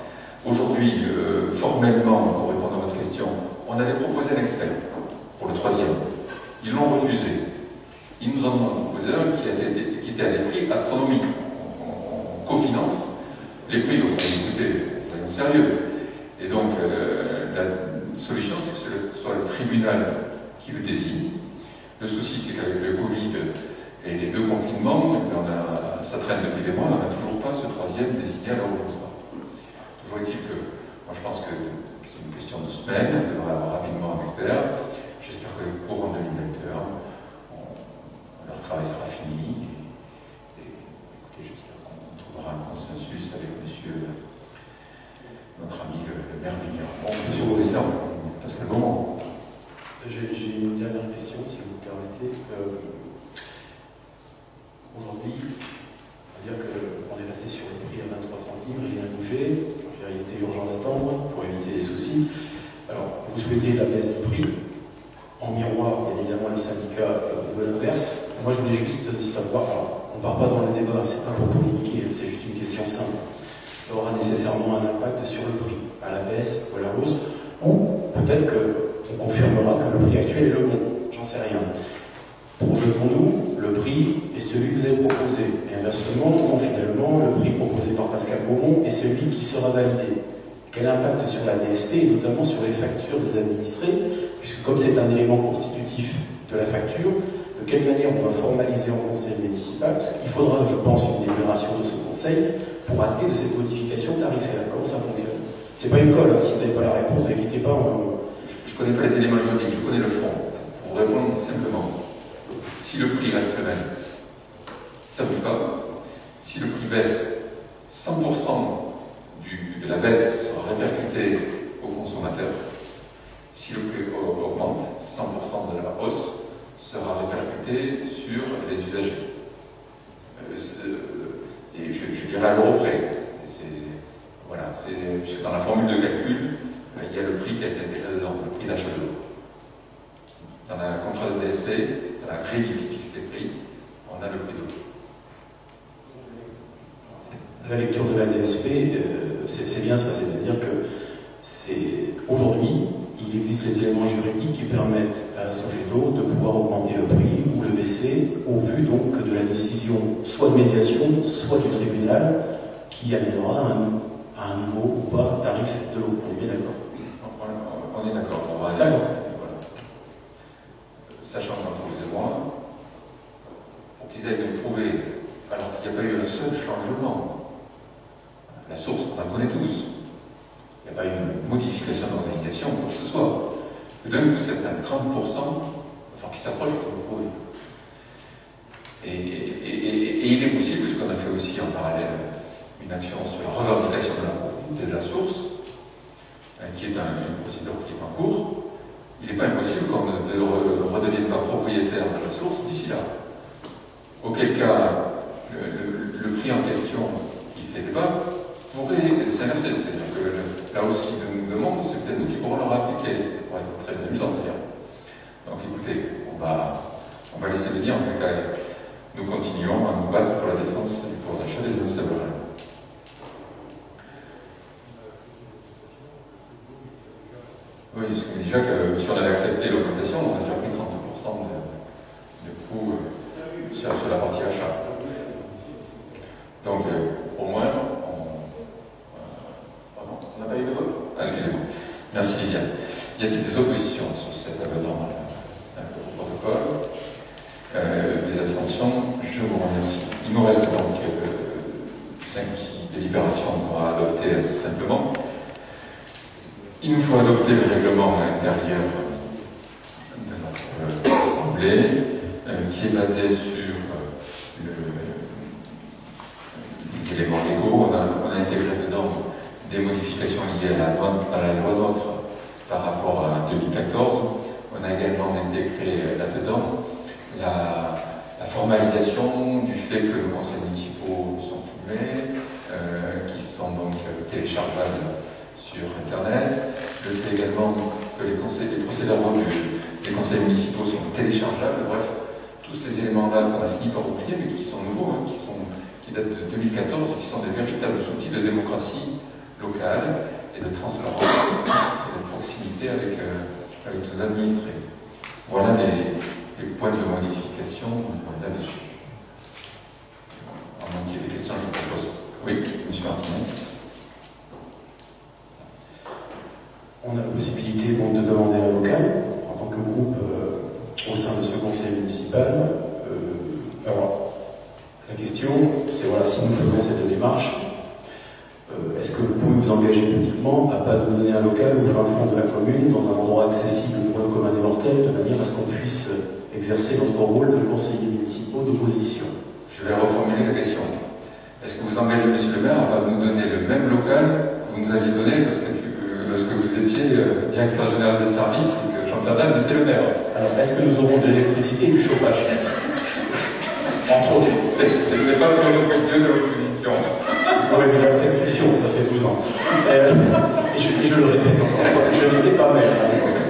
Aujourd'hui, formellement, pour répondre à votre question, on avait proposé un expert pour le troisième. Ils l'ont refusé. Ils nous en ont proposé un qui était à des prix astronomiques. On cofinance les prix, donc on dit écoutez, soyons sérieux. Et donc, la solution, c'est que ce soit le tribunal qui le désigne. Le souci, c'est qu'avec le Covid et les deux confinements, ça traîne depuis des mois, on n'a toujours pas ce troisième désigné à l'heure où je sois. Toujours est-il que, moi je pense que c'est une question de semaine, on devra avoir rapidement un expert. J'espère que le courant 2021, leur travail sera fini. Et j'espère qu'on trouvera un consensus avec monsieur, notre ami le maire de Bon, monsieur le président, parce que le moment. J'ai une dernière question, si vous me permettez. moi je voulais juste savoir, alors, on ne part pas dans le débat, c'est pas pour polémiquer, c'est juste une question simple. Ça aura nécessairement un impact sur le prix, à la baisse ou à la hausse, ou peut-être qu'on confirmera que le prix actuel est le bon, j'en sais rien. Projetons-nous, le prix est celui que vous avez proposé, et inversement, non, finalement, le prix proposé par Pascal Beaumont est celui qui sera validé. Quel impact sur la DSP, et notamment sur les factures des administrés, puisque comme c'est un élément constitutif de la facture, de quelle manière on va formaliser en conseil municipal, parce qu'il faudra, je pense, une délibération de ce conseil pour acter de cette modification tarifaire. Comment ça fonctionne? C'est pas une colle, hein. Si vous n'avez pas la réponse, n'inquiétez pas. Je ne connais pas les éléments juridiques, je connais le fond. Pour répondre simplement, si le prix reste le même, ça ne bouge pas. Si le prix baisse, 100% de la baisse sera répercuté au consommateur. Si le prix augmente, 100% de la hausse sera répercuté sur les usagers. Et je dirais à l'euro près. Voilà, puisque dans la formule de calcul, il y a le prix qui a été intégré dedans, le prix d'achat de l'eau. Dans la contrat de DSP, dans la grille qui fixe les prix, on a le prix de l'eau. La lecture de la DSP, c'est bien ça, c'est-à-dire que aujourd'hui, il existe les éléments juridiques qui permettent à la Sogedo de pouvoir augmenter le prix ou le baisser au vu donc de la décision soit de médiation, soit du tribunal qui amènera à un nouveau ou pas tarif de l'eau. On est bien d'accord? On est d'accord. On va aller. Voilà. Sachant qu'entre vous et moi, pour qu'ils aillent nous prouver, alors qu'il n'y a pas eu un seul changement, la source, on la connaît tous. Il n'y a pas eu une modification d'organisation, quoi que ce soit. Et d'un coup, c'est un 30%, enfin, qui s'approche pour le prouver. Et il est possible, puisqu'on a fait aussi en parallèle une action sur la revendication de la propriété de la source, qui est une procédure qui est en cours, il n'est pas impossible qu'on ne redevienne pas propriétaire de la source d'ici là. Auquel cas, le prix en question qui fait débat pourrait s'inverser, c'est-à-dire que là aussi nous demandons, c'est peut-être nous qui pourrons leur appliquer. Ça pourrait être très amusant d'ailleurs. Donc écoutez, on va laisser venir, en tout cas, nous continuons à nous battre pour la défense du pouvoir d'achat des installations. Oui, déjà que si on avait accepté l'augmentation, on a déjà pris 30% de coût sur la partie achat. Donc, au moins, on n'a pas eu de vote. Ah, excusez-moi. Merci, Lisiane. Y a-t-il des oppositions sur cet amendement au protocole? Des abstentions? Je vous remercie. Il nous reste donc 5 délibérations qu'on va adopter assez simplement. Il nous faut adopter le règlement intérieur de notre Assemblée, qui est basé sur les éléments légaux. On a intégré dedans des modifications liées à la loi NOTRe par rapport à 2014. On a également intégré là-dedans la formalisation du fait que nos conseils municipaux sont filmés, qui sont donc téléchargeables sur Internet, le fait également que les procès-verbaux des conseils municipaux sont téléchargeables. Bref, tous ces éléments-là qu'on a fini par oublier, mais qui sont nouveaux, qui datent de 2014, qui sont des véritables outils de démocratie locale et de transparence et de proximité avec nos administrés. Voilà les points de modification là-dessus. À moins qu'il y ait des questions, je vous propose. Oui, M. Martinez. On a la possibilité donc de demander un local en tant que groupe au sein de ce conseil municipal. Alors, la question, c'est voilà, si nous faisons cette démarche, est-ce que vous pouvez vous engager publiquement à ne pas nous donner un local au fin fond de la commune, dans un endroit accessible pour le commun des mortels, de manière à ce qu'on puisse exercer notre rôle de conseiller municipaux d'opposition? Je vais reformuler la question. Est-ce que vous engagez, monsieur le maire, à nous donner le même local que vous nous aviez donné lorsque vous étiez directeur général des services et que Jean Perdal était le maire? Alors, est-ce que nous aurons de l'électricité et du chauffage? Entre autres. Ce n'est pas très respectueux de l'opposition. Oui, mais la prescription, ça fait 12 ans. Et je le répète encore une fois, je n'étais pas maire à l'époque.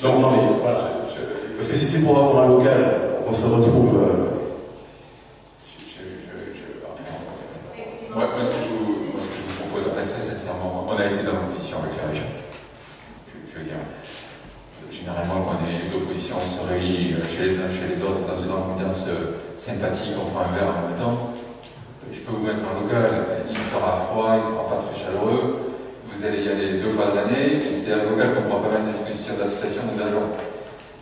Donc, non, mais voilà. Parce que si c'est pour avoir un local, on qu'on se retrouve. Moi, ce que je vous propose, en fait, très sincèrement, on a été dans l'opposition avec la région. Je veux dire, généralement, quand on est d'opposition, on se réunit chez les uns, chez les autres, dans une ambiance sympathique, on prend un verre en même temps. Je peux vous mettre un local, il sera froid, il ne sera pas très chaleureux, vous allez y aller 2 fois l'année, et c'est un local qu'on pourra pas mettre à disposition d'associations ou d'agents.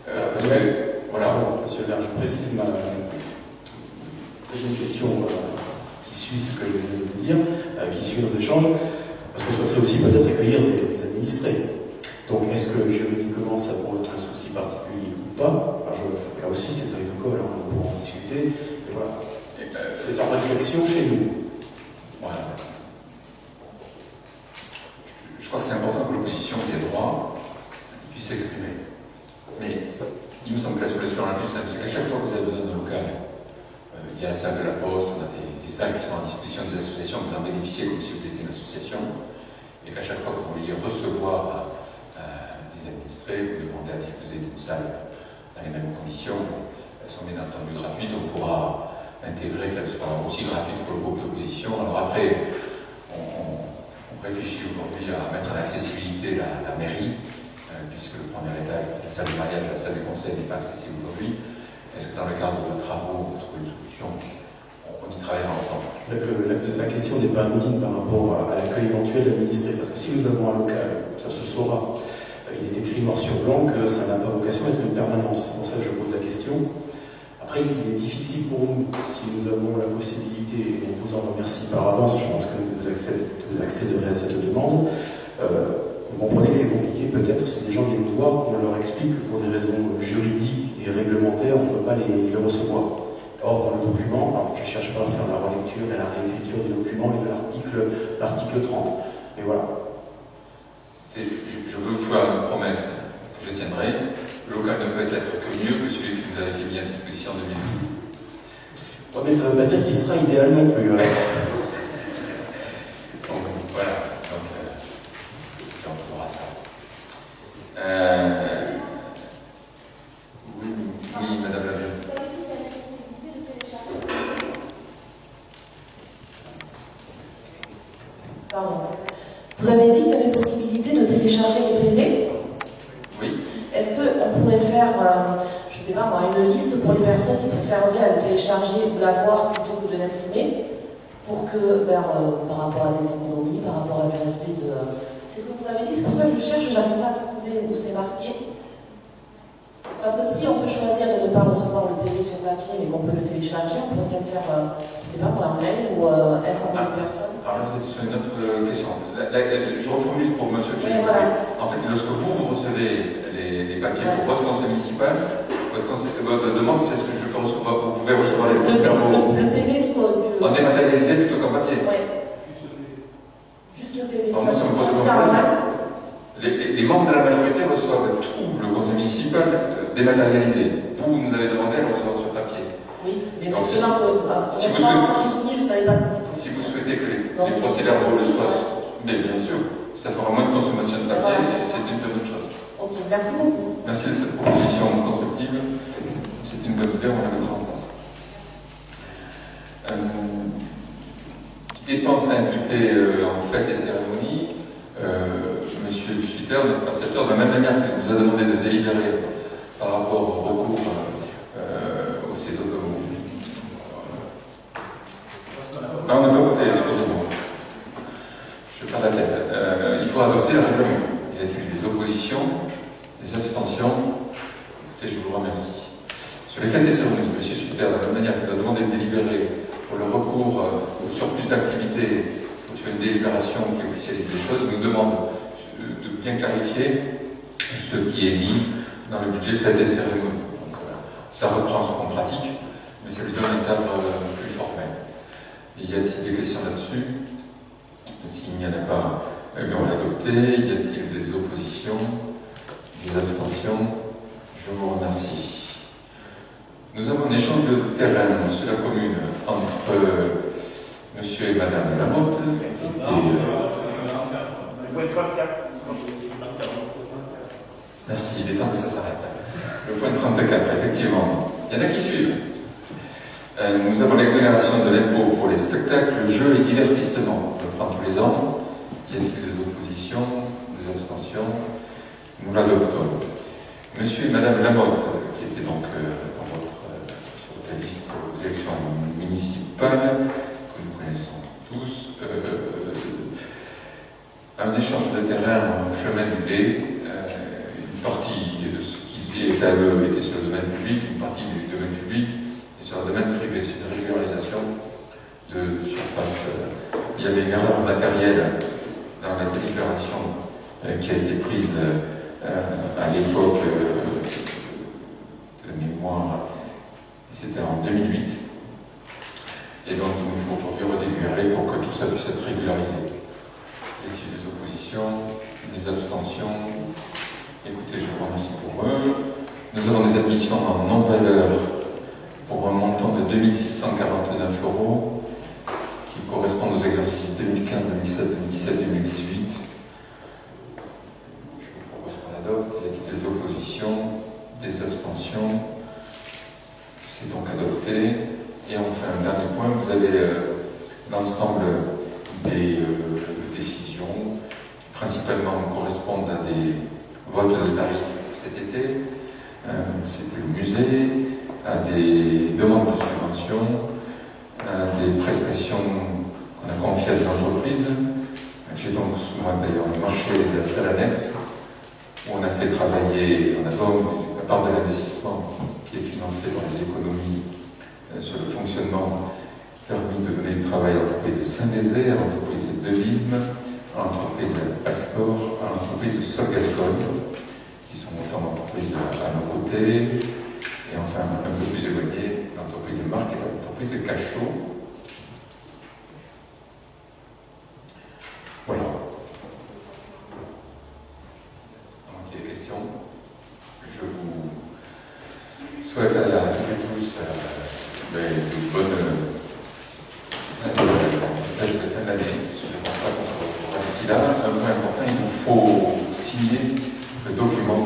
Parce que, voilà. Monsieur le maire, je précise ma deuxième question qui suit ce que je viens de vous dire, qui suit nos échanges, parce qu'on souhaiterait aussi peut-être accueillir des administrés. Donc, est-ce que juridiquement ça pose un souci particulier ou pas? Là aussi, c'est très agricole, on pourra en discuter. Et voilà. C'est en réflexion chez nous. Voilà. Je crois que c'est important que l'opposition qui ait droit puisse s'exprimer. Mais il me semble que la solution la plus simple, c'est qu'à chaque fois que vous avez besoin d'un local, il y a la salle de la Poste, on a des salles qui sont à disposition des associations, vous en bénéficiez comme si vous étiez une association, et qu'à chaque fois que vous vouliez recevoir des administrés, vous demandez à disposer d'une salle dans les mêmes conditions. Elles sont bien entendu gratuites, on pourra intégrer qu'elles soient aussi gratuites pour le groupe d'opposition. Alors après, on réfléchit aujourd'hui à mettre à l'accessibilité la mairie, puisque le premier étage, la salle de mariage, la salle du conseil n'est pas accessible aujourd'hui. Est-ce que dans le cadre de travaux, on trouve une solution? On y travaillera ensemble. La question n'est pas anodine par rapport à l'accueil éventuel d'administrés, parce que si nous avons un local, ça se saura, il est écrit noir sur blanc que ça n'a pas vocation à être une permanence. C'est pour ça que je pose la question. Après, il est difficile pour nous, si nous avons la possibilité, et on vous en remercie par avance, je pense que vous accéderez à cette demande. Vous comprenez que c'est compliqué, peut-être, si des gens viennent nous voir, qu'on leur explique que pour des raisons juridiques et réglementaires, on ne peut pas les recevoir. Or, dans le document, alors, je ne cherche pas à faire la relecture et la réécriture du document et de l'article 30. Mais voilà. Je veux vous faire une promesse que je tiendrai. Le local ne peut être que mieux que celui que vous avez fait mis à disposition en 2012. Ouais, mais ça ne veut pas dire qu'il sera idéal non plus. Donc, voilà. Donc, on aura ça. Oui, madame la maire. Pardon. Vous avez dit qu'il y avait possibilité de télécharger les PV. Oui. Est-ce qu'on pourrait faire, je ne sais pas moi, une liste pour les personnes qui préféreraient la télécharger ou la voir plutôt que de l'imprimer, pour que, par rapport à des économies, par rapport à du respect de... C'est ce que vous avez dit, c'est pour ça que je cherche, je n'arrive pas à trouver où c'est marqué. Parce que si on peut choisir de ne pas recevoir le PV sur papier, mais qu'on peut le télécharger, on pourrait peut-être faire, je ne sais pas moi, un mail ou informer les personnes. Alors là, vous êtes sur une autre question. Je reformule pour monsieur. Oui, voilà. En fait, lorsque vous recevez les papiers pour votre conseil municipal, votre demande, c'est ce que je peux recevoir. Vous pouvez recevoir les procès-verbaux Le PV en dématérialisé plutôt qu'en papier. Oui. Juste le PV. Alors, moi, ça me pose aucun problème. Les membres de la majorité reçoivent tout le conseil municipal dématérialisé. Vous nous avez demandé à le recevoir sur papier. Oui, mais donc, maintenant, si vous souhaitez que les procès-verbaux le soient, mais bien sûr, ça fera moins de consommation de papier et c'est une bonne chose. Ok, merci beaucoup. Merci de cette proposition conceptive. C'est une bonne idée, on la mettra en place. Dépenses à imputer en fêtes et cérémonies. Monsieur Schutter, notre percepteur, de la même manière qu'il nous a demandé de délibérer par rapport au recours au CESO. Non, on n'a pas voté, excusez-moi. Je perds la tête. Il faut adopter le règlement. Y a-t-il des oppositions, des abstentions? Écoutez, je vous remercie. Sur les fêtes et cérémonies, monsieur Schutter, de la même manière qu'il a demandé de délibérer pour le recours au surplus d'activité sur une délibération qui officialise les choses, nous demande de bien clarifier ce qui est mis dans le budget fêtes et cérémonies. Donc, ça reprend ce qu'on pratique, mais ça lui donne un cadre plus formel. Y a-t-il des questions là-dessus? S'il n'y en a pas, on va l'adopter. Y a-t-il des oppositions, des abstentions? Je vous remercie. Nous avons un échange de terrain sur la commune entre monsieur et madame Lamotte. Merci, il est temps que ça s'arrête. Le point 34, effectivement. Il y en a qui suivent. Nous avons l'exonération de l'impôt pour les spectacles, jeux et divertissements. On le prend tous les ans. Y a-t-il des oppositions, des abstentions? Nous l'adoptons. Monsieur et Madame Lamotte, qui étaient donc sur la liste aux élections municipales, que nous connaissons tous, un échange de terrain en chemin du blé, une partie de ce qui était à eux était sur le domaine public, une partie du domaine public et sur le domaine privé. C'est une régularisation de surface. Il y avait une erreur matérielle dans la délibération qui a été prise à l'époque de mémoire, c'était en 2008. Et donc il nous faut aujourd'hui redélibérer pour que tout ça puisse être régularisé. Y a-t-il des oppositions, des abstentions? Écoutez, je vous remercie pour eux. Nous avons des admissions en non-valeur pour un montant de 2649 € qui correspondent aux exercices 2015, 2016, 2017, 2018. Je vous propose qu'on adopte. Y a-t-il des oppositions, des abstentions? C'est donc adopté. Et enfin, un dernier point, vous avez l'ensemble des décisions qui principalement correspondent à des votes de tarifs cet été. C'était le musée, à des demandes de subventions, à des prestations qu'on a confiées à des entreprises. J'ai donc sous moi d'ailleurs le marché de la salle annexe, où on a fait travailler, on a donc la part de l'investissement qui est financée par les économies sur le fonctionnement permis de donner du travail à l'entreprise de Saint-Désert, à l'entreprise de Devisme, à l'entreprise Astor, à l'entreprise de Solgascon, qui sont autant d'entreprises à nos côtés, et enfin un peu plus éloigné, l'entreprise de Marc et l'entreprise de Cachot. Voilà. Donc, il y a des questions. Je vous souhaite à toutes et tous de bonnes fêtes de fin d'année. Je ne pense pas qu'on se retrouvera d'ici là. Un point important, il nous faut signer le document